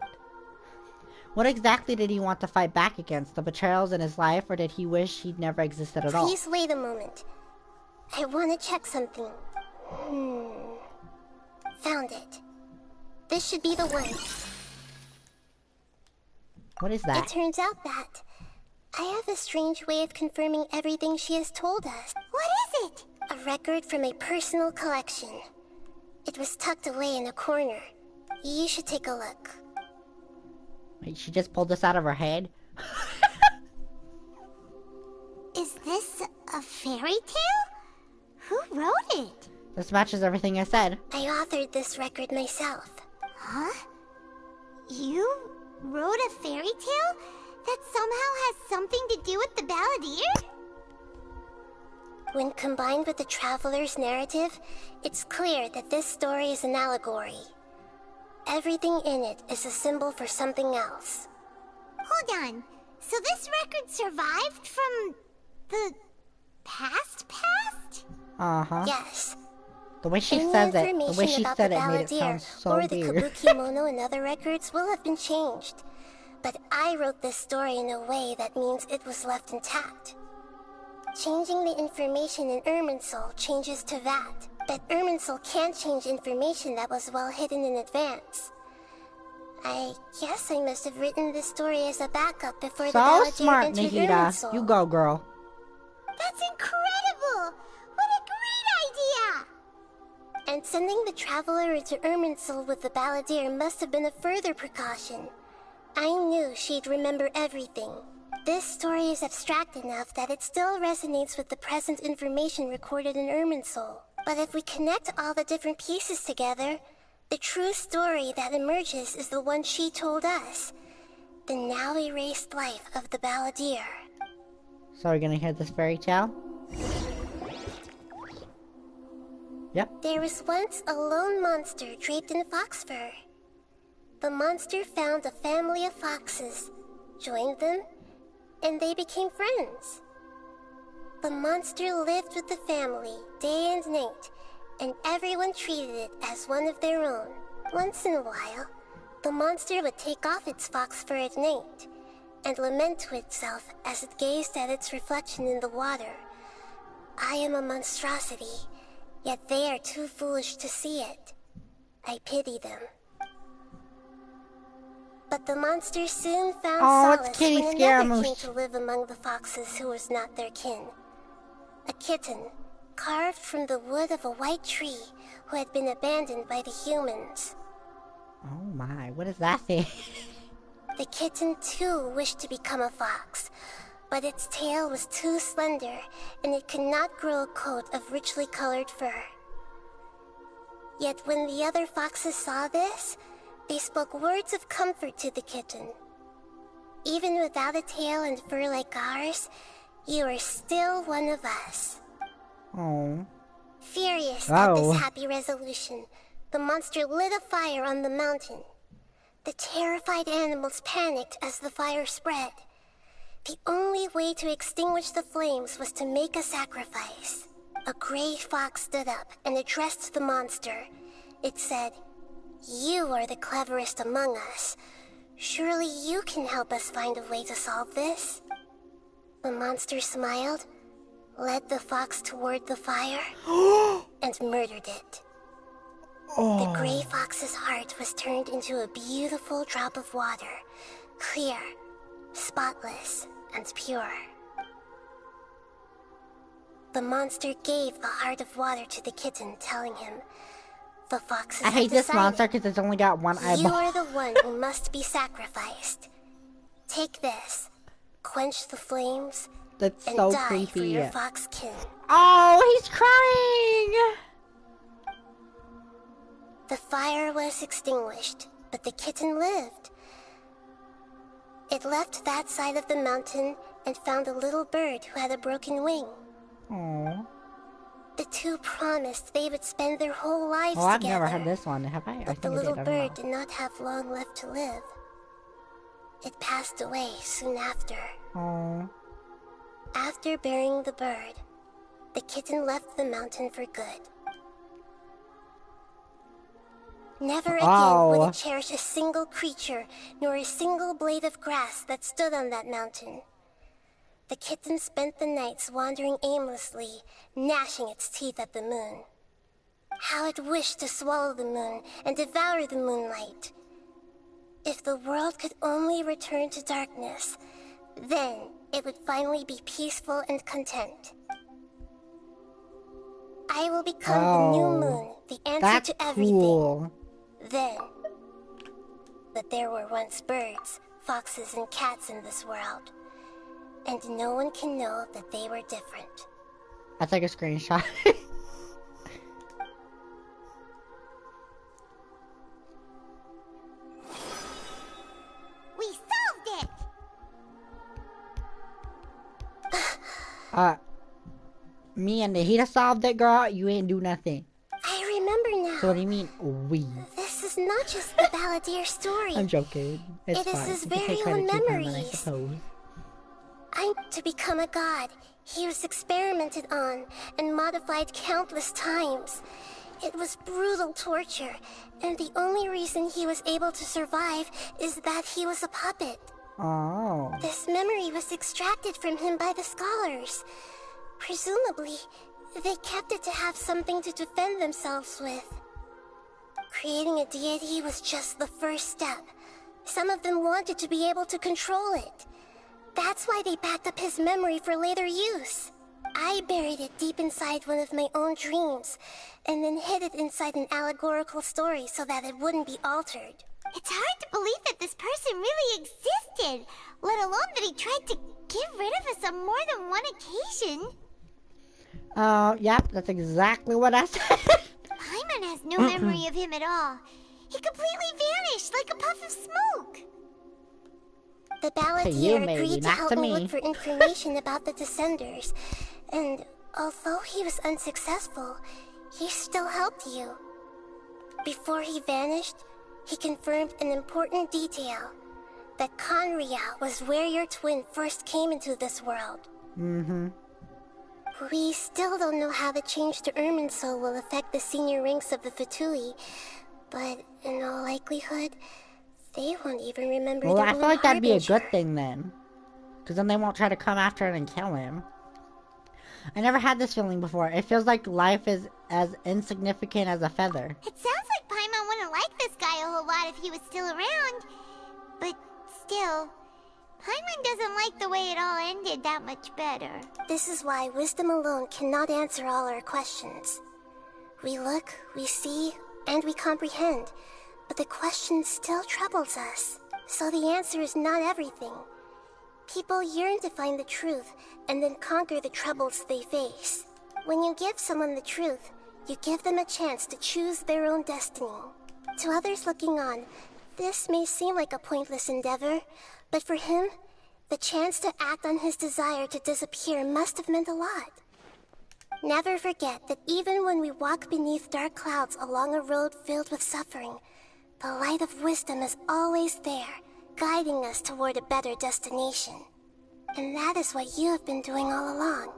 What exactly did he want to fight back against? The betrayals in his life, or did he wish he'd never existed at all? Please wait a moment. I want to check something. Found it. This should be the one. What is that? It turns out that I have a strange way of confirming everything she has told us. What is it? A record from a personal collection. It was tucked away in a corner. You should take a look. Wait, she just pulled this out of her head? Is this a fairy tale? Who wrote it? This matches everything I said. I authored this record myself. Huh? You wrote a fairy tale that somehow has something to do with the Balladeer? When combined with the Traveler's narrative, it's clear that this story is an allegory. Everything in it is a symbol for something else. Hold on. So this record survived from the past? Uh-huh. Yes. The way she Any says it, the way she information about said the it made it Balladeer sound so or the weird. Kabuki Mono and other records will have been changed. But I wrote this story in a way that means it was left intact. Changing the information in Irminsul changes to that. But Irminsul can't change information that was well hidden in advance. I guess I must have written this story as a backup before the So Balladeer smart, entered Nahida. Irminsul. You go, girl. That's incredible! What a great idea! And sending the Traveler into Irminsul with the Balladeer must have been a further precaution. I knew she'd remember everything. This story is abstract enough that it still resonates with the present information recorded in Irminsul. But if we connect all the different pieces together, the true story that emerges is the one she told us. The now erased life of the Balladeer. So we're gonna hear this fairy tale? Yep. There was once a lone monster draped in fox fur. The monster found a family of foxes, joined them, and they became friends. The monster lived with the family day and night, and everyone treated it as one of their own. Once in a while, the monster would take off its fox fur at night and lament to itself as it gazed at its reflection in the water. I am a monstrosity, yet they are too foolish to see it. I pity them. But the monster soon found solace when another came to live among the foxes who was not their kin. A kitten, carved from the wood of a white tree, who had been abandoned by the humans. Oh my, what is that thing? The kitten too wished to become a fox, but its tail was too slender, and it could not grow a coat of richly colored fur. Yet when the other foxes saw this, they spoke words of comfort to the kitten. Even without a tail and fur like ours, you are still one of us. Oh. Furious at this happy resolution, the monster lit a fire on the mountain. The terrified animals panicked as the fire spread. The only way to extinguish the flames was to make a sacrifice. A gray fox stood up and addressed the monster. It said, "You are the cleverest among us. Surely you can help us find a way to solve this." The monster smiled, led the fox toward the fire, and murdered it. The gray fox's heart was turned into a beautiful drop of water, clear, spotless, and pure. The monster gave the heart of water to the kitten, telling him, "The foxes I hate this decided. monster because it's only got one eyeball. You are the one who must be sacrificed. Take this, quench the flames, That's and so die creepy. for your fox kin." Oh, he's crying! The fire was extinguished, but the kitten lived. It left that side of the mountain and found a little bird who had a broken wing. Aww. The two promised they would spend their whole lives Oh, I've together. never had this one, have I? But the little bird did not have long left to live. It passed away soon after. Oh. After burying the bird, the kitten left the mountain for good. Never again would it cherish a single creature, nor a single blade of grass that stood on that mountain. The kitten spent the nights wandering aimlessly, gnashing its teeth at the moon. How it wished to swallow the moon and devour the moonlight. If the world could only return to darkness, then it would finally be peaceful and content. I will become the new moon, the answer to everything. Cool. Then, that there were once birds, foxes, and cats in this world, and no one can know that they were different. I'll take a screenshot. We solved it! Me and Nahida solved it, girl. You ain't do nothing. I remember now. So what do you mean, we? This is not just the Balladeer story. I'm joking. It's It is fine. his You can very take credit own to him, I memories. suppose. I'm to become a god. He was experimented on and modified countless times. It was brutal torture, and the only reason he was able to survive is that he was a puppet. Oh. This memory was extracted from him by the scholars. Presumably, they kept it to have something to defend themselves with. Creating a deity was just the first step. Some of them wanted to be able to control it. That's why they backed up his memory for later use. I buried it deep inside one of my own dreams, and then hid it inside an allegorical story so that it wouldn't be altered. It's hard to believe that this person really existed, let alone that he tried to get rid of us on more than one occasion. Yep, that's exactly what I said. Paimon has no memory of him at all. He completely vanished like a puff of smoke. The Balladeer agreed to help me look for information about the Descenders, and although he was unsuccessful, he still helped you. Before he vanished, he confirmed an important detail, that Conria was where your twin first came into this world. Mm-hmm. We still don't know how the change to Irminsul will affect the senior ranks of the Fatui, but in all likelihood, they won't even remember Well, their I own feel like that'd be a harbinger. good thing then. Because then they won't try to come after him and kill him. I never had this feeling before. It feels like life is as insignificant as a feather. It sounds like Paimon wouldn't like this guy a whole lot if he was still around. But still, Paimon doesn't like the way it all ended that much better. This is why wisdom alone cannot answer all our questions. We look, we see, and we comprehend, but the question still troubles us. So the answer is not everything. People yearn to find the truth and then conquer the troubles they face. When you give someone the truth, you give them a chance to choose their own destiny. To others looking on, this may seem like a pointless endeavor, but for him, the chance to act on his desire to disappear must have meant a lot. Never forget that even when we walk beneath dark clouds along a road filled with suffering, the light of wisdom is always there, guiding us toward a better destination. And that is what you have been doing all along.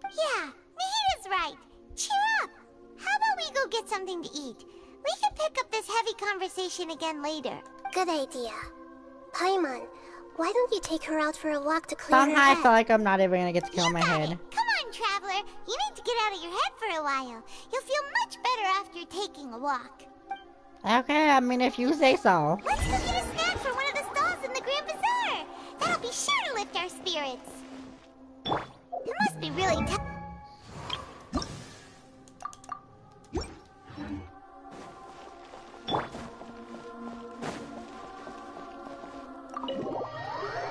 Yeah, Nahida's right. Cheer up. How about we go get something to eat? We can pick up this heavy conversation again later. Good idea. Paimon, why don't you take her out for a walk to clear her Somehow I head? feel like I'm not even gonna get to kill my head. Come on, Traveler. You need to get out of your head for a while. You'll feel much better after taking a walk. Okay, I mean if you say so. Let's go get a snack from one of the stalls in the Grand Bazaar. That'll be sure to lift our spirits. It must be really tough.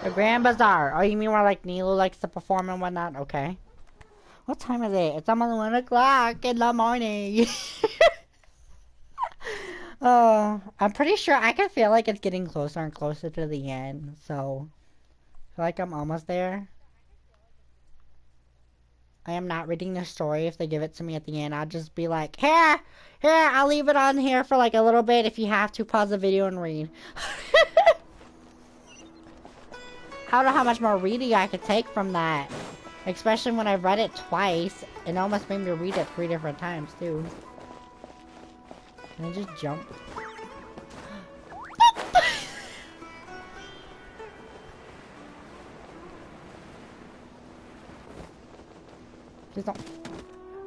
The Grand Bazaar. Oh, you mean where like Nilo likes to perform and whatnot? Okay. What time is it? It's almost 1 o'clock in the morning. Oh, I'm pretty sure I can feel like it's getting closer and closer to the end. So, I feel like I'm almost there. I am not reading the story. If they give it to me at the end, I'll just be like, here, I'll leave it on here for like a little bit. If you have to, pause the video and read. I don't know how much more reading I could take from that. Especially when I've read it twice. It almost made me read it 3 different times, too. Can I just jump? Please don't.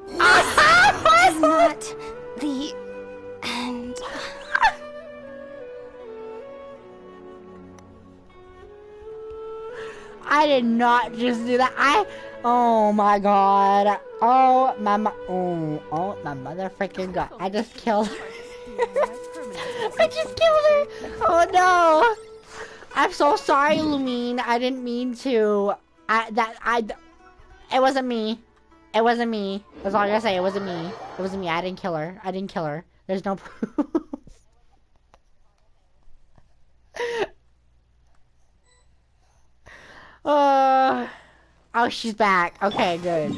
This is not the end. I did not just do that. Oh my god. Oh my oh my mother freaking god. I just killed her. I just killed her. Oh no. I'm so sorry, Lumine. I didn't mean to. It wasn't me. It wasn't me. That's all I gotta say. It wasn't me. It wasn't me. I didn't kill her. I didn't kill her. There's no proof. Oh, she's back. Okay, good.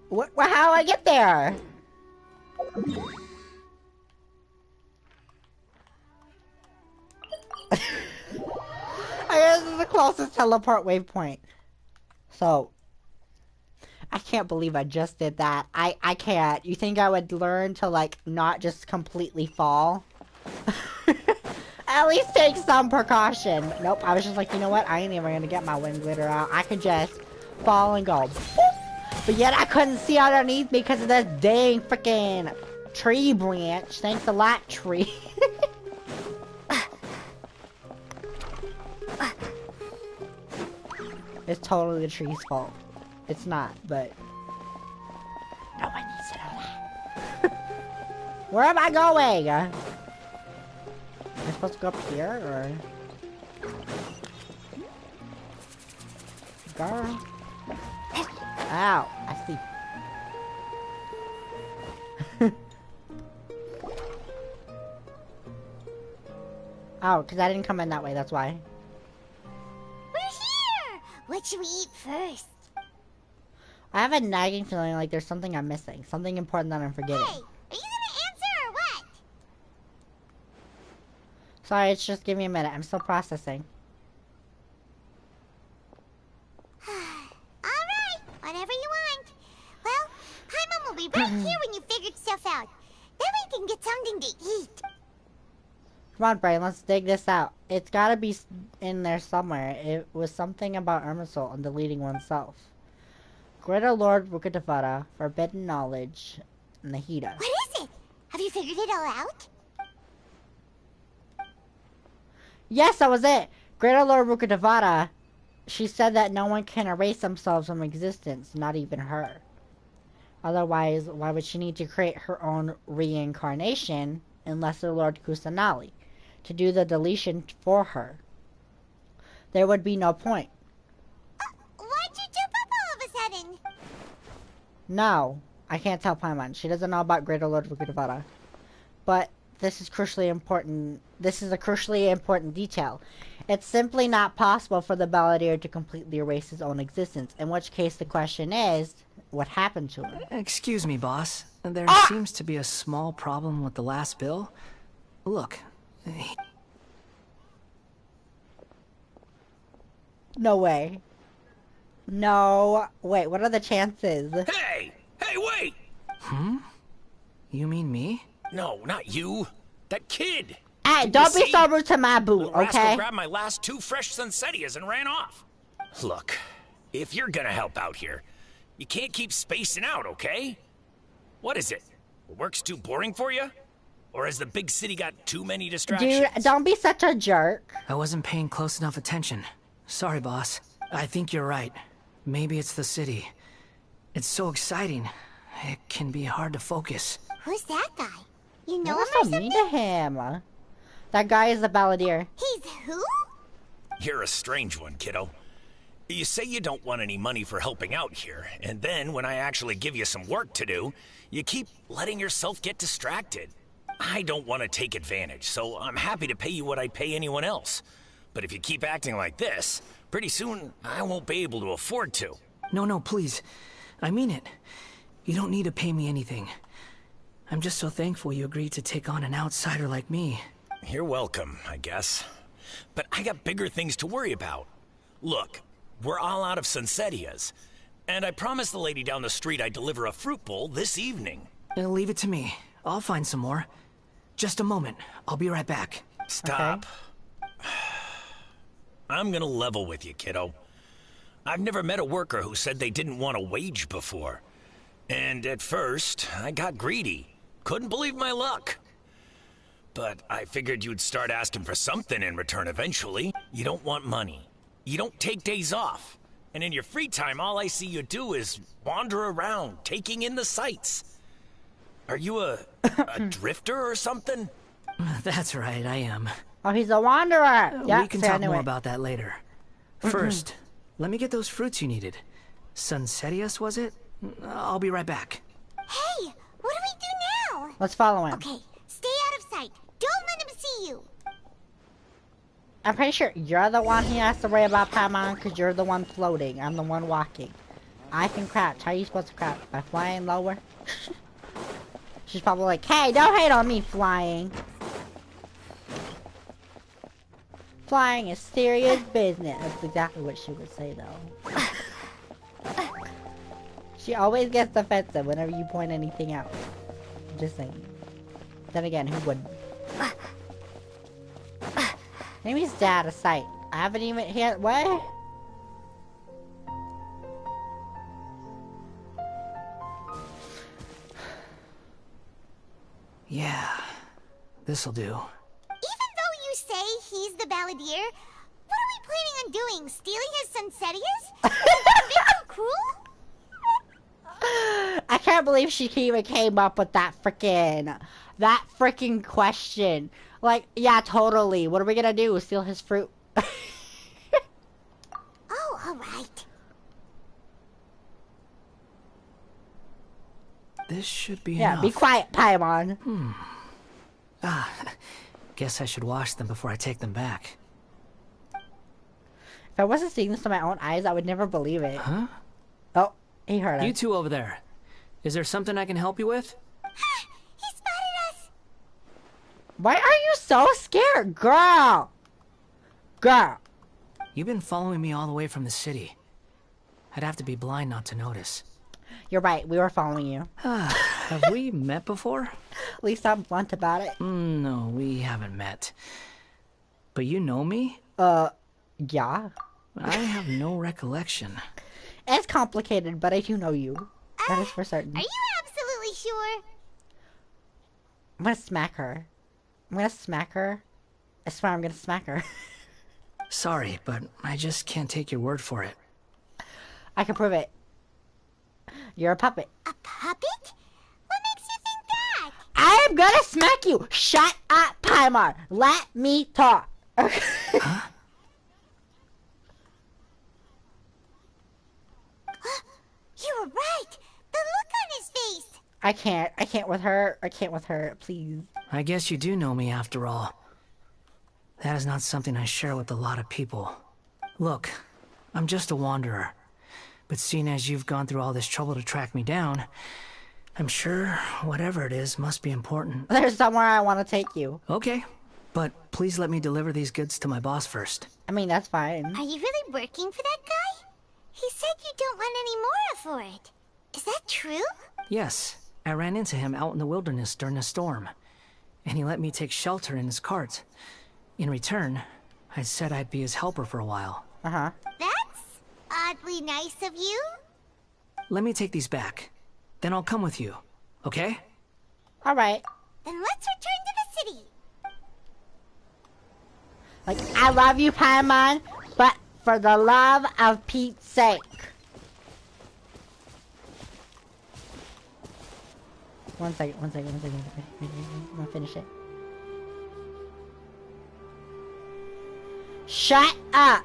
What? How do I get there? I guess this is the closest teleport waypoint. So, I can't believe I just did that. I can't. You think I would learn to, like, not just completely fall? At least take some precaution. Nope, I was just like, you know what? I ain't even gonna get my wind glitter out. I could just fall and go. But yet I couldn't see underneath me because of this dang freaking tree branch. Thanks a lot, tree. It's totally the tree's fault. It's not, but no one needs to know that. Where am I going? Am I supposed to go up here, or? Girl. Ow, I see. Oh, because I didn't come in that way, that's why. We're here! What should we eat first? I have a nagging feeling like there's something I'm missing. Something important that I'm forgetting. Hey, are you gonna answer or what? Sorry, it's just give me a minute. I'm still processing. Alright, whatever you want. Well, Paimon will be right here when you figured stuff out. Then we can get something to eat. Come on, Brain, let's dig this out. It's gotta be in there somewhere. It was something about Irmisol and deleting oneself. Greater Lord Rukadavara, Forbidden Knowledge, Nahida. What is it? Have you figured it all out? Yes, that was it! Greater Lord Rukadavara, she said that no one can erase themselves from existence, not even her. Otherwise, why would she need to create her own reincarnation in Lesser Lord Kusanali to do the deletion for her? There would be no point. Why'd you jump up all of a sudden? No, I can't tell Paimon. She doesn't know about Greater Lord Rukadavara. But this is crucially important. This is a crucially important detail. It's simply not possible for the Balladeer to completely erase his own existence, in which case the question is, what happened to him? Excuse me, boss. There seems to be a small problem with the last bill. Look. No way. No. Wait, what are the chances? Hey! Hey, wait! Hmm? You mean me? No, not you. That kid. Hey, don't be so rude to my boo, The rascal okay? grabbed my last 2 fresh Sunsettias and ran off. Look, if you're gonna help out here, you can't keep spacing out, okay? What is it? Work's too boring for you? Or has the big city got too many distractions? Dude, don't be such a jerk. I wasn't paying close enough attention. Sorry, boss. I think you're right. Maybe it's the city. It's so exciting. It can be hard to focus. Who's that guy? You know him What's or so something? mean to him? That guy is the Balladeer. He's who? You're a strange one, kiddo. You say you don't want any money for helping out here, and then when I actually give you some work to do, you keep letting yourself get distracted. I don't want to take advantage, so I'm happy to pay you what I'd pay anyone else. But if you keep acting like this, pretty soon I won't be able to afford to. No, please. I mean it. You don't need to pay me anything. I'm just so thankful you agreed to take on an outsider like me. You're welcome, I guess. But I got bigger things to worry about. Look, we're all out of Sunsetias. And I promised the lady down the street I'd deliver a fruit bowl this evening. Leave it to me. I'll find some more. Just a moment. I'll be right back. Stop. Okay. I'm gonna level with you, kiddo. I've never met a worker who said they didn't want a wage before. And at first, I got greedy. Couldn't believe my luck. But I figured you'd start asking for something in return eventually. You don't want money. You don't take days off. And in your free time, all I see you do is wander around, taking in the sights. Are you a drifter or something? That's right, I am. Oh, he's a wanderer. We can talk more about that later. First, let me get those fruits you needed. Sunsetias, was it? I'll be right back. Hey, what do we do now? Let's follow him. Okay, stay out of sight. Don't let him see you. I'm pretty sure you're the one he has to worry about, Paimon, because you're the one floating. I'm the one walking. I can crouch. How are you supposed to crouch? By flying lower? She's probably like, hey, don't hate on me flying. Flying is serious business. That's exactly what she would say, though. She always gets defensive whenever you point anything out. Just saying. Then again, who wouldn't? Maybe he's out of sight. I haven't even hit. What? Yeah, this'll do. Even though you say he's the balladeer, what are we planning on doing? Stealing his Sunsetias? Bit too cruel? I can't believe she even came up with that freaking question. Like, yeah, totally. What are we gonna do? Steal his fruit? Oh, alright. This should be yeah, enough. Be quiet, Paimon. Guess I should wash them before I take them back. If I wasn't seeing this with my own eyes, I would never believe it. Huh? Oh, he heard us. You two over there. Is there something I can help you with? He spotted us! Why are you so scared, girl? Girl. You've been following me all the way from the city. I'd have to be blind not to notice. You're right, we were following you. Have we met before? At least I'm blunt about it. No, we haven't met. But you know me? Yeah. I have no recollection. It's complicated, but I do know you. That is for certain. Are you absolutely sure? I'm gonna smack her. I'm gonna smack her. I swear I'm gonna smack her. Sorry, but I just can't take your word for it. I can prove it. You're a puppet. A puppet? What makes you think that? I'm gonna smack you! Shut up, Paimon! Let me talk! Huh? You were right! The look on his face! I can't with her. I can't with her, please. I guess you do know me after all. That is not something I share with a lot of people. Look, I'm just a wanderer. But seeing as you've gone through all this trouble to track me down, I'm sure whatever it is must be important. There's somewhere I want to take you. Okay, but please let me deliver these goods to my boss first. I mean, that's fine. Are you really working for that guy? He said you don't want any more for it. Is that true? Yes, I ran into him out in the wilderness during a storm, and he let me take shelter in his cart. In return, I said I'd be his helper for a while. Uh-huh. That's oddly nice of you. Let me take these back. Then I'll come with you, okay? Alright. Then let's return to the city. Like, I love you, Paimon, but for the love of Pete's sake. One second. I'm gonna finish it. Shut up!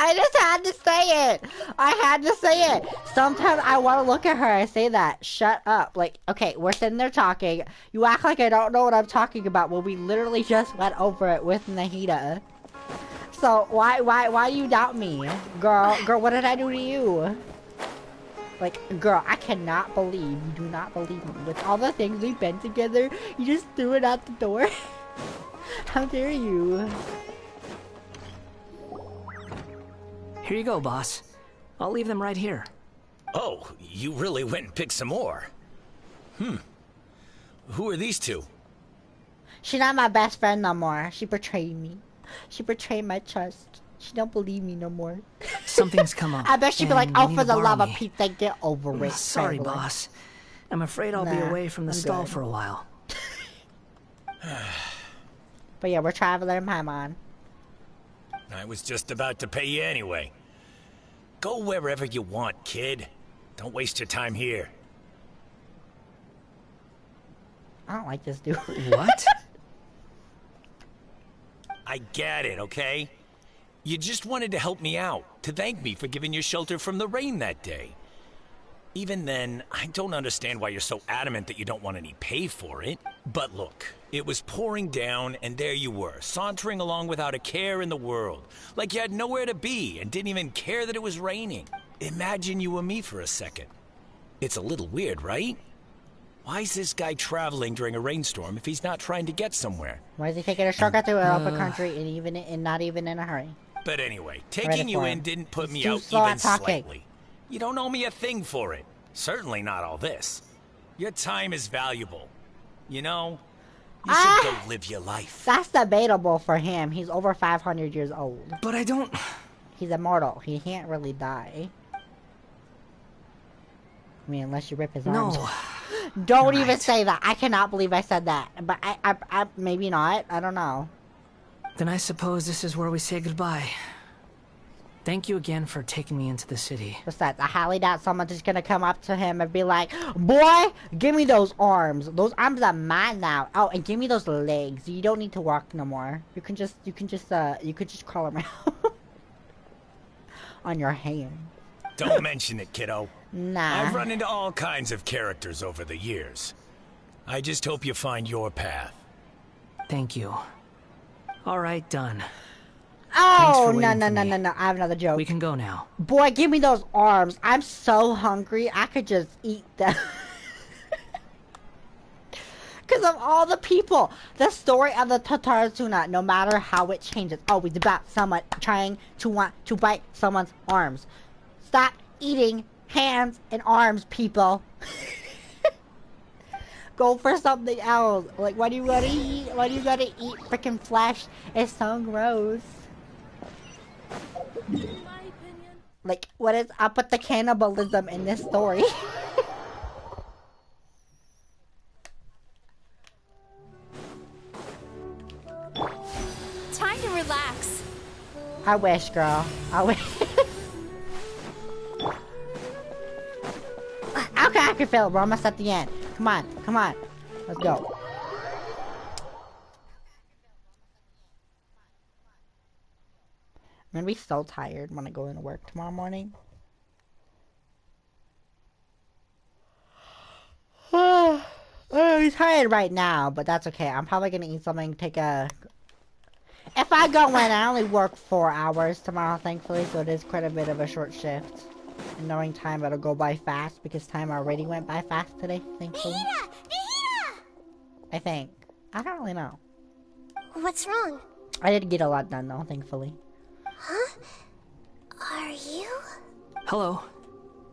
I just had to say it. I had to say it. Sometimes I want to look at her and say that. Shut up. Like, okay, we're sitting there talking. You act like I don't know what I'm talking about when we literally just went over it with Nahida. So why you doubt me? Girl, what did I do to you? Like, girl, I cannot believe you do not believe me. With all the things we've been together, you just threw it out the door. How dare you? Here you go, boss. I'll leave them right here. Oh, you really went and picked some more. Who are these two? She's not my best friend no more. She betrayed me. She betrayed my trust. She don't believe me no more. Something's come up. I bet she'd be like, and oh, you for need the to love borrow of me. Pete, they get over it. Sorry, Traveler. boss. I'm afraid I'll be Nah, away from the I'm stall good. for a while. But yeah, we're traveling Paimon. I was just about to pay you anyway. Go wherever you want, kid. Don't waste your time here. I don't like this dude. What? I get it, okay? You just wanted to help me out, to thank me for giving you shelter from the rain that day. Even then, I don't understand why you're so adamant that you don't want any pay for it. But look, it was pouring down, and there you were, sauntering along without a care in the world. Like you had nowhere to be, and didn't even care that it was raining. Imagine you were me for a second. It's a little weird, right? Why is this guy traveling during a rainstorm if he's not trying to get somewhere? Why is he taking a shortcut through an open country and not even in a hurry? But anyway, Ready taking you for in him. didn't put He's me too out slow even at talking. slightly. You don't owe me a thing for it. Certainly not all this. Your time is valuable. You know, you should go live your life. That's debatable for him. He's over 500 years old. But I don't... He's immortal. He can't really die. I mean, unless you rip his arms. No. Don't even say that. I cannot believe I said that. But I maybe not. I don't know. Then I suppose this is where we say goodbye. Thank you again for taking me into the city. What's that? I highly doubt someone's just gonna come up to him and be like, boy, give me those arms. Those arms are mine now. Oh, and give me those legs. You don't need to walk no more. You could just crawl around on your hand. Don't mention it, kiddo. Nah. I've run into all kinds of characters over the years. I just hope you find your path. Thank you. All right, done. Oh, for no. waiting for me. I have another joke. We can go now. Boy, give me those arms. I'm so hungry. I could just eat them. Because of all the people. The story of the Dottorre tuna, no matter how it changes, always about someone trying to want to bite someone's arms. Stop eating hands and arms, people. Go for something else. Like, what do you gotta eat? Why do you gotta eat freaking flesh? It's so gross. Like, what is up with the cannibalism in this story? Time to relax. I wish, girl. I wish. Okay, I can feel it. We're almost at the end. Come on. Let's go. I'm gonna be so tired when I go into work tomorrow morning. I'm tired right now, but that's okay. I'm probably gonna eat something, if I go in, I only work 4 hours tomorrow, thankfully, so it is quite a bit of a short shift. And knowing time, it'll go by fast, because time already went by fast today, thankfully. I think. I don't really know. What's wrong? I did get a lot done, though, thankfully. Huh? Are you? Hello.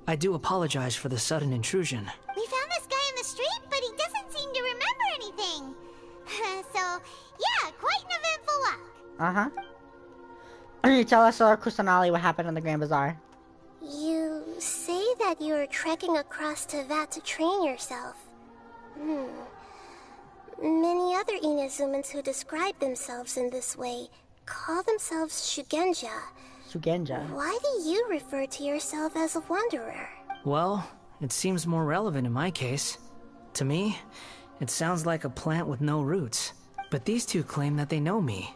I do apologize for the sudden intrusion. We found this guy in the street, but he doesn't seem to remember anything. So, yeah, quite an eventful walk. Uh-huh. Can you tell us, Dottorre Kusanali, what happened in the Grand Bazaar? You say that you are trekking across to Vat to train yourself. Many other Inazumans who describe themselves in this way call themselves Shugenja. Shugenja? Why do you refer to yourself as a wanderer? Well, it seems more relevant in my case. To me, it sounds like a plant with no roots. But these two claim that they know me,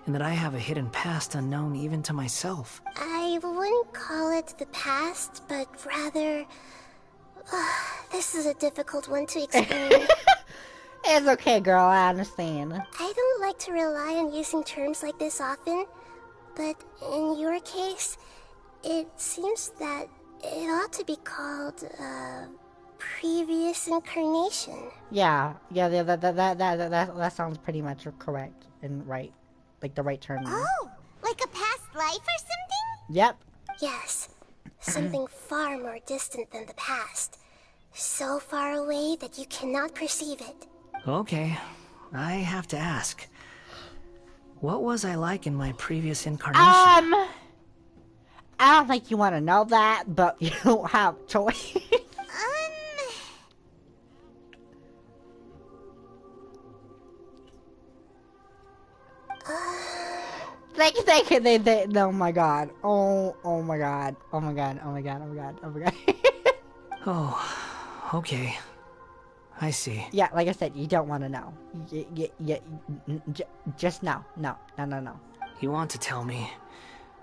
and that I have a hidden past unknown even to myself. I wouldn't call it the past, but rather... this is a difficult one to explain. It's okay, girl, I understand. I don't like to rely on using terms like this often, But in your case, it seems that it ought to be called, previous incarnation. Yeah, that sounds pretty much correct and right. Like the right term. Oh, like a past life or something? Yep. Yes, something far more distant than the past. So far away that you cannot perceive it. Okay, I have to ask. What was I like in my previous incarnation? I don't think you want to know that, but you don't have choice. They, oh my god. Oh my god. Oh my god. Oh my god. Oh my god. Oh my god. Oh, okay. I see. Yeah, like I said, you don't want to know. Just no. No. You want to tell me,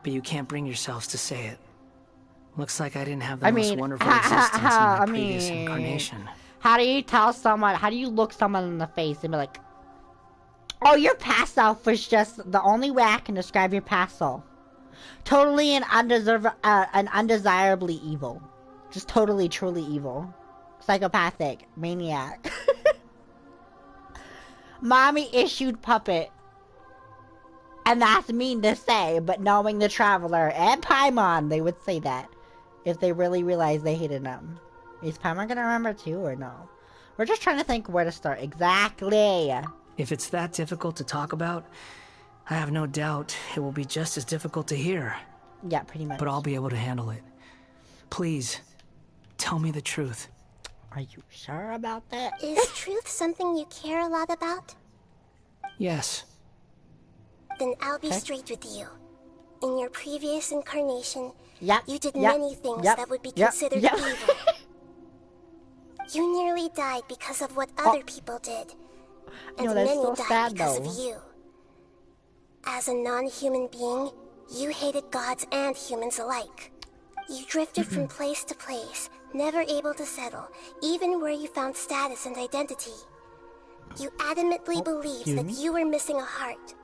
but you can't bring yourselves to say it. Looks like I didn't have the most wonderful existence in my previous incarnation. How do you tell someone, how do you look someone in the face and be like, oh, your past self was just the only way I can describe your past self. Totally and undesirably evil. Just totally, truly evil. Psychopathic. Maniac. Mommy issued puppet. And that's mean to say, but knowing the Traveler and Paimon, they would say that. If they really realized they hated them. Is Paimon gonna remember too, or no? We're just trying to think where to start. Exactly. If it's that difficult to talk about, I have no doubt it will be just as difficult to hear. Yeah, pretty much. But I'll be able to handle it. Please, tell me the truth. Are you sure about that? Is truth something you care a lot about? Yes. Then I'll be straight with you. In your previous incarnation, you did Yep. many things Yep. that would be Yep. considered Yep. evil. You nearly died because of what other people did. And that's many so died sad, because though. of you. As a non-human being, you hated gods and humans alike. You drifted from place to place, never able to settle, even where you found status and identity. You adamantly believed that you were missing a heart.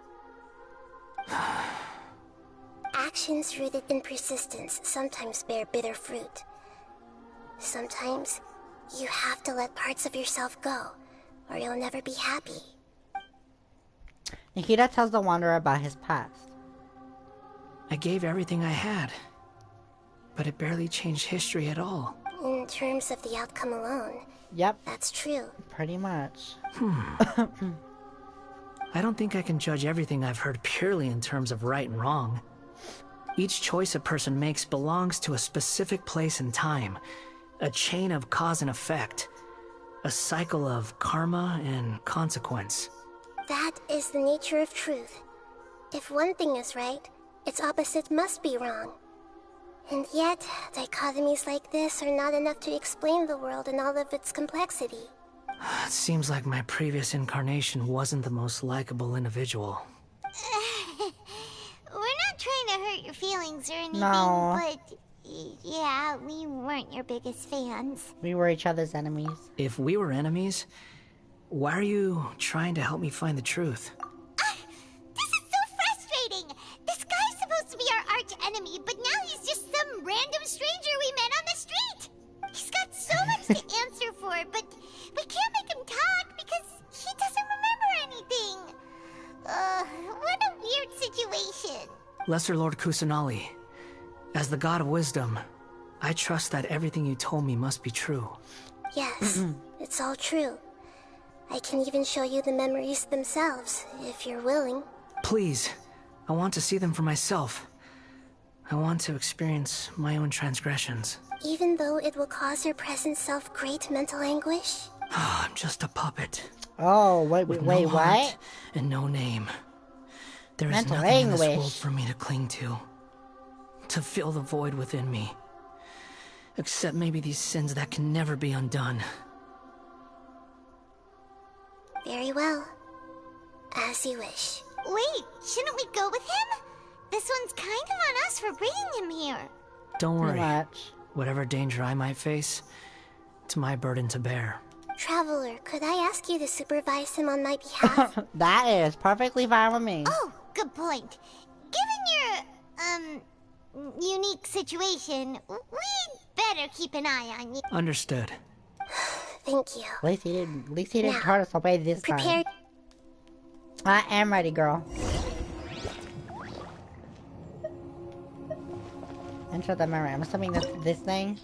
Actions rooted in persistence sometimes bear bitter fruit. Sometimes, you have to let parts of yourself go, or you'll never be happy. Nikita tells the Wanderer about his past. I gave everything I had, but it barely changed history at all. In terms of the outcome alone, Yep. that's true. Pretty much. I don't think I can judge everything I've heard purely in terms of right and wrong. Each choice a person makes belongs to a specific place and time, a chain of cause and effect, a cycle of karma and consequence. That is the nature of truth. If one thing is right, its opposite must be wrong. And yet, dichotomies like this are not enough to explain the world in all of its complexity. It seems like my previous incarnation wasn't the most likable individual. We're not trying to hurt your feelings or anything, No. but yeah, we weren't your biggest fans. We were each other's enemies. If we were enemies, why are you trying to help me find the truth? This is so frustrating! This guy's supposed to be our arch enemy, but now he's just some random stranger we met on the street! He's got so much to answer for, but we can't make him talk because he doesn't remember anything. What a weird situation. Lesser Lord Kusanali, as the god of wisdom, I trust that everything you told me must be true. Yes, it's all true. I can even show you the memories themselves, if you're willing. Please, I want to see them for myself. I want to experience my own transgressions. Even though it will cause your present self great mental anguish? I'm just a puppet. Oh, wait, with wait, no what? heart and no name. There is Mental nothing in this anguish. world for me to cling to fill the void within me. Except maybe these sins that can never be undone. Very well. As you wish. Wait, shouldn't we go with him? This one's kind of on us for bringing him here. Don't worry. Much. Whatever danger I might face, it's my burden to bear. Traveler, could I ask you to supervise him on my behalf? That is perfectly fine with me. Oh, good point. Given your unique situation, we'd better keep an eye on you. Understood. Thank you. At least he didn't hurt us away this time. I am ready, girl. Enter the memory. I'm assuming this thing.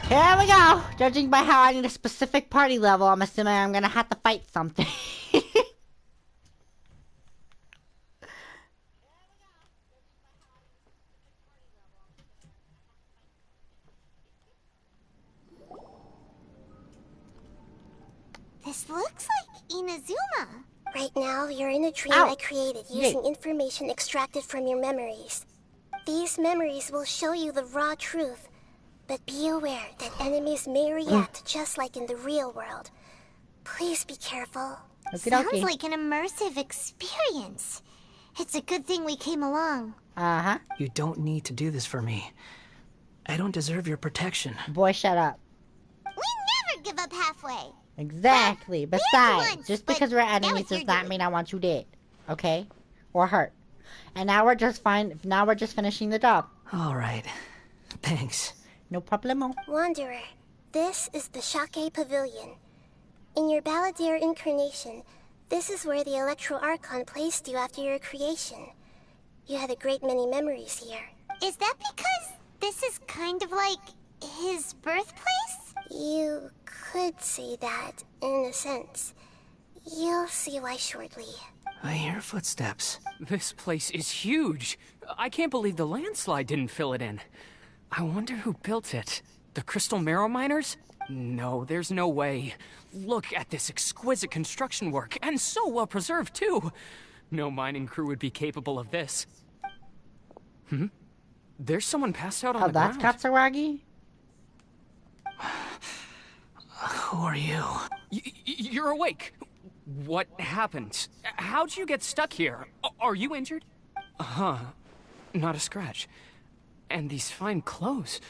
Here we go! Judging by how I need a specific party level, I'm assuming I'm gonna have to fight something. This looks like Inazuma. Right now, you're in a dream I created using information extracted from your memories. These memories will show you the raw truth, but be aware that enemies may react just like in the real world. Please be careful. Sounds like an immersive experience. It's a good thing we came along. Uh-huh. You don't need to do this for me. I don't deserve your protection. Boy, shut up. We never give up halfway. Exactly. Besides, once, just because we're enemies does not mean I want you dead. Okay? Or hurt. And now we're just fine. Now we're just finishing the job. All right. Thanks. No problemo. Wanderer, this is the Shake Pavilion. In your Balladeer incarnation, this is where the Electro Archon placed you after your creation. You had a great many memories here. Is that because this is kind of like his birthplace? You could say that, in a sense. You'll see why shortly. I hear footsteps. This place is huge. I can't believe the landslide didn't fill it in. I wonder who built it. The Crystal Marrow Miners? No, there's no way. Look at this exquisite construction work, and so well preserved, too. No mining crew would be capable of this. There's someone passed out on the ground. Oh, that's Katsuragi? Who are you? You're awake. What happened? How'd you get stuck here? Are you injured? Not a scratch. And these fine clothes.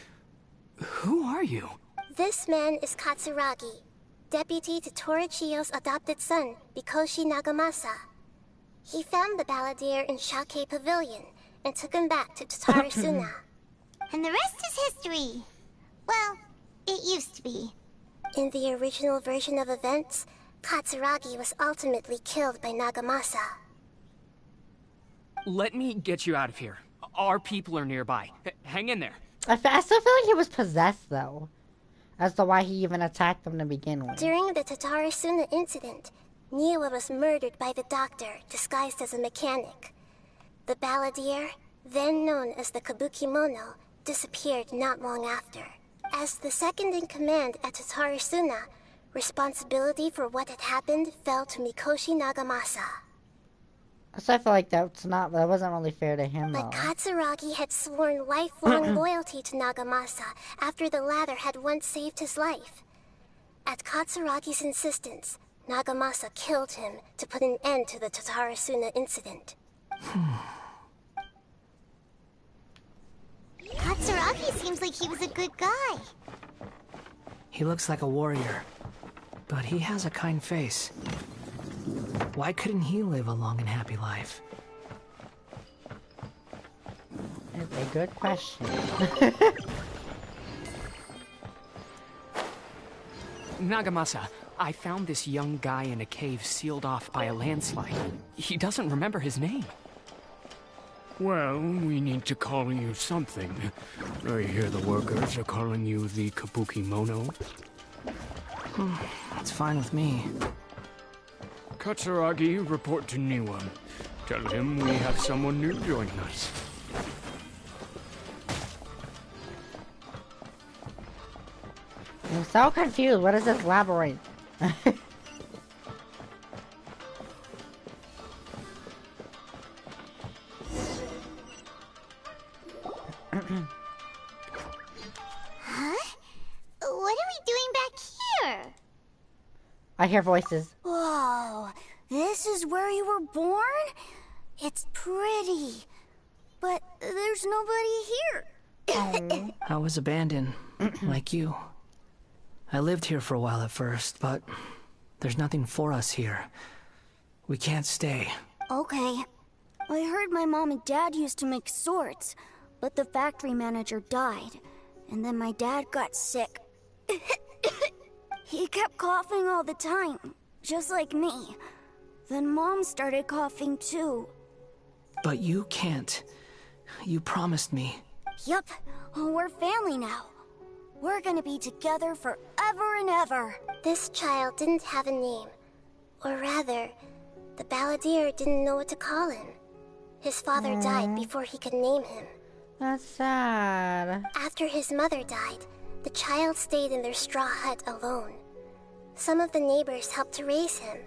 Who are you? This man is Katsuragi, deputy to Torichio's adopted son, Mikoshi Nagamasa. He found the Balladeer in Shake Pavilion and took him back to Dottorre Suna. And the rest is history. Well, it used to be. In the original version of events, Katsuragi was ultimately killed by Nagamasa. Let me get you out of here. Our people are nearby. Hang in there. I still feel like he was possessed, though. As to why he even attacked them to begin with. During the Dottorre Suna incident, Niwa was murdered by the doctor, disguised as a mechanic. The Balladeer, then known as the Kabuki-mono, disappeared not long after. As the second in command at Dottorre Suna, responsibility for what had happened fell to Mikoshi Nagamasa. So I feel like that wasn't really fair to him, But though. Katsuragi had sworn lifelong loyalty to Nagamasa after the latter had once saved his life. At Katsuragi's insistence, Nagamasa killed him to put an end to the Dottorre Suna incident. Katsuragi seems like he was a good guy. He looks like a warrior, but he has a kind face. Why couldn't he live a long and happy life? It's a good question. Nagamasa, I found this young guy in a cave sealed off by a landslide. He doesn't remember his name. Well, we need to call you something. I hear the workers are calling you the Kabuki-mono. That's fine with me. Katsuragi, report to Niwa. Tell him we have someone new joining us. I'm so confused. What is this labyrinth? Huh? What are we doing back here? I hear voices. Whoa, this is where you were born? It's pretty, but there's nobody here. I was abandoned, like you. I lived here for a while at first, but there's nothing for us here. We can't stay. Okay. I heard my mom and dad used to make swords, but the factory manager died, and then my dad got sick. He kept coughing all the time, just like me. Then Mom started coughing too. But you can't. You promised me. Yup, we're family now. We're gonna be together forever and ever. This child didn't have a name. Or rather, the balladeer didn't know what to call him. His father died before he could name him. That's sad. After his mother died, the child stayed in their straw hut alone. Some of the neighbors helped to raise him.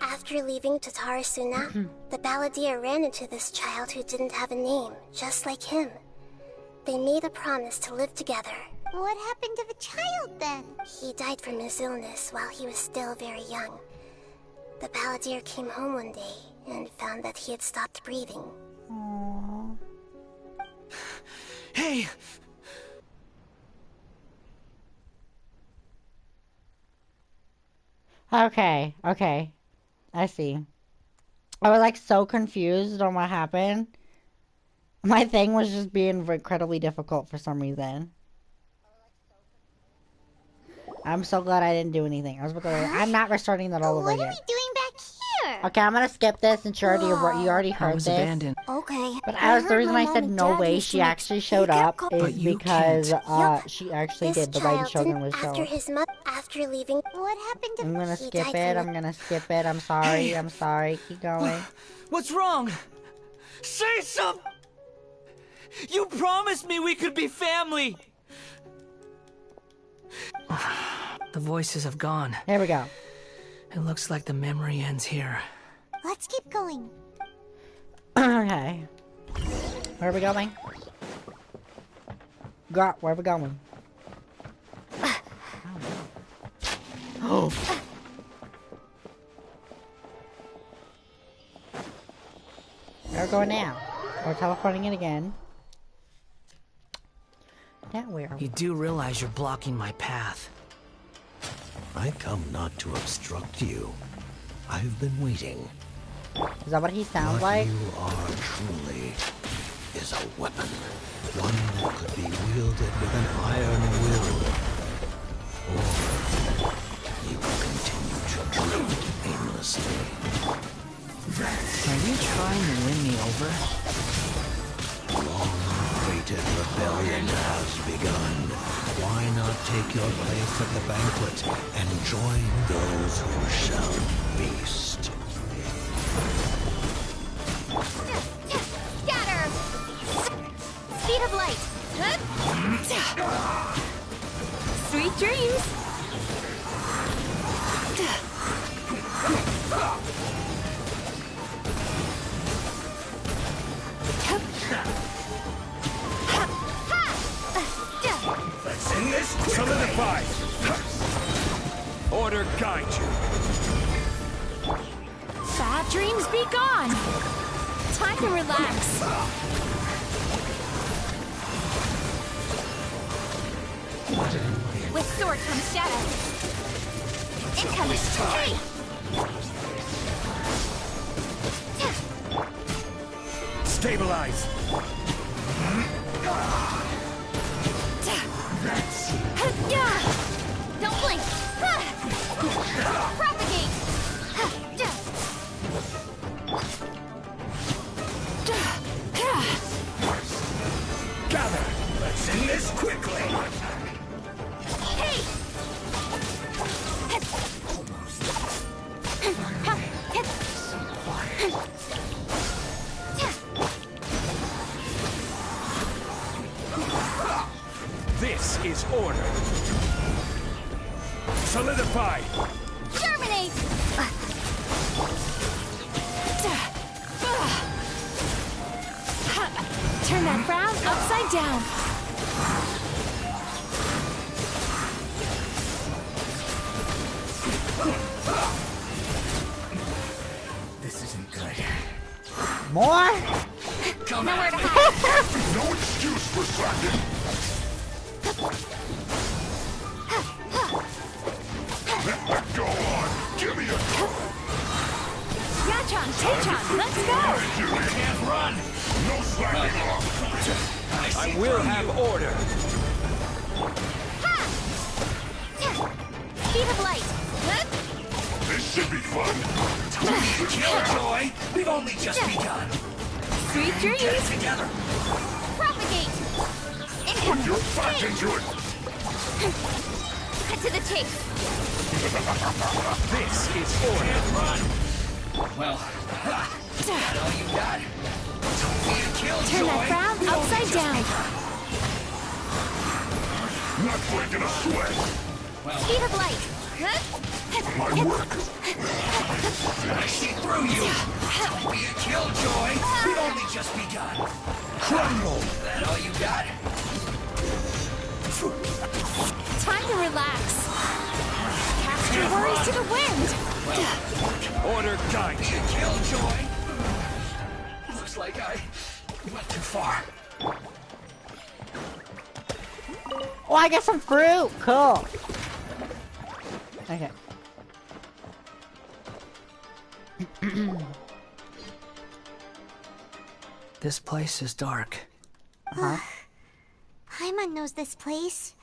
After leaving Dottorre Suna, the balladeer ran into this child who didn't have a name, just like him. They made a promise to live together. What happened to the child then? He died from his illness while he was still very young. The balladeer came home one day and found that he had stopped breathing. Aww. Hey! Okay. I see. I was like so confused on what happened. My thing was just being incredibly difficult for some reason. I'm so glad I didn't do anything. I was about to. I'm not restarting that all over again. What are we doing back here? Okay, I'm gonna skip this since you already heard this. Abandoned. Okay. But as the reason I said no way she actually showed up is because she actually did. The Raiden Shogun was showing. After leaving, what happened to I'm gonna skip it. I'm gonna skip it. I'm sorry. Hey. I'm sorry. Keep going. What's wrong? Say something! You promised me we could be family! The voices have gone. Here we go. It looks like the memory ends here. Let's keep going. Okay. Where are we going? Where are we going? Oh. Where are we going now? We're teleporting it again. That where? You do realize you're blocking my path. I come not to obstruct you. I've been waiting. Is that what he sounds what like? You are truly is a weapon. One that could be wielded with an iron will. Or you will continue to drift aimlessly. Are you trying to win me over? Long-fated rebellion has begun. Why not take your place at the banquet and join those who shall feast? Scatter! Speed of light! Sweet dreams! Let's end this solidified. Order guide you. Bad dreams be gone! Time to relax. With sword comes shadow. Incoming! Hey! Stabilize. Don't blink! Propagate! Gather. Let's end this quickly. Hey! This is order. Solidify. Terminate! Turn that frown upside down. This isn't good. More? Nowhere to hide. No excuse for slacking. Go on. Give me a Gotcha! Tachan, let's go! Can't run! No slacking off! I will have order. Speed of light. This should be fun! Killjoy! We've only just begun. Sweet dreams. Get it together. Propagate. Put your fat into it! Cut to the chase. This is order. Can't run. Well, that all you got? Don't be a killjoy. Turn that frown upside down. Not breaking a sweat! Speed of light. My work! I see through you. Don't be a killjoy. We've only just begun. Crumble! That all you got? Time to relax. Cast your worries to the wind. Order guide you, killjoy. Looks like I went too far. Oh, I got some fruit. Cool. Okay. This place is dark. Paimon knows this place.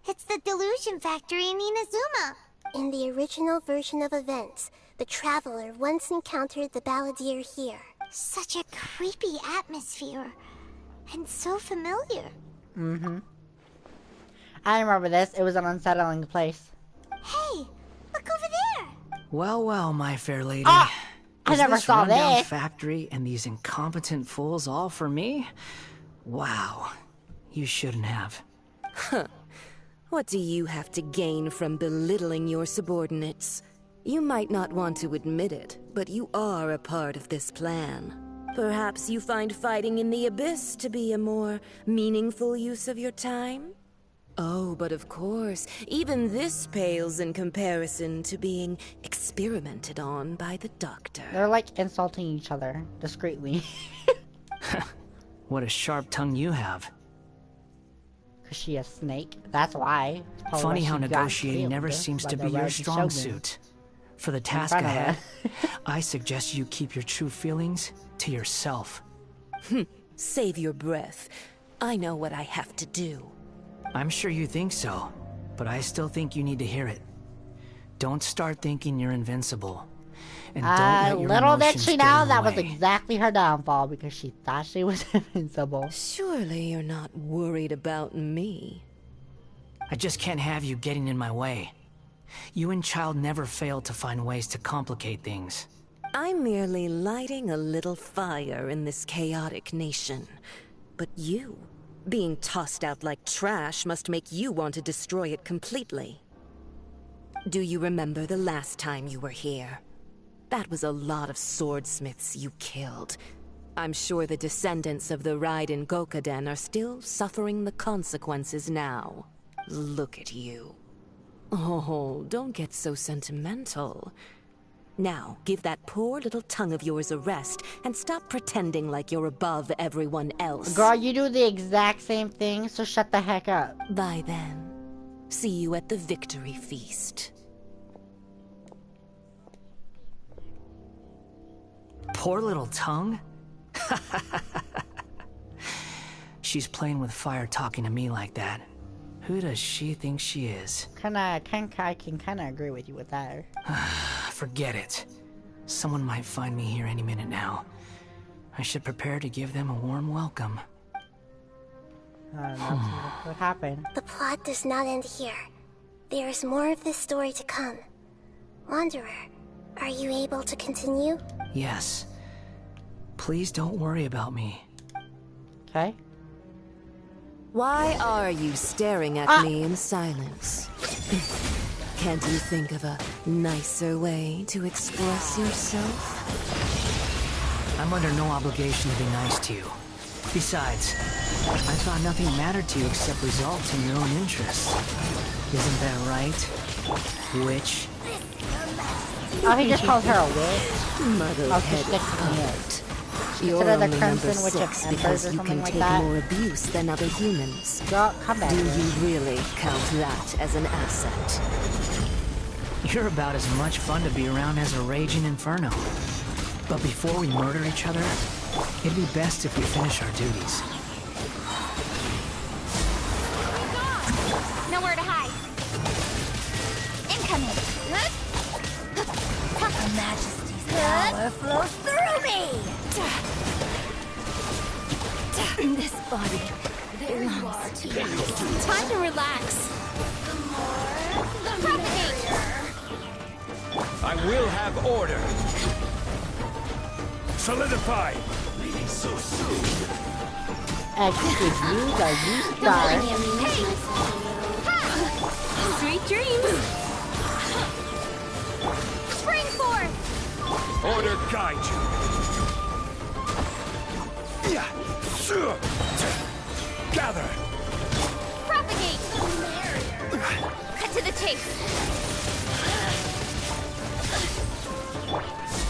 It's the Delusion Factory in Inazuma. In the original version of events, the Traveler once encountered the Balladeer here. Such a creepy atmosphere. And so familiar. Mm-hmm. I remember this. It was an unsettling place. Hey, look over there. Well, well, my fair lady. I Is never this saw rundown this. factory and these incompetent fools all for me? Wow. You shouldn't have. Huh. What do you have to gain from belittling your subordinates? You might not want to admit it, but you are a part of this plan. Perhaps you find fighting in the Abyss to be a more meaningful use of your time? Oh, but of course, even this pales in comparison to being experimented on by the Doctor. They're like insulting each other discreetly. What a sharp tongue you have. Cause she a snake. That's why. It's probably Funny why how she got negotiating killed never seems by to the be your Red strong Shogun. suit. For the In task front of ahead, her. I suggest you keep your true feelings to yourself. Save your breath. I know what I have to do. I'm sure you think so, but I still think you need to hear it. Don't start thinking you're invincible. And don't let your little did emotions she get know in the that was way. exactly her downfall because she thought she was invincible. Surely you're not worried about me. I just can't have you getting in my way. You and Child never fail to find ways to complicate things. I'm merely lighting a little fire in this chaotic nation. But you, being tossed out like trash, must make you want to destroy it completely. Do you remember the last time you were here? That was a lot of swordsmiths you killed. I'm sure the descendants of the Raiden Gokaden are still suffering the consequences now. Look at you. Oh, don't get so sentimental. Now, give that poor little tongue of yours a rest and stop pretending like you're above everyone else. Girl, you do the exact same thing, so shut the heck up. Bye then. See you at the victory feast. Poor little tongue? She's playing with fire talking to me like that. Who does she think she is? I can kinda agree with you with that. Forget it. Someone might find me here any minute now. I should prepare to give them a warm welcome. That's what happened. The plot does not end here. There is more of this story to come. Wanderer, are you able to continue? Yes. Please don't worry about me. Okay. Why are you staring at me in silence? Can't you think of a nicer way to express yourself? I'm under no obligation to be nice to you. Besides, I thought nothing mattered to you except results in your own interests. Isn't that right, witch? Oh, he just calls her a witch? Mother-headed You're Consider the only Crimson number Witch of 6 Embers because or you something can like take that? more abuse than other humans. Girl, come back Do here. you really count that as an asset? You're about as much fun to be around as a raging inferno. But before we murder each other, it'd be best if we finish our duties. Nowhere to hide. Incoming. Her Majesty's power flows through me. This body belongs to you. Time to relax. Propagate. I will have order. Solidify. Leaving so soon. Excuse me, are you star? Sweet dreams. Spring forth. Order guide you. Gather. Propagate. Cut to the chase.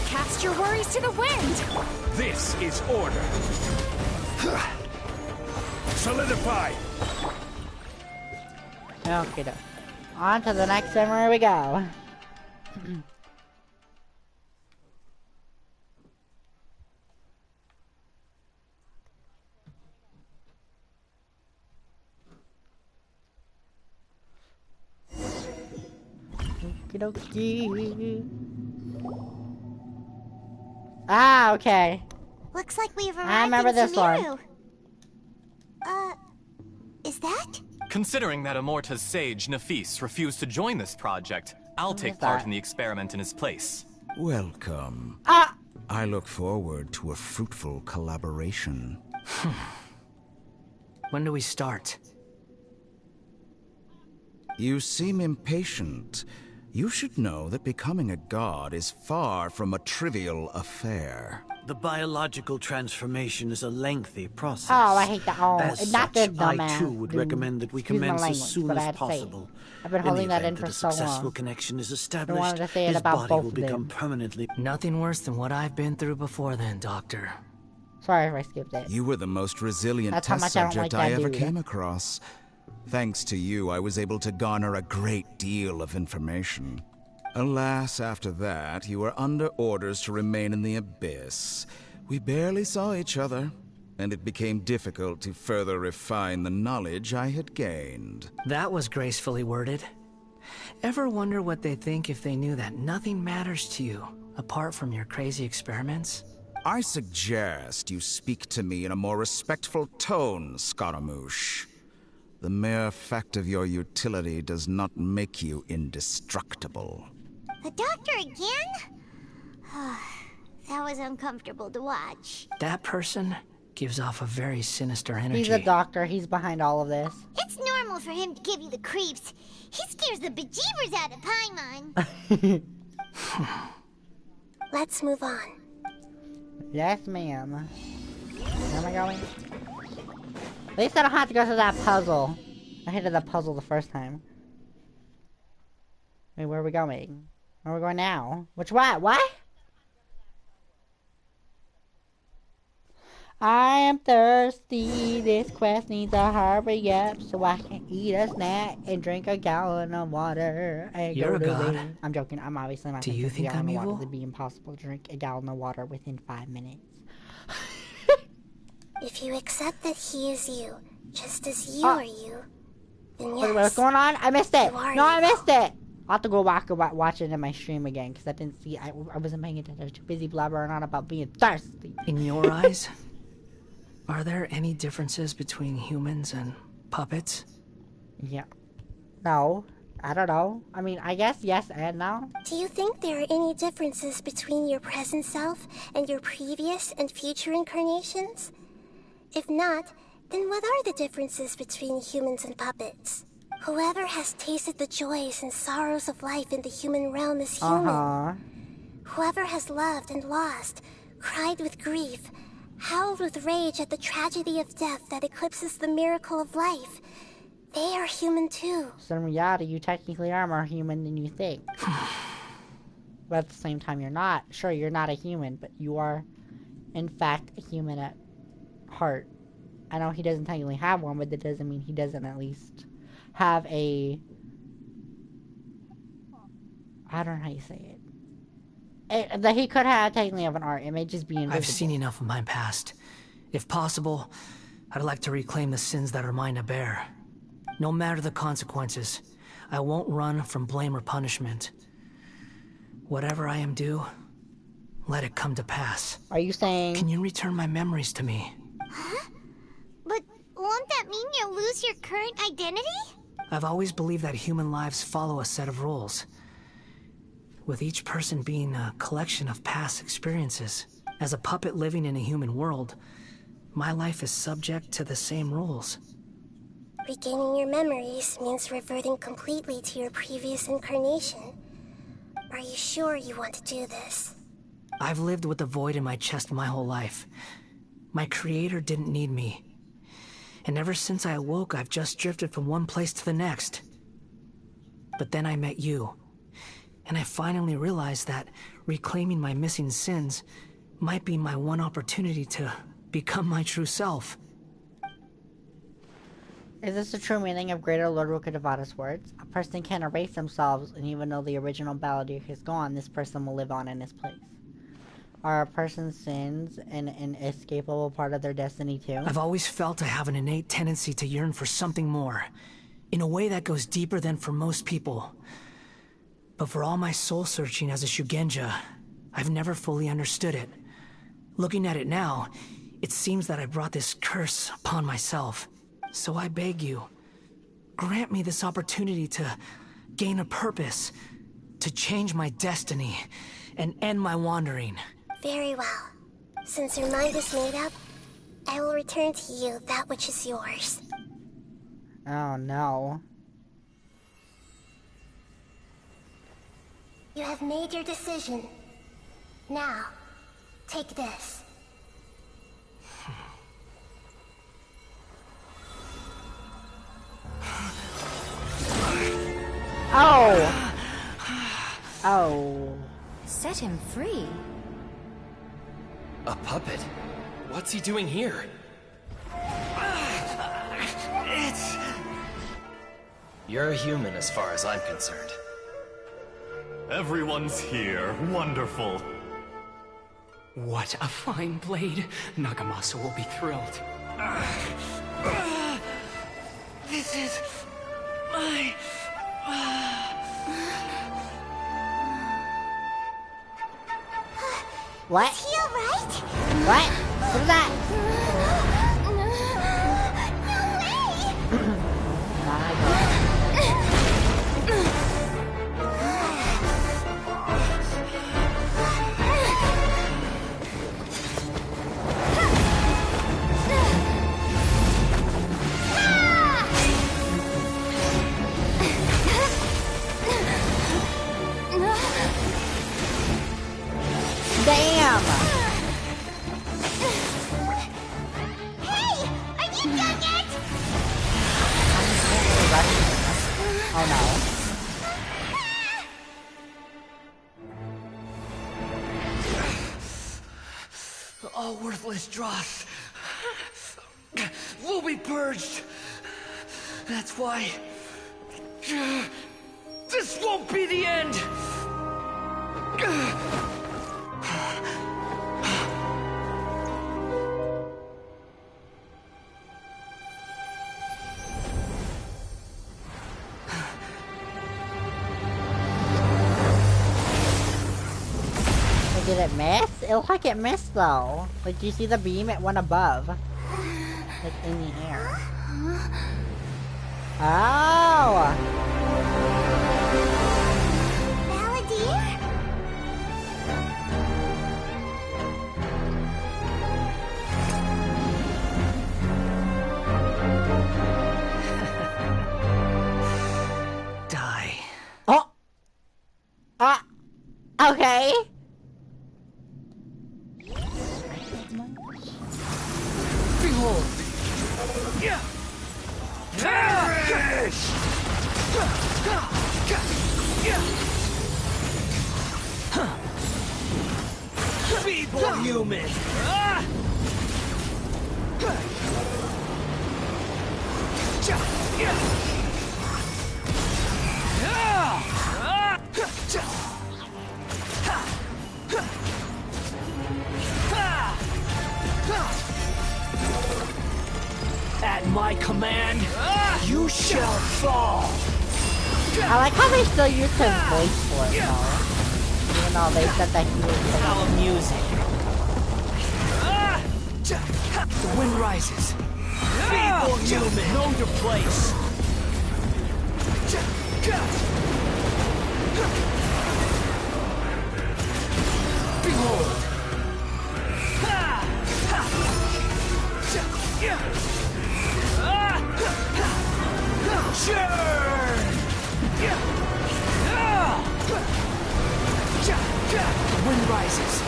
Cast your worries to the wind. This is order. Solidify. Okay, on to the next samurai we go. Okie-dokie. Ah, okay. Looks like we've arrived. I remember in this Sumeru. one. Is that? Considering that Amorta's sage, Nafis, refused to join this project, I'll take part in the experiment in his place. Welcome. I look forward to a fruitful collaboration. When do we start? You seem impatient. You should know that becoming a god is far from a trivial affair. The biological transformation is a lengthy process. Oh, I hate that. Oh, As not such, this I dumbass too would dude. recommend that we Excuse my commence as language, soon but I as had to say it. possible. I've been holding that in the for event so that a successful long. connection is I established, wanted to say it his about body both will of become them. permanently. Nothing worse than what I've been through before then, Doctor. Sorry if I skipped it. You were the most resilient That's how test much I don't subject like I that ever dude. came across. Thanks to you, I was able to garner a great deal of information. Alas, after that, you were under orders to remain in the Abyss. We barely saw each other, and it became difficult to further refine the knowledge I had gained. That was gracefully worded. Ever wonder what they'd think if they knew that nothing matters to you, apart from your crazy experiments? I suggest you speak to me in a more respectful tone, Scaramouche. The mere fact of your utility does not make you indestructible. The doctor again? That was uncomfortable to watch. That person gives off a very sinister energy. He's a doctor. He's behind all of this. It's normal for him to give you the creeps. He scares the bejeebers out of Paimon. Let's move on. Yes, ma'am. Where am I going? At least I don't have to go through that puzzle. I hated that puzzle the first time. Wait, where are we going? Where are we going now? Which way? What? I am thirsty. This quest needs a hurry up so I can eat a snack and drink a gallon of water. And You're go a to god. bed. I'm joking. I'm obviously not. Do gonna you drink a think gallon I'm of water. evil? It'd be impossible to drink a gallon of water within 5 minutes. If you accept that he is you, just as you Oh. are you, then Wait, yes. what's going on? I missed it. You are No, I you. missed it. I'll have to go back and watch it in my stream again because I didn't see. I wasn't paying attention. I was too busy blabbering on about being thirsty. In your eyes, are there any differences between humans and puppets? Yeah. No. I don't know. I mean, I guess yes and no. Do you think there are any differences between your present self and your previous and future incarnations? If not, then what are the differences between humans and puppets? Whoever has tasted the joys and sorrows of life in the human realm is human. Whoever has loved and lost, cried with grief, howled with rage at the tragedy of death that eclipses the miracle of life, they are human too. So in reality, you technically are more human than you think. But at the same time, you're not. Sure, you're not a human, but you are, in fact, a human at heart. I know he doesn't technically have one, but that doesn't mean he doesn't at least have a... I don't know how you say it. that he could have technically have an art. It may just be invisible. I've seen enough of my past. If possible, I'd like to reclaim the sins that are mine to bear. No matter the consequences, I won't run from blame or punishment. Whatever I am due, let it come to pass. Are you saying... Can you return my memories to me? Huh? But won't that mean you'll lose your current identity? I've always believed that human lives follow a set of rules, with each person being a collection of past experiences. As a puppet living in a human world, my life is subject to the same rules. Regaining your memories means reverting completely to your previous incarnation. Are you sure you want to do this? I've lived with the void in my chest my whole life. My creator didn't need me. And ever since I awoke, I've just drifted from one place to the next. But then I met you. And I finally realized that reclaiming my missing sins might be my one opportunity to become my true self. Is this the true meaning of Greater Lord Rukkhadevata's words? A person can erase themselves, and even though the original balladeer is gone, this person will live on in his place. Are a person's sins an inescapable part of their destiny too? I've always felt I have an innate tendency to yearn for something more, in a way that goes deeper than for most people. But for all my soul-searching as a Shugenja, I've never fully understood it. Looking at it now, it seems that I brought this curse upon myself. So I beg you, grant me this opportunity to gain a purpose, to change my destiny, and end my wandering. Very well. Since your mind is made up, I will return to you that which is yours. Oh no. You have made your decision. Now, take this. Oh! Oh. Set him free? A puppet? What's he doing here? You're a human as far as I'm concerned. Everyone's here. Wonderful. What a fine blade. Nagamasa will be thrilled. This is my... What? Is he alright? What? What is that? No way! Damn! Hey! Are you done yet? Oh no. All worthless dross will be purged. That's why this won't be the end. Did it miss? It looked like it missed though. Like, do you see the beam? It went above. Like, in the air. Oh! Balladeer? Die. Oh! Okay. Behold! Perish! Feeble human! my command, you shall fall. I like how they still use his voice for it though. Even though they said that he was Our music. The wind rises. Feeble human, know your place. Behold. The wind rises.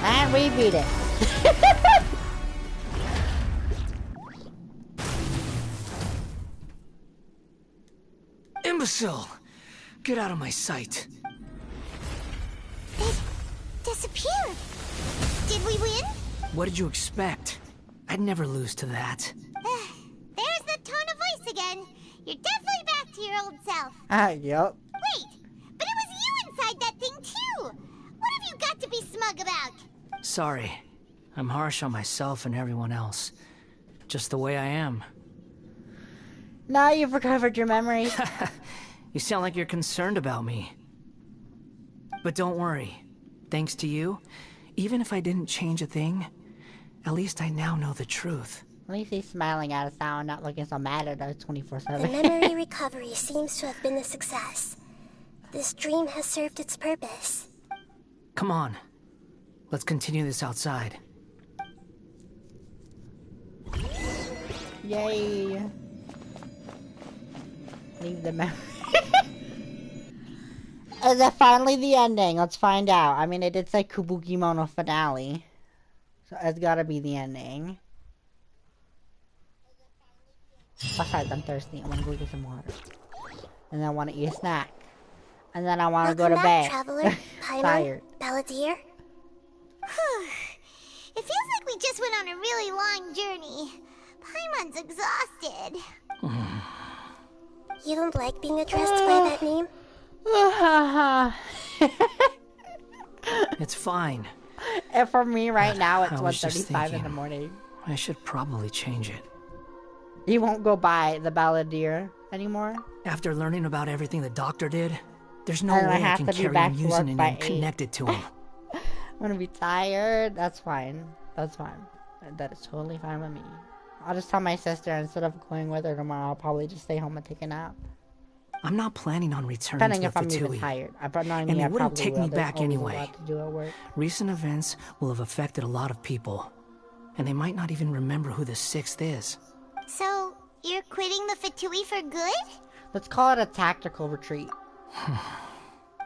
And we beat it. Imbecile! Get out of my sight. It disappeared. Did we win? What did you expect? I'd never lose to that. There's the tone of voice again. You're definitely back to your old self. Yup. Wait, but it was you inside that thing too. What have you got to be smug about? Sorry. I'm harsh on myself and everyone else. Just the way I am. Now you've recovered your memory. You sound like you're concerned about me. But don't worry. Thanks to you, even if I didn't change a thing, at least I now know the truth. At least he's smiling at us now and not looking so mad at us 24/7. The memory recovery seems to have been a success. This dream has served its purpose. Come on. Let's continue this outside. Yay. Leave the memory. Is that finally the ending? Let's find out. I mean, it did say Kabuki Mono finale. So it's gotta be the ending. Besides, I'm thirsty. I wanna go get some water. And then I wanna eat a snack. And then I wanna go to bed. Traveler, Tired. Balladeer. It feels like we just went on a really long journey. Paimon's exhausted. You don't like being addressed by that name? It's fine. And for me right now, it's I was just 1:35 in the thinking, morning. I should probably change it. You won't go by the Balladeer anymore? After learning about everything the doctor did, there's no And I way I have can to be carry back on to using work a by name 8. connected to him. I'm gonna be tired. That's fine. That's fine. That is totally fine with me. I'll just tell my sister instead of going with her tomorrow, I'll probably just stay home and take a nap. I'm not planning on returning Depending to if the I'm even Fatui. tired. But no, I mean, And I it wouldn't probably take will. me There's back always anyway. a lot to do at work. Recent events will have affected a lot of people, and they might not even remember who the 6th is. So, you're quitting the Fatui for good? Let's call it a tactical retreat.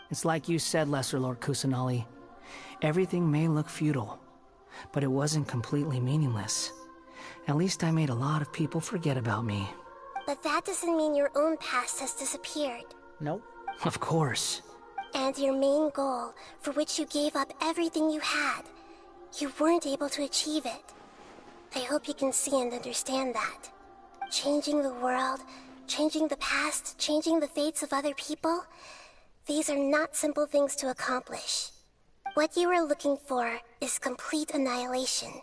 It's like you said, Lesser Lord Kusanali. Everything may look futile, but it wasn't completely meaningless. At least I made a lot of people forget about me. But that doesn't mean your own past has disappeared. Nope. Of course. And your main goal, for which you gave up everything you had, you weren't able to achieve it. I hope you can see and understand that. Changing the world, changing the past, changing the fates of other people, these are not simple things to accomplish. What you are looking for is complete annihilation.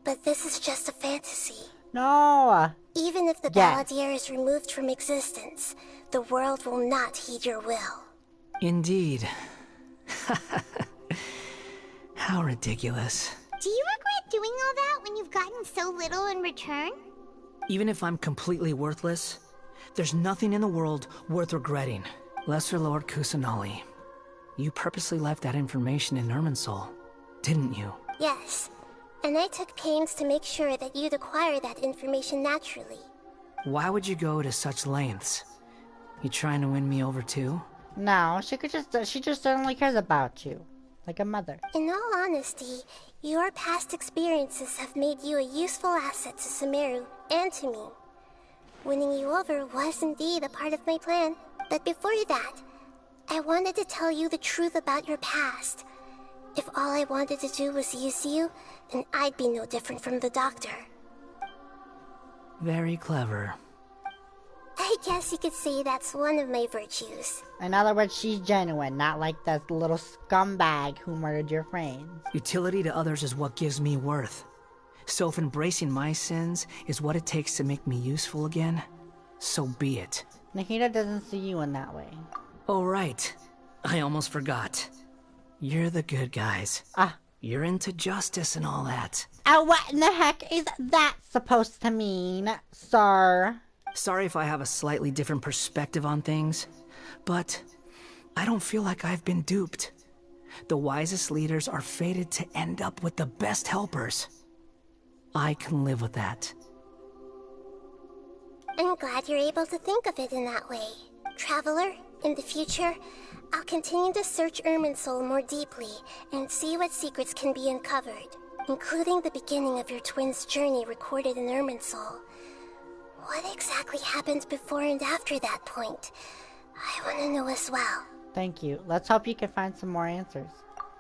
But this is just a fantasy. No! Even if the Yeah. Balladeer is removed from existence, the world will not heed your will. Indeed. How ridiculous. Do you regret doing all that when you've gotten so little in return? Even if I'm completely worthless, there's nothing in the world worth regretting. Lesser Lord Kusanali, you purposely left that information in Irminsul, didn't you? Yes, and I took pains to make sure that you'd acquire that information naturally. Why would you go to such lengths? You trying to win me over too? No, she just only cares about you. Like a mother. In all honesty, your past experiences have made you a useful asset to Sumeru and to me. Winning you over was indeed a part of my plan. But before that, I wanted to tell you the truth about your past. If all I wanted to do was use you, then I'd be no different from the doctor. Very clever. I guess you could say that's one of my virtues. In other words, she's genuine, not like that little scumbag who murdered your friends. Utility to others is what gives me worth. So if embracing my sins is what it takes to make me useful again, so be it. Nahida doesn't see you in that way. Oh, right. I almost forgot. You're the good guys. You're into justice and all that. What in the heck is that supposed to mean, sir? Sorry if I have a slightly different perspective on things, but I don't feel like I've been duped. The wisest leaders are fated to end up with the best helpers. I can live with that. I'm glad you're able to think of it in that way. Traveler, in the future, I'll continue to search Irminsul more deeply and see what secrets can be uncovered, including the beginning of your twins' journey recorded in Irminsul. What exactly happened before and after that point? I want to know as well. Thank you. Let's hope you can find some more answers.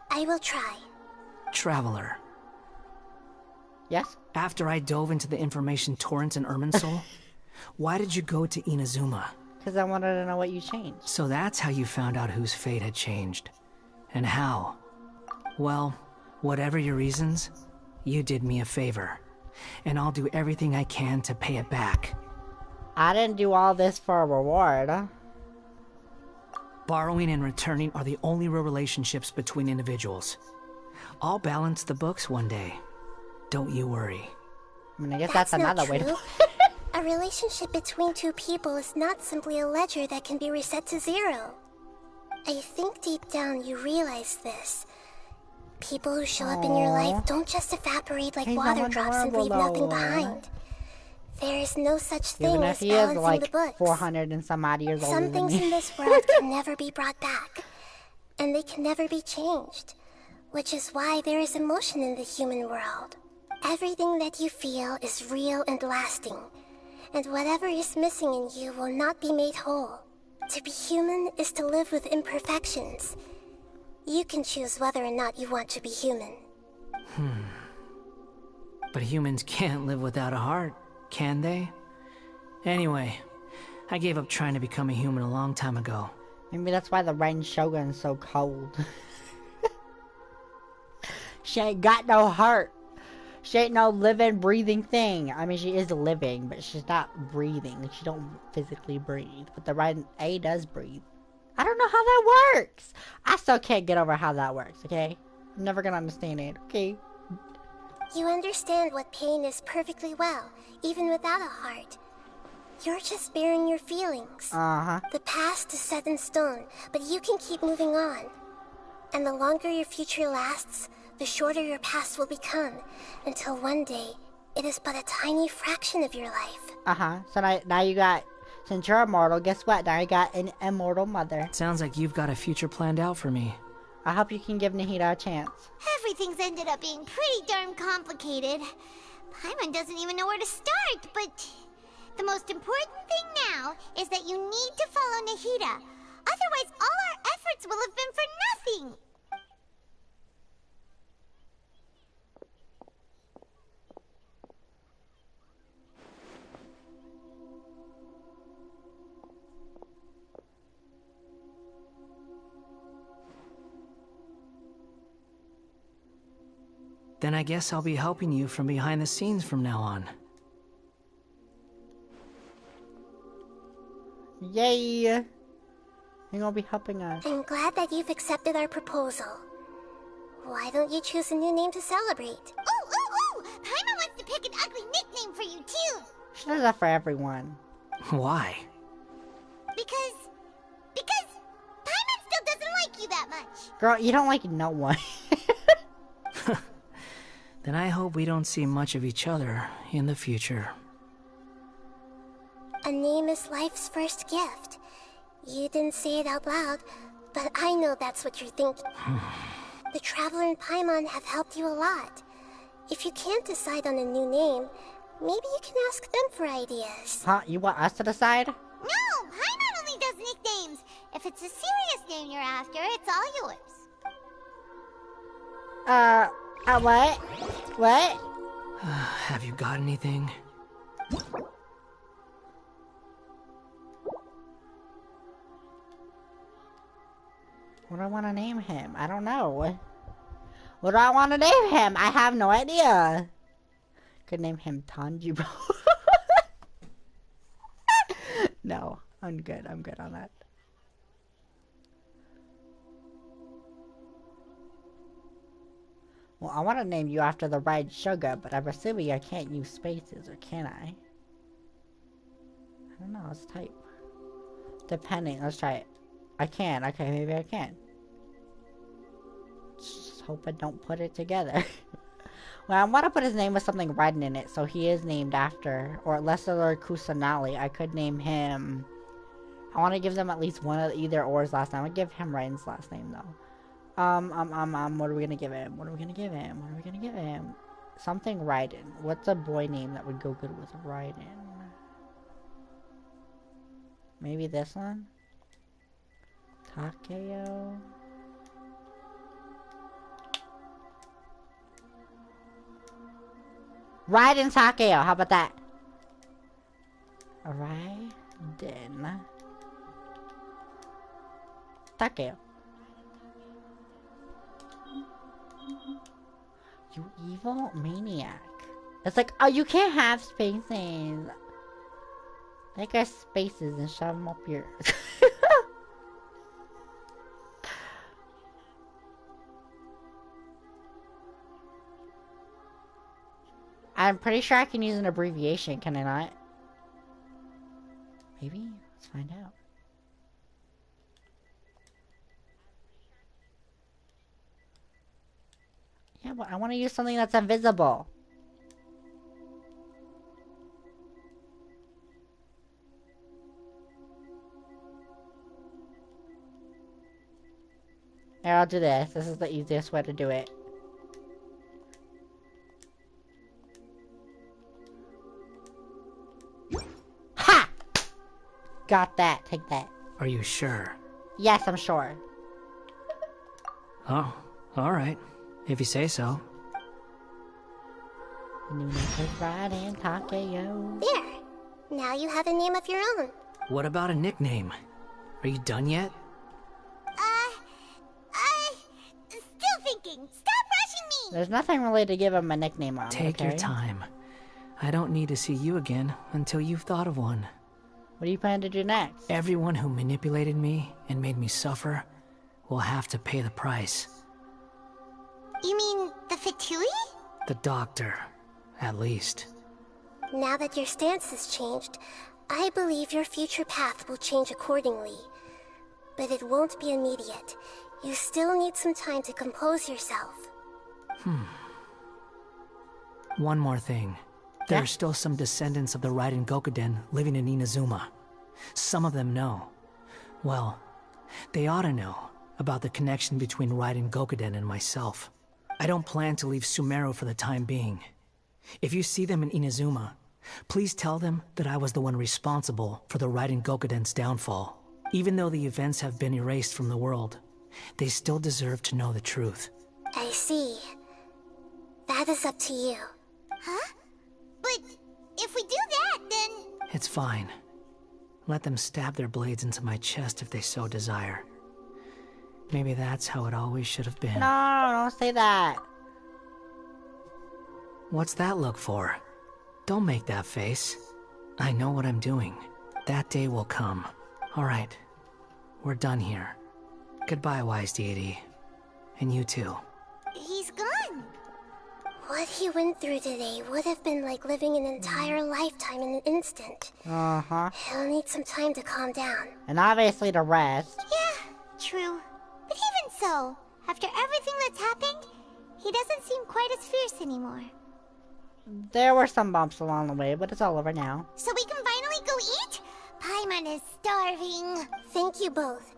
I will try. Traveler. Yes? After I dove into the information torrents in Irminsul, why did you go to Inazuma? Because I wanted to know what you changed. So that's how you found out whose fate had changed. And how? Well, whatever your reasons, you did me a favor. And I'll do everything I can to pay it back. I didn't do all this for a reward. Borrowing and returning are the only real relationships between individuals. I'll balance the books one day. Don't you worry. I mean, I guess that's another way to... A relationship between two people is not simply a ledger that can be reset to zero. I think deep down you realize this. People who show up in your life don't just evaporate like water drops and leave nothing behind. There is no such thing as balancing the books. 400 and some odd years older Some than things me. in this world can never be brought back, and they can never be changed, which is why there is emotion in the human world. Everything that you feel is real and lasting, and whatever is missing in you will not be made whole. To be human is to live with imperfections. You can choose whether or not you want to be human. But humans can't live without a heart, can they? Anyway, I gave up trying to become a human a long time ago. Maybe that's why the Ren Shogun's so cold. She ain't got no heart. She ain't no living, breathing thing. I mean, she is living, but she's not breathing. She don't physically breathe. But the Ren A does breathe. I don't know how that works. I still can't get over how that works, okay? I'm never gonna understand it, okay? You understand what pain is perfectly well, even without a heart. You're just bearing your feelings. The past is set in stone, but you can keep moving on. And the longer your future lasts, the shorter your past will become, until one day, it is but a tiny fraction of your life. So now you got, since you're immortal, guess what? Now you got an immortal mother. Sounds like you've got a future planned out for me. I hope you can give Nahida a chance. Everything's ended up being pretty darn complicated. Paimon doesn't even know where to start, but the most important thing now is that you need to follow Nahida. Otherwise, all our efforts will have been for nothing. Then I guess I'll be helping you from behind the scenes from now on. Yay! You're gonna be helping us. I'm glad that you've accepted our proposal. Why don't you choose a new name to celebrate? Ooh! Paimon wants to pick an ugly nickname for you, too! She does that for everyone. Why? Because Paimon still doesn't like you that much. Girl, you don't like no one. Then I hope we don't see much of each other in the future. A name is life's first gift. You didn't say it out loud, but I know that's what you're thinking. The Traveler and Paimon have helped you a lot. If you can't decide on a new name, maybe you can ask them for ideas. Huh? You want us to decide? No! Paimon only does nicknames. If it's a serious name you're after, it's all yours. What? What? Have you got anything? What do I want to name him? I don't know. What do I want to name him? I have no idea. Could name him Tanjiro. No, I'm good. I'm good on that. Well, I want to name you after the right sugar, but I'm assuming I can't use spaces, or can I? I don't know. Let's type. Depending. Let's try it. I can. Okay, maybe I can. Just hope I don't put it together. Well, I want to put his name with something red in it, so he is named after, or Lesser Kusanali. I could name him. I want to give them at least one of either or's last name. I give him Raiden's last name though. What are we gonna give him? What are we gonna give him? What are we gonna give him? Something Raiden. What's a boy name that would go good with Raiden? Maybe this one? Takeo? Raiden Takeo, how about that? Raiden Takeo. You evil maniac. It's like, oh, you can't have spaces. Make our spaces and shove them up yours. I'm pretty sure I can use an abbreviation, can I not? Maybe? Let's find out. Yeah, but I want to use something that's invisible. Here, I'll do this. This is the easiest way to do it. Ha! Got that. Take that. Are you sure? Yes, I'm sure. Oh, alright. If you say so. Raiden Takeo. There. Now you have a name of your own. What about a nickname? Are you done yet? Still thinking. Stop rushing me! There's nothing really to give him a nickname on. Take your time. I don't need to see you again until you've thought of one. What do you plan to do next? Everyone who manipulated me and made me suffer will have to pay the price. You mean the Fatui? The doctor, at least. Now that your stance has changed, I believe your future path will change accordingly. But it won't be immediate. You still need some time to compose yourself. One more thing. There are still some descendants of the Raiden Gokuden living in Inazuma. Some of them know. Well, they ought to know about the connection between Raiden Gokuden and myself. I don't plan to leave Sumeru for the time being. If you see them in Inazuma, please tell them that I was the one responsible for the Raiden Gokuden's downfall. Even though the events have been erased from the world, they still deserve to know the truth. I see. That is up to you. Huh? But if we do that, then... It's fine. Let them stab their blades into my chest if they so desire. Maybe that's how it always should have been. No, don't say that. What's that look for? Don't make that face. I know what I'm doing. That day will come. Alright. We're done here. Goodbye, wise deity. And you too. He's gone. What he went through today would have been like living an entire lifetime in an instant. Uh-huh. He'll need some time to calm down. And obviously to rest. Yeah, true. But even so, after everything that's happened, he doesn't seem quite as fierce anymore. There were some bumps along the way, but it's all over now. So we can finally go eat? Paimon is starving. Thank you both.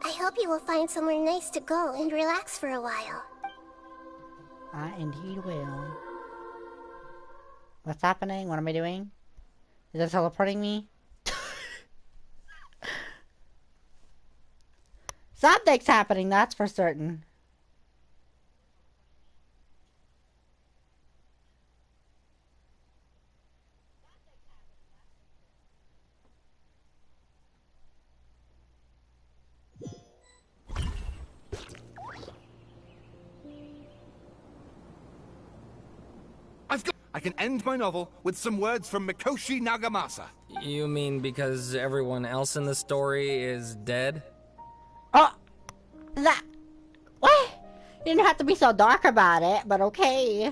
I hope you will find somewhere nice to go and relax for a while. I indeed will. What's happening? What am I doing? Is it teleporting me? Something's happening, that's for certain. I can end my novel with some words from Mikoshi Nagamasa. You mean because everyone else in the story is dead? Oh, that... What? You didn't have to be so dark about it, but okay.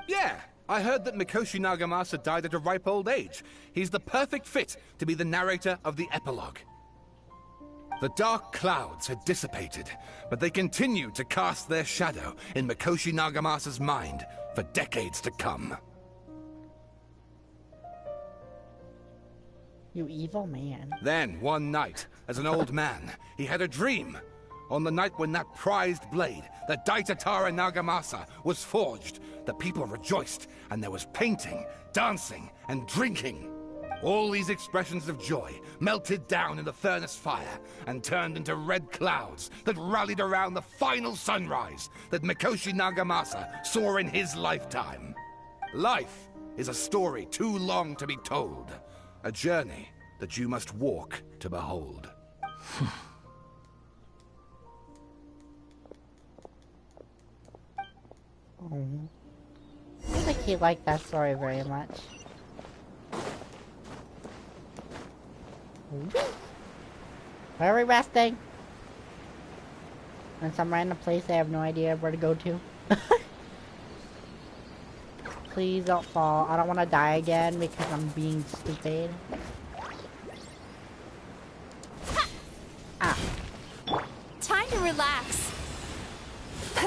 Yeah, I heard that Mikoshi Nagamasa died at a ripe old age. He's the perfect fit to be the narrator of the epilogue. The dark clouds had dissipated, but they continued to cast their shadow in Mikoshi Nagamasa's mind for decades to come. You evil man. Then, one night, as an old man, he had a dream. On the night when that prized blade, the Dottorre Nagamasa, was forged, the people rejoiced, and there was painting, dancing, and drinking. All these expressions of joy melted down in the furnace fire and turned into red clouds that rallied around the final sunrise that Mikoshi Nagamasa saw in his lifetime. Life is a story too long to be told, a journey that you must walk to behold. Oh. I don't think he liked that story very much. Where are we resting? In some random place I have no idea where to go to. Please don't fall. I don't want to die again because I'm being stupid. Ah. Time to relax.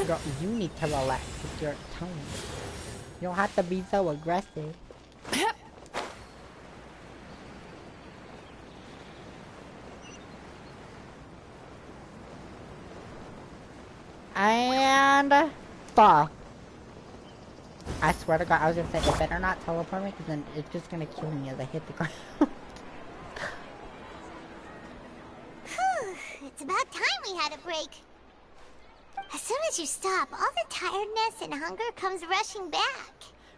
Girl, you need to relax with your tone. You don't have to be so aggressive. And fuck. I swear to God, I was gonna say it better not teleport me, because then it's just gonna kill me as I hit the ground. It's about time we had a break. As soon as you stop, all the tiredness and hunger comes rushing back.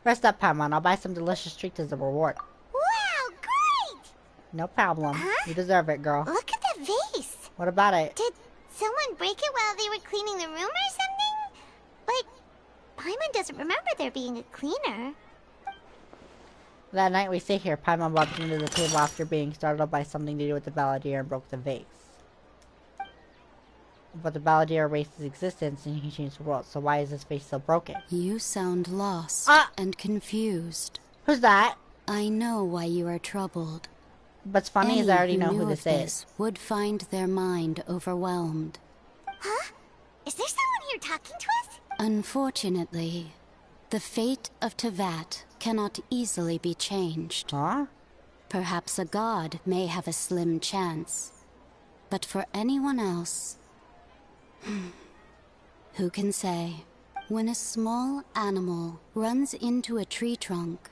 Rest up, Paimon. I'll buy some delicious treats as a reward. Wow, great! No problem. You deserve it, girl. Look at the vase. What about it? Did someone break it while they were cleaning the room or something? Like, Paimon doesn't remember there being a cleaner. That night we sit here, Paimon walked into the table after being startled by something to do with the Balladeer and broke the vase. But the Balladeer erased his existence and he changed the world, so why is this vase still broken? You sound lost and confused. Who's that? I know why you are troubled. What's funny is I already know who this is. Would find their mind overwhelmed. Huh? Is there someone here talking to us? Unfortunately, the fate of Tevat cannot easily be changed. Huh? Perhaps a god may have a slim chance. But for anyone else... who can say? When a small animal runs into a tree trunk,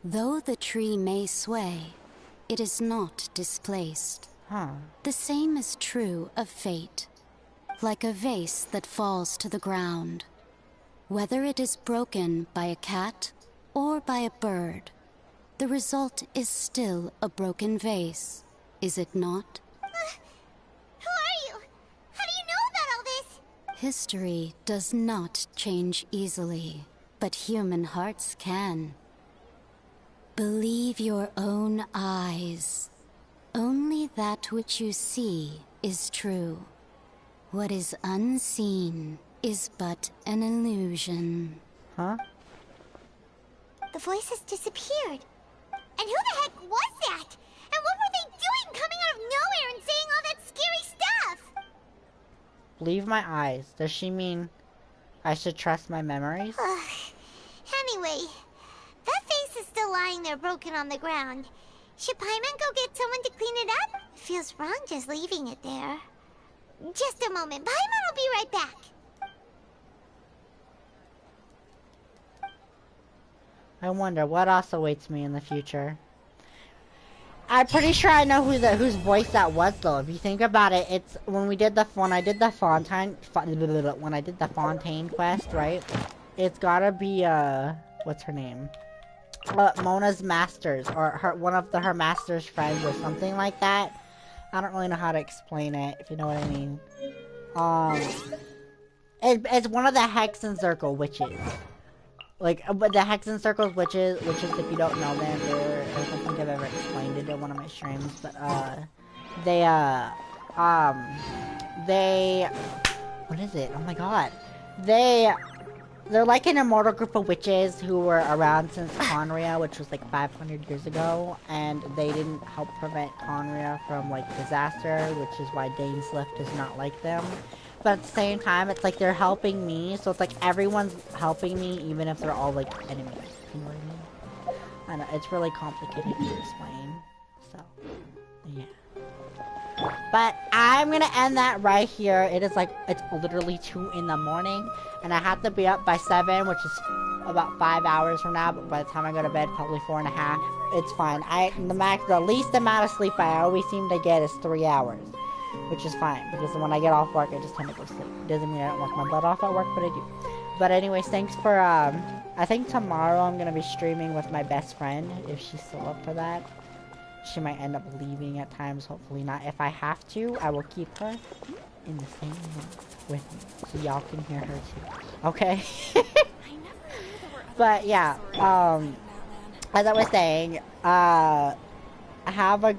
though the tree may sway, it is not displaced. The same is true of fate. Like a vase that falls to the ground. Whether it is broken by a cat or by a bird, the result is still a broken vase, is it not? Who are you? How do you know about all this? History does not change easily, but human hearts can. Believe your own eyes. Only that which you see is true. What is unseen is but an illusion. Huh? The voice has disappeared. And who the heck was that? And what were they doing coming out of nowhere and saying all that scary stuff? Believe my eyes. Does she mean I should trust my memories? Anyway, that face is still lying there broken on the ground. Should Paimon go get someone to clean it up? Feels wrong just leaving it there. Just a moment. Paimon will be right back. I wonder what else awaits me in the future. I'm pretty sure I know whose voice that was, though. If you think about it, it's when I did the Fontaine quest, right? It's gotta be what's her name? Mona's masters, or one of her master's friends, or something like that. I don't really know how to explain it, if you know what I mean. It's one of the Hex and Circle witches. like, but the Hexen Circles witches, if you don't know them, they're, I don't think I've ever explained it in one of my streams, but, they, what is it? Oh my god. They're like an immortal group of witches who were around since Conria, which was like 500 years ago, and they didn't help prevent Conria from like disaster, which is why Dainslift does not like them. But at the same time, it's like they're helping me, so it's like everyone's helping me, even if they're all like enemies. You know what I mean? I know, it's really complicated to explain, so, yeah. But I'm gonna end that right here. It is like, it's literally 2 in the morning, and I have to be up by 7, which is about 5 hours from now, but by the time I go to bed, probably 4.5. It's fine. The least amount of sleep I always seem to get is 3 hours, which is fine, because when I get off work, I just tend to go sleep. Doesn't mean I don't work my butt off at work, but I do. But anyways, thanks for, I think tomorrow I'm gonna be streaming with my best friend, if she's still up for that. She might end up leaving at times, hopefully not. If I have to, I will keep her in the same room with me, so y'all can hear her too. Okay? But yeah, as I was saying, have a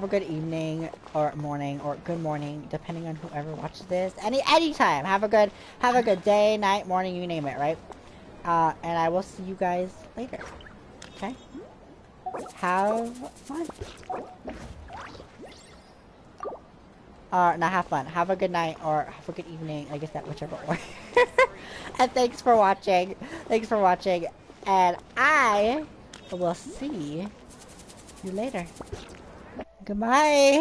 good evening or morning or good morning, depending on whoever watches this. Anytime. Have a good day, night, morning, you name it, right? And I will see you guys later. Okay? Have fun. Not have fun. Have a good night or have a good evening. I guess that whichever order. And thanks for watching. And I will see you later. Goodbye.